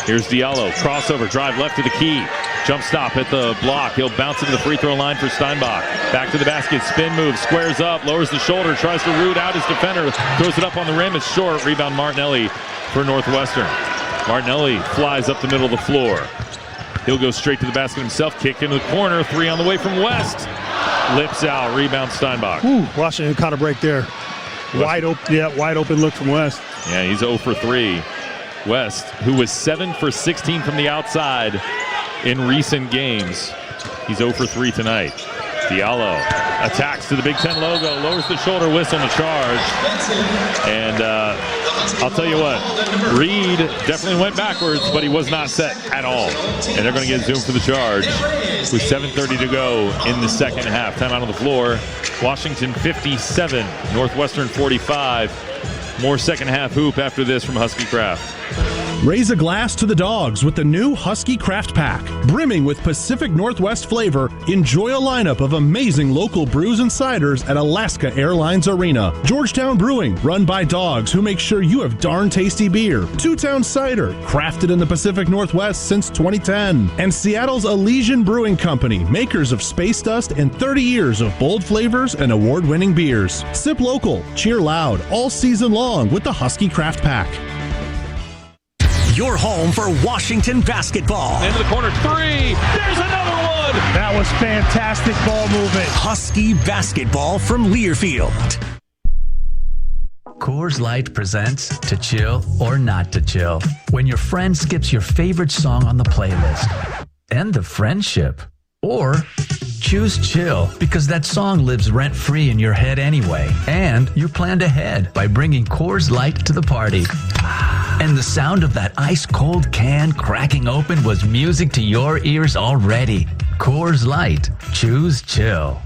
Here's Diallo, crossover, drive left to the key. Jump stop at the block. He'll bounce into the free throw line for Steinbach. Back to the basket, spin move, squares up, lowers the shoulder, tries to root out his defender, throws it up on the rim. It's short. Rebound Martinelli for Northwestern. Martinelli flies up the middle of the floor. He'll go straight to the basket himself, kick into the corner, 3 on the way from West. Lips out, rebound Steinbach. Washington caught a break there. Wide open look from West. Yeah, he's 0 for 3. West, who was 7 for 16 from the outside in recent games. He's 0 for 3 tonight. Diallo attacks to the Big Ten logo, lowers the shoulder, whistle on the charge. And I'll tell you what, Reed definitely went backwards, but he was not set at all. And they're going to get Zoom for the charge with 7:30 to go in the second half. Time out on the floor. Washington 57, Northwestern 45. More second half hoop after this from Husky Craft. Raise a glass to the dogs with the new Husky Craft Pack. Brimming with Pacific Northwest flavor, enjoy a lineup of amazing local brews and ciders at Alaska Airlines Arena. Georgetown Brewing, run by dogs who make sure you have darn tasty beer. Two Town Cider, crafted in the Pacific Northwest since 2010. And Seattle's Elysian Brewing Company, makers of Space Dust and 30 years of bold flavors and award-winning beers. Sip local, cheer loud, all season long with the Husky Craft Pack. your home for Washington basketball. Into the corner, three. There's another one. That was fantastic ball movement. Husky basketball from Learfield. Coors Light presents To Chill or Not to Chill. When your friend skips your favorite song on the playlist. End the friendship. Or choose chill because that song lives rent-free in your head anyway. And you planned ahead by bringing Coors Light to the party. And the sound of that ice-cold can cracking open was music to your ears already. Coors Light. Choose chill.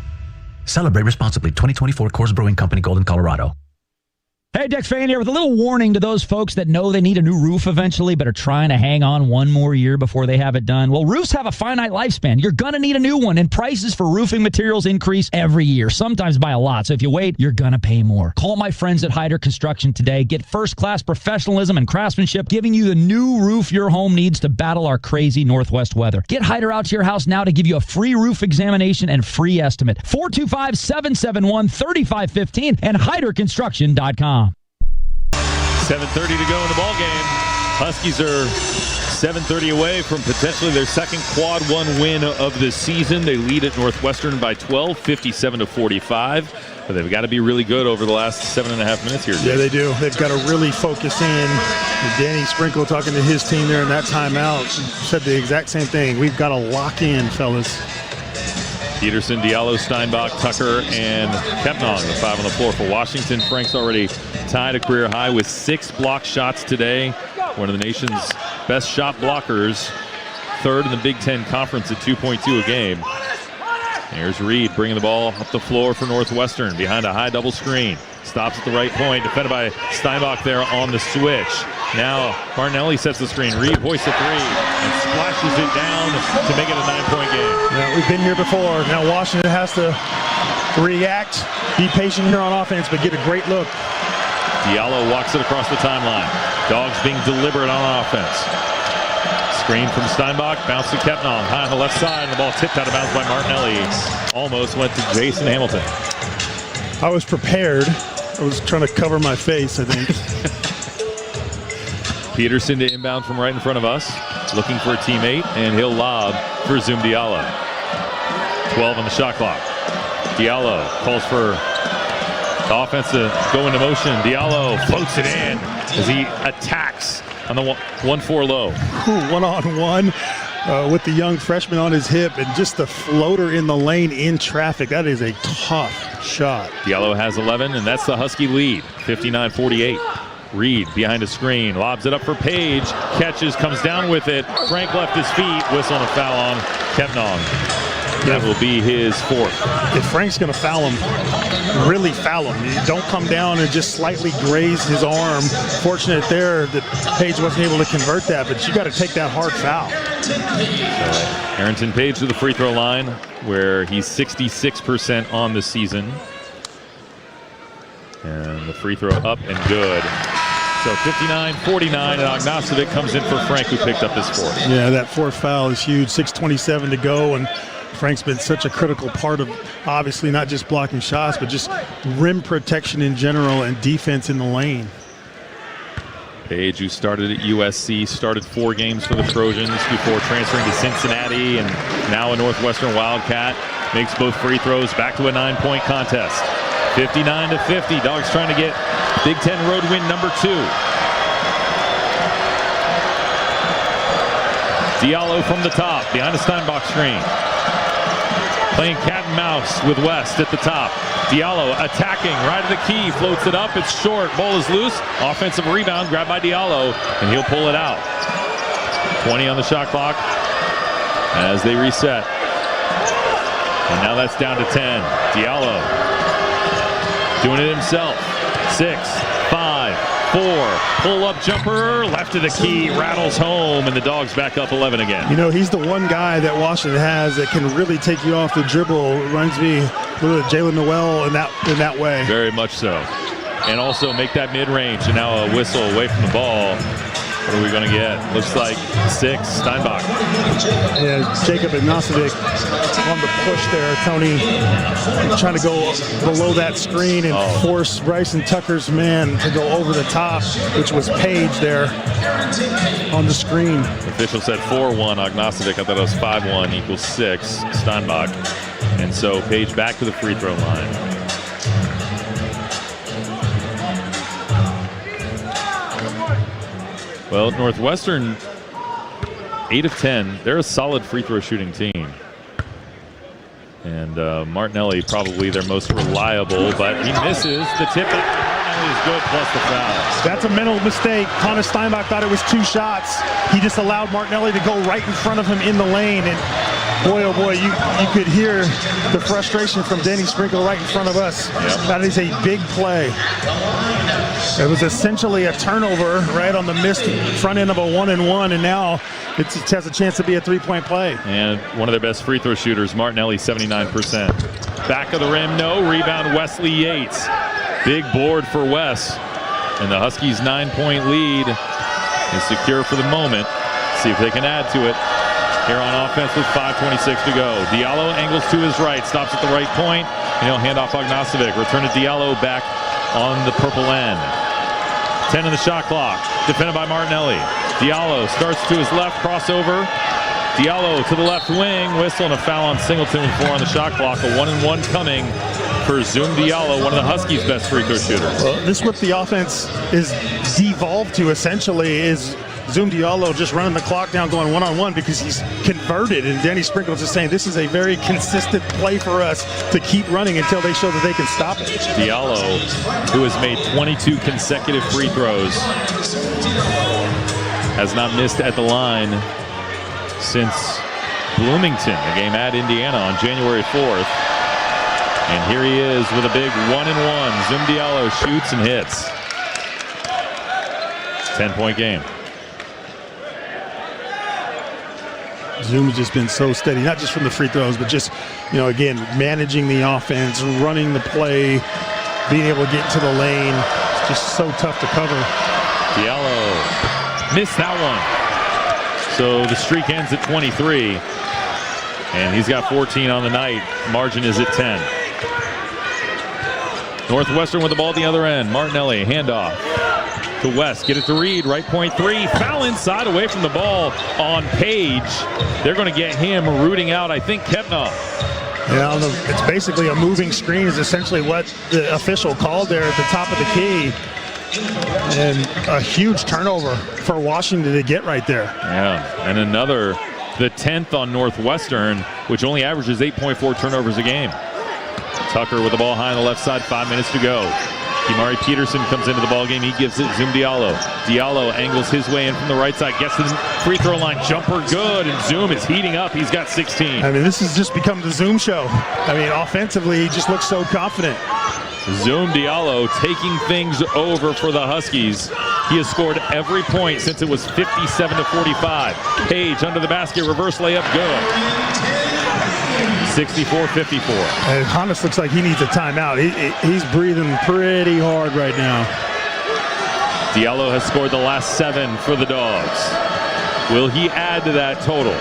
Celebrate responsibly. 2024 Coors Brewing Company, Golden, Colorado. Hey, Dex Fan here with a little warning to those folks that know they need a new roof eventually but are trying to hang on one more year before they have it done. Well, roofs have a finite lifespan. You're going to need a new one, and prices for roofing materials increase every year, sometimes by a lot. So if you wait, you're going to pay more. Call my friends at Hyder Construction today. Get first-class professionalism and craftsmanship, giving you the new roof your home needs to battle our crazy Northwest weather. Get Hyder out to your house now to give you a free roof examination and free estimate. 425-771-3515 and HyderConstruction.com. 7:30 to go in the ball game. Huskies are 7:30 away from potentially their second quad one win of the season. They lead at Northwestern by 12, 57-45. But they've got to be really good over the last 7.5 minutes here. Yeah, they do. They've got to really focus in. Danny Sprinkle, talking to his team there in that timeout, said the exact same thing. We've got to lock in, fellas. Peterson, Diallo, Steinbach, Tucker, and Kepnong, the five on the floor for Washington. Frank's already tied a career high with 6 block shots today. One of the nation's best shot blockers. Third in the Big Ten Conference at 2.2 a game. There's Reed bringing the ball up the floor for Northwestern behind a high double screen. Stops at the right point, defended by Steinbach there on the switch. Now Martinelli sets the screen. Reed hoists a three and splashes it down to make it a 9-point game. Yeah, we've been here before. Now Washington has to react, be patient here on offense, but get a great look. Diallo walks it across the timeline. Dogs being deliberate on offense. Screen from Steinbach, bounce to Kepnong, high on the left side, and the ball tipped out of bounds by Martinelli. Almost went to Jason Hamilton. I was prepared. I was trying to cover my face, I think. Peterson to inbound from right in front of us, looking for a teammate, and he'll lob for Zoom Diallo. 12 on the shot clock. Diallo calls for the offense to go into motion. Diallo floats it in as he attacks on the 1-4 low. One-on-one with the young freshman on his hip, and just the floater in the lane in traffic. That is a tough shot. Diallo has 11, and that's the Husky lead, 59-48. Reed behind a screen, lobs it up for Page, catches, comes down with it. Frank left his feet, whistle and a foul on Kepnong. That will be his fourth. If Frank's going to foul him, really foul him. You don't come down and just slightly graze his arm. Fortunate there that Page wasn't able to convert that, but you got to take that hard foul. So Arrington Page to the free throw line, where he's 66% on the season. And the free throw up and good. So 59-49, and Ognasovic comes in for Frank, who picked up his fourth. Yeah, that fourth foul is huge. 6:27 to go, and Frank's been such a critical part of, obviously, not just blocking shots, but just rim protection in general and defense in the lane. Page, who started at USC, started 4 games for the Trojans before transferring to Cincinnati, and now a Northwestern Wildcat, makes both free throws, back to a 9-point contest. 59-50, Dogs trying to get Big Ten road win number 2. Diallo from the top, behind the Steinbach screen. Playing cat and mouse with West at the top. Diallo attacking, right of the key, floats it up, it's short, ball is loose. Offensive rebound, grabbed by Diallo, and he'll pull it out. 20 on the shot clock as they reset. And now that's down to 10. Diallo doing it himself. 6, 5, 4, pull-up jumper, left of the key, rattles home, and the Dogs back up 11 again. You know, he's the one guy that Washington has that can really take you off the dribble. Reminds me a little of Jalen Noel in that way. Very much so. And also make that mid-range, and now a whistle away from the ball. What are we going to get? Looks like 6, Steinbach. Yeah, Jacob Ignacevic on the push there. Tony trying to go below that screen and force Bryson Tucker's man to go over the top, which was Page there on the screen. Official said 4-1 Ignacevic. I thought it was 5-1 equals 6, Steinbach. And so Page back to the free throw line. Well, Northwestern, 8 of 10. They're a solid free throw shooting team. And Martinelli probably their most reliable, but he misses the tip. Martinelli is good plus the foul. That's a mental mistake. Connor Steinbach thought it was 2 shots. He just allowed Martinelli to go right in front of him in the lane. And boy, oh boy, you could hear the frustration from Danny Sprinkle right in front of us. Yep. That is a big play. It was essentially a turnover right on the missed front end of a 1-and-1, and now it has a chance to be a 3-point play. And one of their best free throw shooters, Martinelli, 79%. Back of the rim, no. Rebound, Wesley Yates. Big board for Wes. And the Huskies' 9-point lead is secure for the moment. See if they can add to it. Here on offense with 5:26 to go. Diallo angles to his right, stops at the right point, and he'll hand off Ignacevic. Return to Diallo back on the purple end. 10 in the shot clock, defended by Martinelli. Diallo starts to his left, crossover. Diallo to the left wing, whistle and a foul on Singleton with 4 on the shot clock. A 1-and-1 coming for Zoom Diallo, one of the Huskies' best free throw shooters. Well, this is what the offense is devolved to essentially is Zoom Diallo just running the clock down, going one-on-one because he's converted. And Danny Sprinkle is just saying this is a very consistent play for us to keep running until they show that they can stop it. Diallo, who has made 22 consecutive free throws, has not missed at the line since Bloomington, the game at Indiana on January 4th. And here he is with a big 1-and-1. Zoom Diallo shoots and hits. 10-point game. Zoom has just been so steady, not just from the free throws, but just, again, managing the offense, running the play, being able to get into the lane. It's just so tough to cover. Diallo missed that one. So the streak ends at 23. And he's got 14 on the night. Margin is at 10. Northwestern with the ball at the other end. Martinelli, handoff to West. Get it to Reed. Right point 3. Foul inside away from the ball on Page. They're going to get him rooting out, I think, Kepnoff. Yeah, it's basically a moving screen is essentially what the official called there at the top of the key. And a huge turnover for Washington to get right there. Yeah, and another, the 10th on Northwestern, which only averages 8.4 turnovers a game. Tucker with the ball high on the left side, 5 minutes to go. Kimari Peterson comes into the ballgame. He gives it Zoom Diallo. Diallo angles his way in from the right side, gets to the free throw line, jumper good, and Zoom is heating up. He's got 16. I mean, this has just become the Zoom show. I mean, offensively, he just looks so confident. Zoom Diallo taking things over for the Huskies. He has scored every point since it was 57-45. Page under the basket, reverse layup, good. 64-54. And Hannes looks like he needs a timeout. He's breathing pretty hard right now. Diallo has scored the last 7 for the Dogs. Will he add to that total?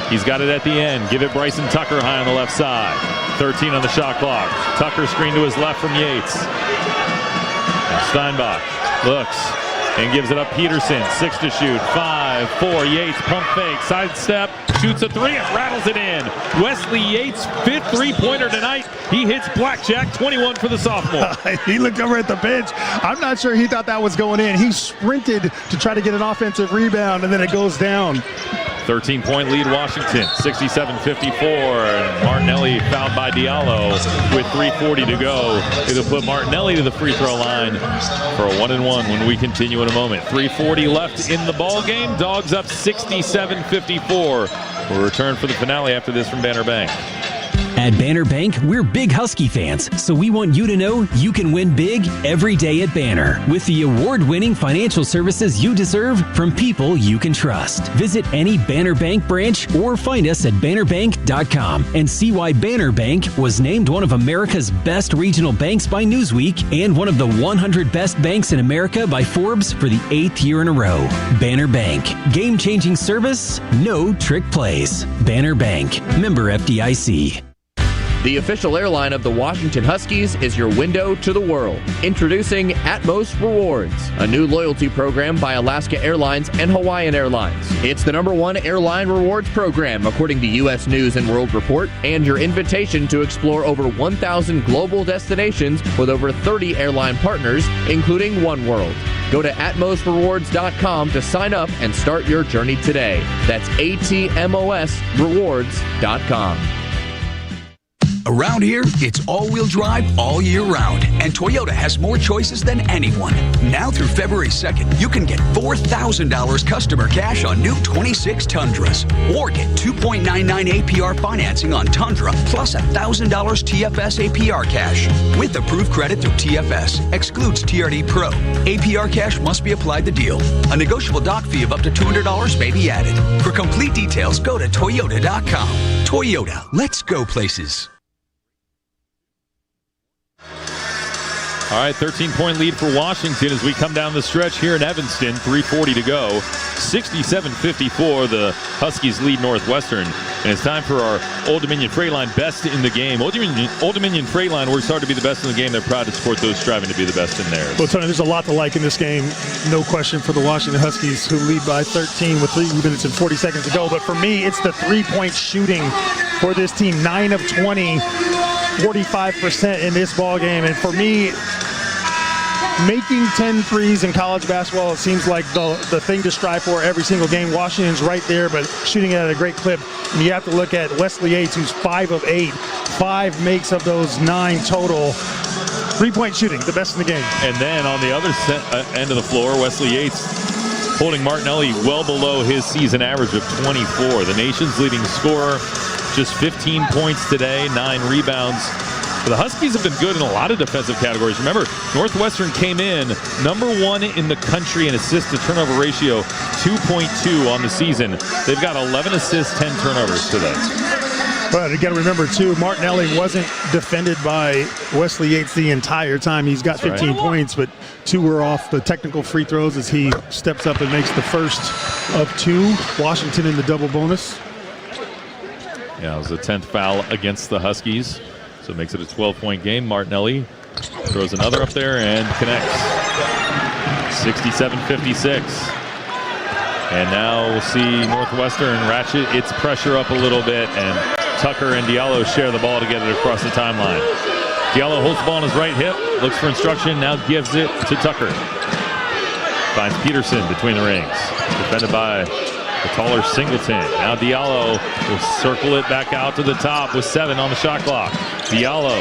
He's got it at the end. Give it Bryson Tucker high on the left side. 13 on the shot clock. Tucker screen to his left from Yates. And Steinbach looks and gives it up Peterson. 6 to shoot. 5, 4. Yates pump fake. Sidestep. Shoots a 3 and rattles it in. Wesley Yates, 5th three-pointer tonight. He hits blackjack, 21 for the sophomore. He looked over at the bench. I'm not sure he thought that was going in. He sprinted to try to get an offensive rebound, and then it goes down. 13-point lead Washington, 67-54. And Martinelli fouled by Diallo with 3:40 to go. It'll put Martinelli to the free throw line for a 1-and-1 when we continue in a moment. 3:40 left in the ball game. Dogs up 67-54. We'll return for the finale after this from Banner Bank. At Banner Bank, we're big Husky fans, so we want you to know you can win big every day at Banner with the award-winning financial services you deserve from people you can trust. Visit any Banner Bank branch or find us at bannerbank.com and see why Banner Bank was named one of America's best regional banks by Newsweek and one of the 100 best banks in America by Forbes for the 8th year in a row. Banner Bank. Game-changing service, no trick plays. Banner Bank. Member FDIC. The official airline of the Washington Huskies is your window to the world. Introducing Atmos Rewards, a new loyalty program by Alaska Airlines and Hawaiian Airlines. It's the #1 airline rewards program, according to U.S. News and World Report, and your invitation to explore over 1,000 global destinations with over 30 airline partners, including oneworld. Go to atmosrewards.com to sign up and start your journey today. That's atmosrewards.com. Around here, it's all-wheel drive all year round, and Toyota has more choices than anyone. Now through February 2nd, you can get $4,000 customer cash on new 26 Tundras, or get 2.99 APR financing on Tundra, plus $1,000 TFS APR cash. With approved credit through TFS, excludes TRD Pro. APR cash must be applied to deal. A negotiable dock fee of up to $200 may be added. For complete details, go to Toyota.com. Toyota, let's go places. All right, 13-point lead for Washington as we come down the stretch here in Evanston. 3:40 to go. 67-54, the Huskies lead Northwestern. And it's time for our Old Dominion Freight Line Best in the Game. Old Dominion Freight Line works hard to be the best in the game. They're proud to support those striving to be the best in theirs. Well, Tony, there's a lot to like in this game. No question for the Washington Huskies, who lead by 13 with 3 minutes and 40 seconds to go. But for me, it's the three-point shooting for this team. 9 of 20. 45% in this ball game, and for me, making 10 threes in college basketball, it seems like the thing to strive for every single game. Washington's right there, but shooting it at a great clip. And you have to look at Wesley Yates, who's 5 of 8. 5 makes of those 9 total. 3-point shooting, the best in the game. And then on the other end of the floor, Wesley Yates holding Martinelli well below his season average of 24. The nation's leading scorer. Just 15 points today, 9 rebounds. But the Huskies have been good in a lot of defensive categories. Remember, Northwestern came in #1 in the country in assist-to-turnover ratio, 2.2 on the season. They've got 11 assists, 10 turnovers today. But you got to remember, too, Martinelli wasn't defended by Wesley Yates the entire time. He's got 15 points, but 2 were off the technical free throws as he steps up and makes the first of 2. Washington in the double bonus. Yeah, it was the 10th foul against the Huskies, so it makes it a 12-point game. Martinelli throws another up there and connects. 67-56. And now we'll see Northwestern ratchet its pressure up a little bit, and Tucker and Diallo share the ball to get it across the timeline. Diallo holds the ball on his right hip, looks for instruction, now gives it to Tucker. Finds Peterson between the rings, defended by the taller Singleton. Now Diallo will circle it back out to the top with 7 on the shot clock. Diallo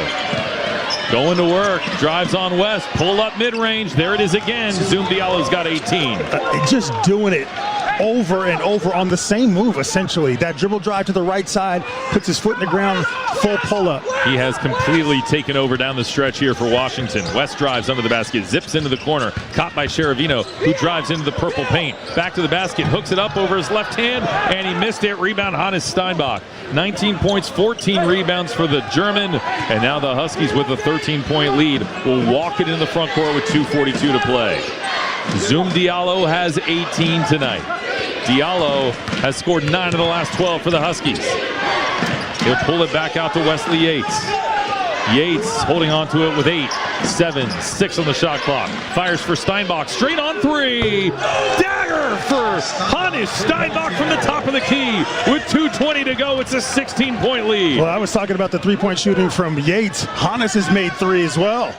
going to work, drives on West, pull up mid-range. There it is again. Zoom Diallo's got 18. Just doing it over and over on the same move, essentially. That dribble drive to the right side, puts his foot in the ground, full pull-up. He has completely taken over down the stretch here for Washington. West drives under the basket, zips into the corner, caught by Sheravino, who drives into the purple paint. Back to the basket, hooks it up over his left hand, and he missed it. Rebound, Hannes Steinbach. 19 points, 14 rebounds for the German, and now the Huskies with a 13-point lead will walk it in the front court with 2:42 to play. Zoom Diallo has 18 tonight. Diallo has scored 9 of the last 12 for the Huskies. He'll pull it back out to Wesley Yates. Yates holding on to it with 8, 7, 6 on the shot clock. Fires for Steinbach, straight on 3. Dagger for Hannes Steinbach from the top of the key. With 2:20 to go, it's a 16-point lead. Well, I was talking about the 3-point shooting from Yates. Hannes has made 3 as well.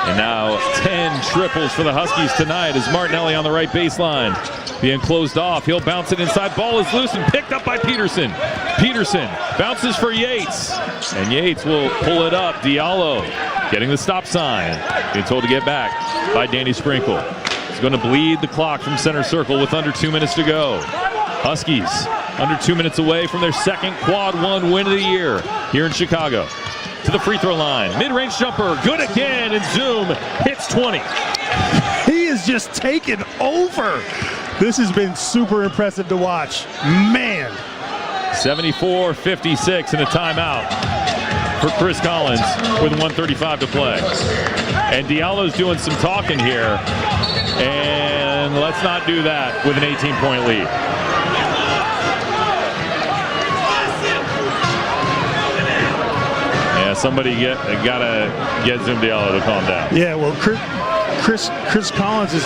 And now 10 triples for the Huskies tonight as Martinelli on the right baseline. Being closed off, he'll bounce it inside. Ball is loose and picked up by Peterson. Peterson bounces for Yates, and Yates will pull it up. Diallo getting the stop sign. Being told to get back by Danny Sprinkle. He's going to bleed the clock from center circle with under 2 minutes to go. Huskies under 2 minutes away from their second quad 1 win of the year. here in Chicago. To the free throw line. Mid-range jumper. Good again. And Zoom hits 20. He is just taking over. This has been super impressive to watch. Man. 74-56 and a timeout for Chris Collins with 1:35 to play. And Diallo's doing some talking here. And let's not do that with an 18-point lead. Yeah, somebody gotta get Zoom Diallo to calm down. Yeah, well, Chris Collins is.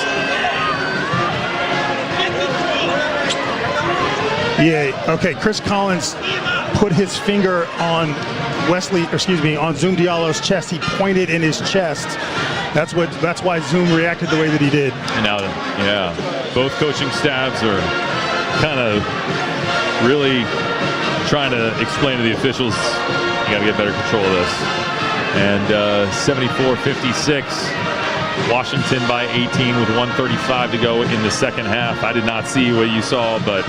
Yeah, okay. Chris Collins put his finger on on Zoom Diallo's chest. He pointed in his chest. That's why Zoom reacted the way that he did. And now, yeah, both coaching staffs are kind of really trying to explain to the officials, you got to get better control of this. And 74-56, Washington by 18 with 1:35 to go in the second half. I did not see what you saw, but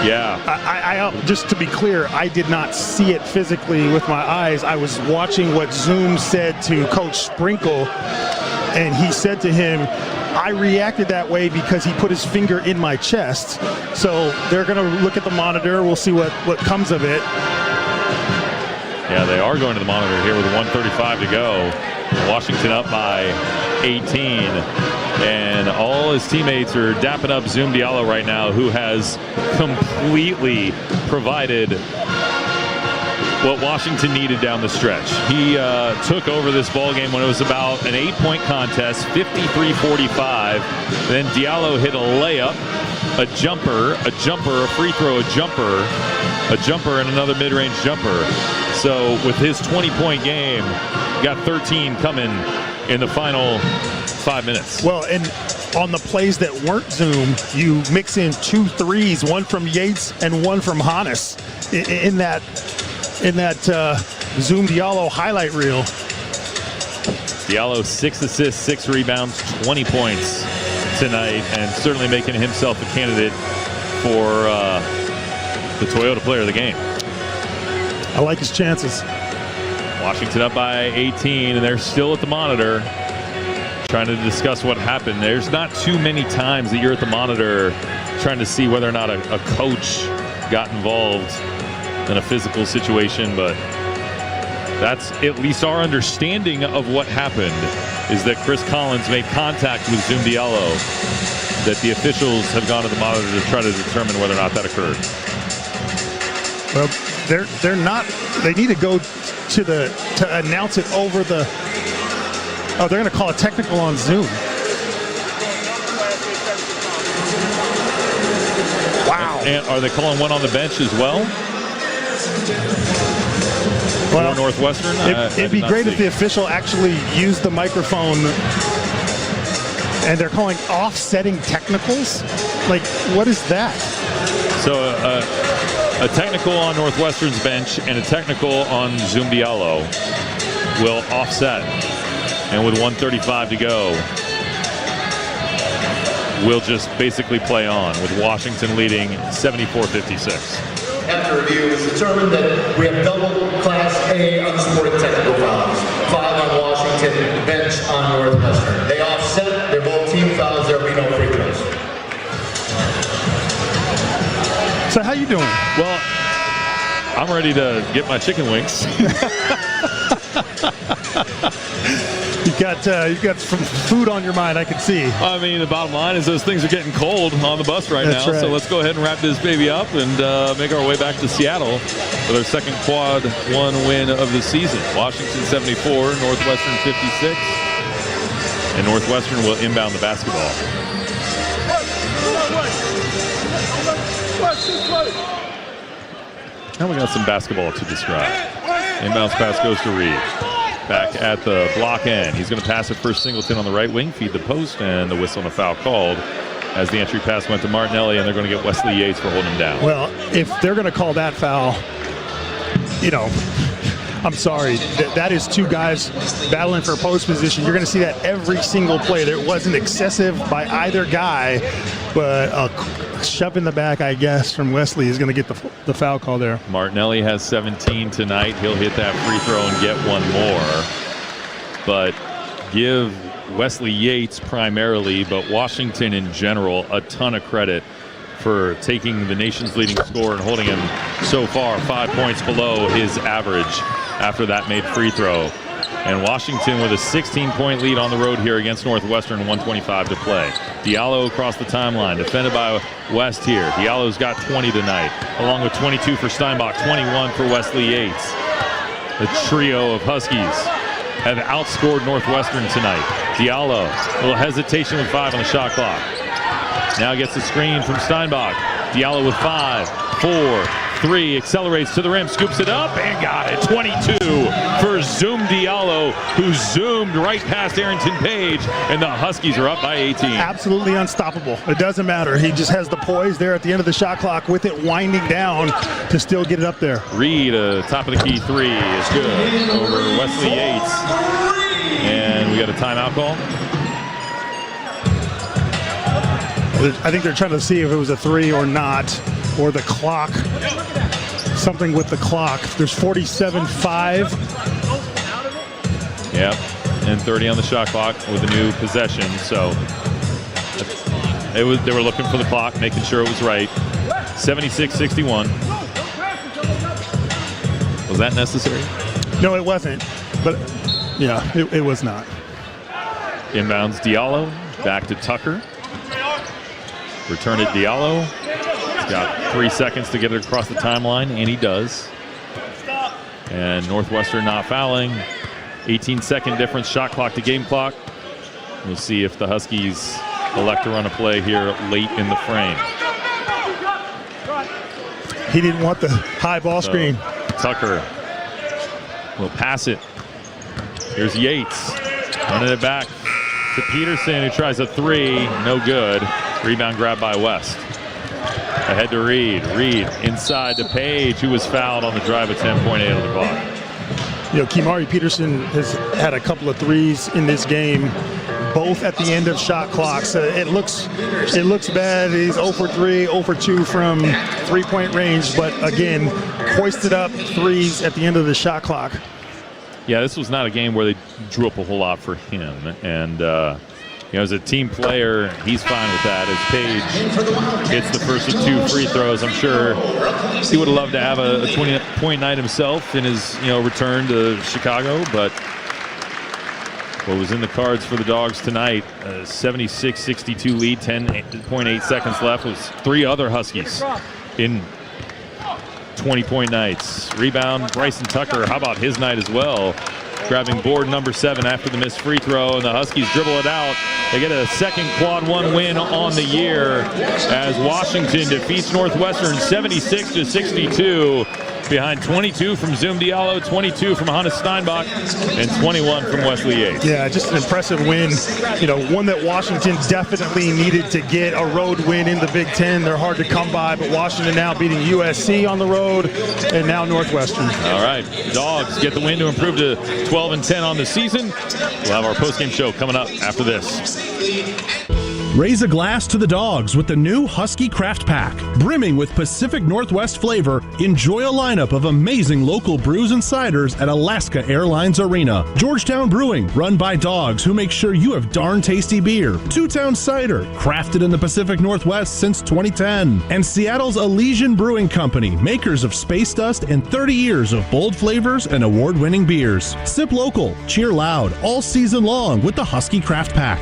yeah. I just to be clear, I did not see it physically with my eyes. I was watching what Zoom said to Coach Sprinkle, and he said to him, I reacted that way because he put his finger in my chest. So they're going to look at the monitor. We'll see what comes of it. Yeah, they are going to the monitor here with 1:35 to go. Washington up by 18. And all his teammates are dapping up Zoom Diallo right now, who has completely provided what Washington needed down the stretch. He took over this ball game when it was about an 8-point contest, 53-45. Then Diallo hit a layup, a jumper, a free throw, a jumper, and another mid-range jumper. So with his 20-point game, got 13 coming in the final 5 minutes. Well, and on the plays that weren't Zoom, you mix in 2 threes, one from Yates and one from Hannes in that Zoom Diallo highlight reel. Diallo 6 assists, 6 rebounds, 20 points tonight, and certainly making himself a candidate for the Toyota Player of the Game. I like his chances. Washington up by 18, and they're still at the monitor trying to discuss what happened. There's not too many times that you're at the monitor trying to see whether or not a coach got involved in a physical situation, but that's at least our understanding of what happened, is that Chris Collins made contact with Zoom Diallo, that the officials have gone to the monitor to try to determine whether or not that occurred. Well, they're not. They need to go to announce it over the. Oh, they're going to call a technical on Zoom. Wow. And are they calling one on the bench as well? For Northwestern? It'd be great if the official actually used the microphone, and they're calling offsetting technicals? Like, what is that? So a technical on Northwestern's bench and a technical on Zoom Diallo will offset. And with 1:35 to go, we'll just basically play on with Washington leading 74-56. After review, it's determined that we have double Class A unsupported technical fouls. 5 on Washington, bench on Northwestern. They offset, they're both team fouls, there will be no free throws. So how you doing? Well, I'm ready to get my chicken wings. You've got some food on your mind, I can see. I mean, the bottom line is those things are getting cold on the bus right now. Right. So let's go ahead and wrap this baby up and make our way back to Seattle with our second quad 1 win of the season. Washington 74, Northwestern 56. And Northwestern will inbound the basketball. Now we got some basketball to describe. Inbounds pass goes to Reed. Back at the block end. He's going to pass it for Singleton on the right wing, feed the post, and the whistle and a foul called as the entry pass went to Martinelli, and they're going to get Wesley Yates for holding him down. Well, if they're going to call that foul, I'm sorry. That is two guys battling for post position. You're going to see that every single play. There wasn't excessive by either guy, but a shove in the back, I guess, from Wesley is going to get the foul call there. Martinelli has 17 tonight. He'll hit that free throw and get one more. But give Wesley Yates primarily, but Washington in general, a ton of credit for taking the nation's leading scorer and holding him so far 5 points below his average after that made free throw. And Washington with a 16-point lead on the road here against Northwestern, 1:25 to play. Diallo across the timeline, defended by West here. Diallo's got 20 tonight, along with 22 for Steinbach, 21 for Wesley Yates. The trio of Huskies have outscored Northwestern tonight. Diallo, a little hesitation with 5 on the shot clock. Now gets the screen from Steinbach. Diallo with 5, 4, 3, accelerates to the rim, scoops it up, and got it. 22 for Zoom Diallo, who zoomed right past Arrington Page, and the Huskies are up by 18. Absolutely unstoppable. It doesn't matter. He just has the poise there at the end of the shot clock with it winding down to still get it up there. Reed, top of the key 3 is good over Wesley Yates. And we got a timeout call. I think they're trying to see if it was a 3 or not, or the clock. Something with the clock. There's 47-5. Yep, and 30 on the shot clock with a new possession. So they were looking for the clock, making sure it was right. 76-61. Was that necessary? No, it wasn't. But yeah, it was not. Inbounds Diallo, back to Tucker. Return it Diallo. He's got 3 seconds to get it across the timeline, and he does. And Northwestern not fouling. 18-second difference, shot clock to game clock. We'll see if the Huskies elect to run a play here late in the frame. He didn't want the high ball screen. Tucker will pass it. Here's Yates. Running it back to Peterson, who tries a 3. No good. Rebound grab by West. Ahead to Reed. Reed inside to Page, who was fouled on the drive at 10.8 on the clock. You know, Kimari Peterson has had a couple of 3s in this game, both at the end of shot clocks. It looks bad. He's 0 for 3, 0 for 2 from 3-point range, but again, hoisted up 3s at the end of the shot clock. Yeah, this was not a game where they drew up a whole lot for him, and you know, as a team player, he's fine with that. As Page hits the first of 2 free throws, I'm sure he would have loved to have a 20-point night himself in his return to Chicago. But what was in the cards for the Dogs tonight, a 76-62 lead, 10.8 seconds left, was 3 other Huskies in 20-point nights. Rebound, Bryson Tucker. How about his night as well? Grabbing board number 7 after the missed free throw, and the Huskies dribble it out. They get a second quad 1 win on the year as Washington defeats Northwestern 76-62 behind 22 from Zoom Diallo, 22 from Hannes Steinbach, and 21 from Wesley Yates. Yeah, just an impressive win. You know, one that Washington definitely needed to get, a road win in the Big Ten. They're hard to come by, but Washington now beating USC on the road, and now Northwestern. All right, Dogs get the win to improve to 12-10 on the season. We'll have our postgame show coming up after this. Raise a glass to the Dogs with the new Husky Craft Pack. Brimming with Pacific Northwest flavor, enjoy a lineup of amazing local brews and ciders at Alaska Airlines Arena. Georgetown Brewing, run by dogs who make sure you have darn tasty beer. Two Town Cider, crafted in the Pacific Northwest since 2010. And Seattle's Elysian Brewing Company, makers of Space Dust and 30 years of bold flavors and award-winning beers. Sip local, cheer loud, all season long with the Husky Craft Pack.